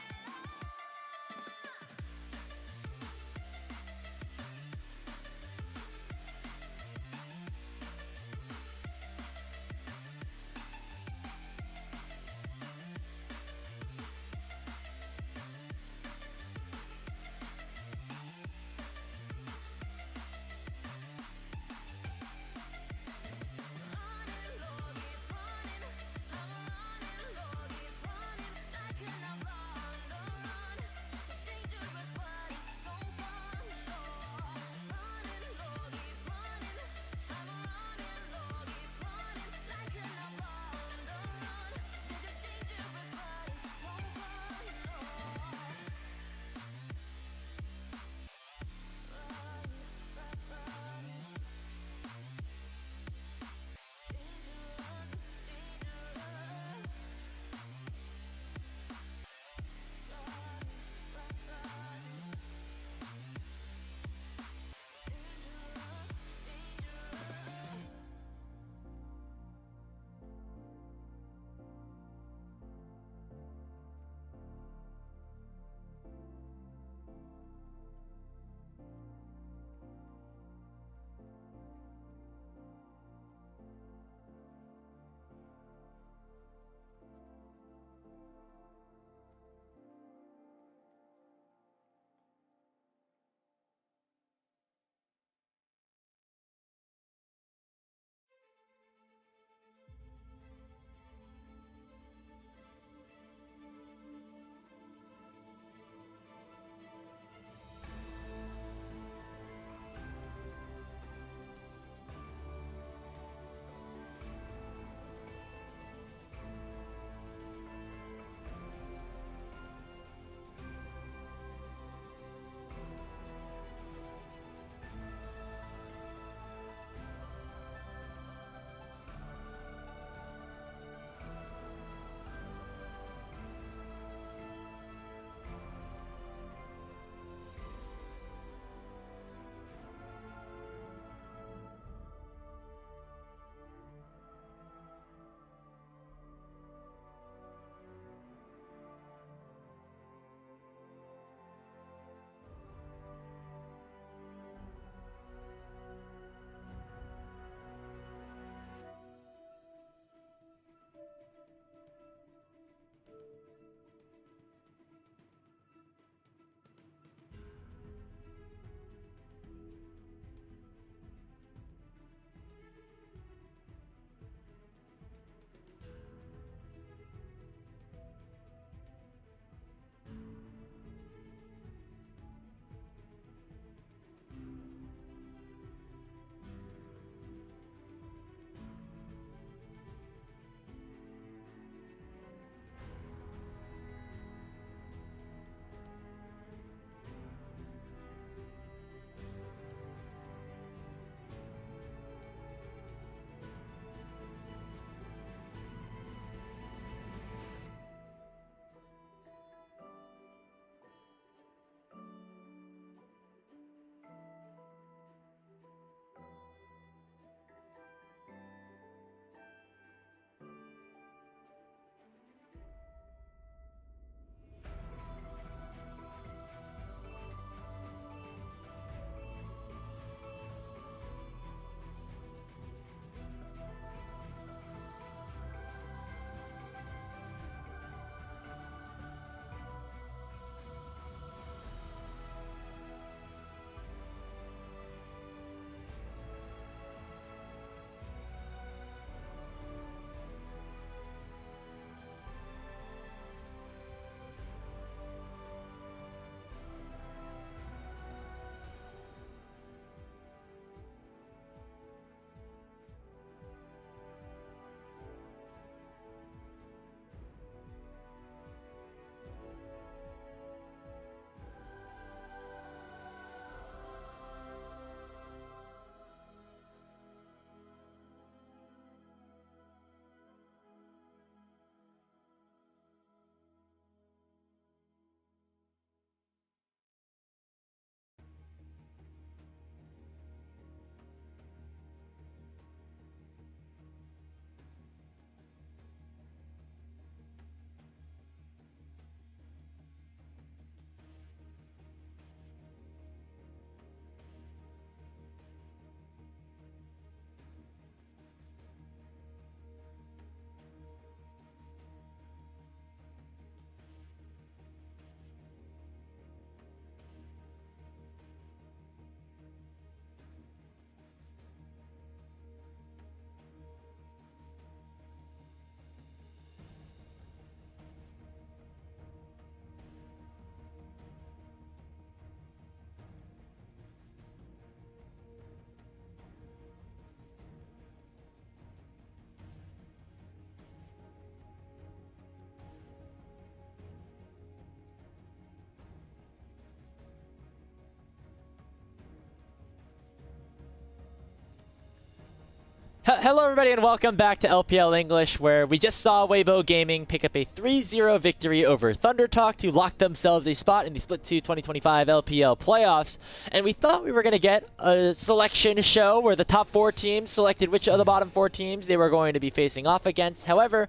Hello everybody and welcome back to LPL English, where we just saw Weibo Gaming pick up a 3-0 victory over ThunderTalk to lock themselves a spot in the Split 2 2025 LPL playoffs. And we thought we were going to get a selection show where the top 4 teams selected which of the bottom 4 teams they were going to be facing off against. However,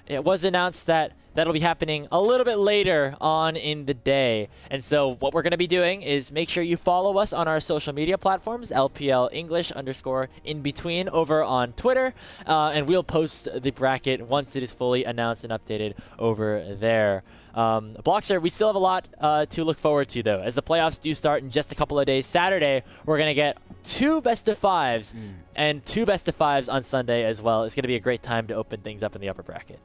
it was announced that that'll be happening a little bit later on in the day. And so what we're going to be doing is make sure you follow us on our social media platforms, LPL English _in-between over on Twitter. And we'll post the bracket once it is fully announced and updated over there. Bloxer, we still have a lot to look forward to, though, as the playoffs do start in just a couple of days. Saturday, we're going to get 2 best-of-5s and 2 best-of-5s on Sunday as well. It's going to be a great time to open things up in the upper bracket.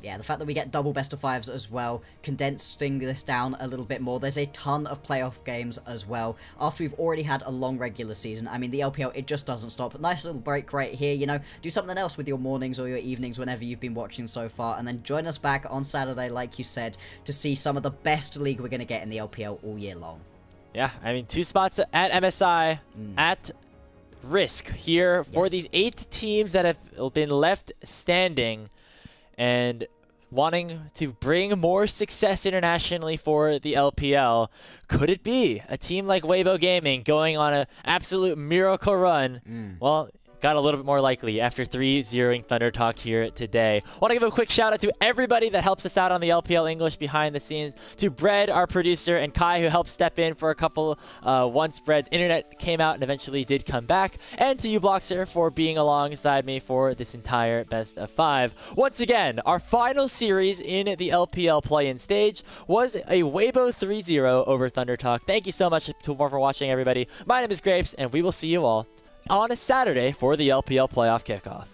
Yeah, the fact that we get double best-of-5s as well, condensing this down a little bit more. There's a ton of playoff games as well. After we've already had a long regular season, I mean, the LPL, it just doesn't stop. Nice little break right here, you know. Do something else with your mornings or your evenings whenever you've been watching so far. And then join us back on Saturday, like you said, to see some of the best league we're going to get in the LPL all year long. Yeah, I mean, 2 spots at MSI at risk here for these 8 teams that have been left standing and wanting to bring more success internationally for the LPL. Could it be a team like Weibo Gaming going on an absolute miracle run? Well, got a little bit more likely after 3-0ing ThunderTalk here today. Want to give a quick shout out to everybody that helps us out on the LPL English behind the scenes. To Brad, our producer, and Kai, who helped step in for a couple once Brad's internet came out and eventually did come back. And to you, Bloxer, for being alongside me for this entire best of 5. Once again, our final series in the LPL play-in stage was a Weibo 3-0 over ThunderTalk. Thank you so much for watching, everybody. My name is Grapes, and we will see you all on a Saturday for the LPL playoff kickoff.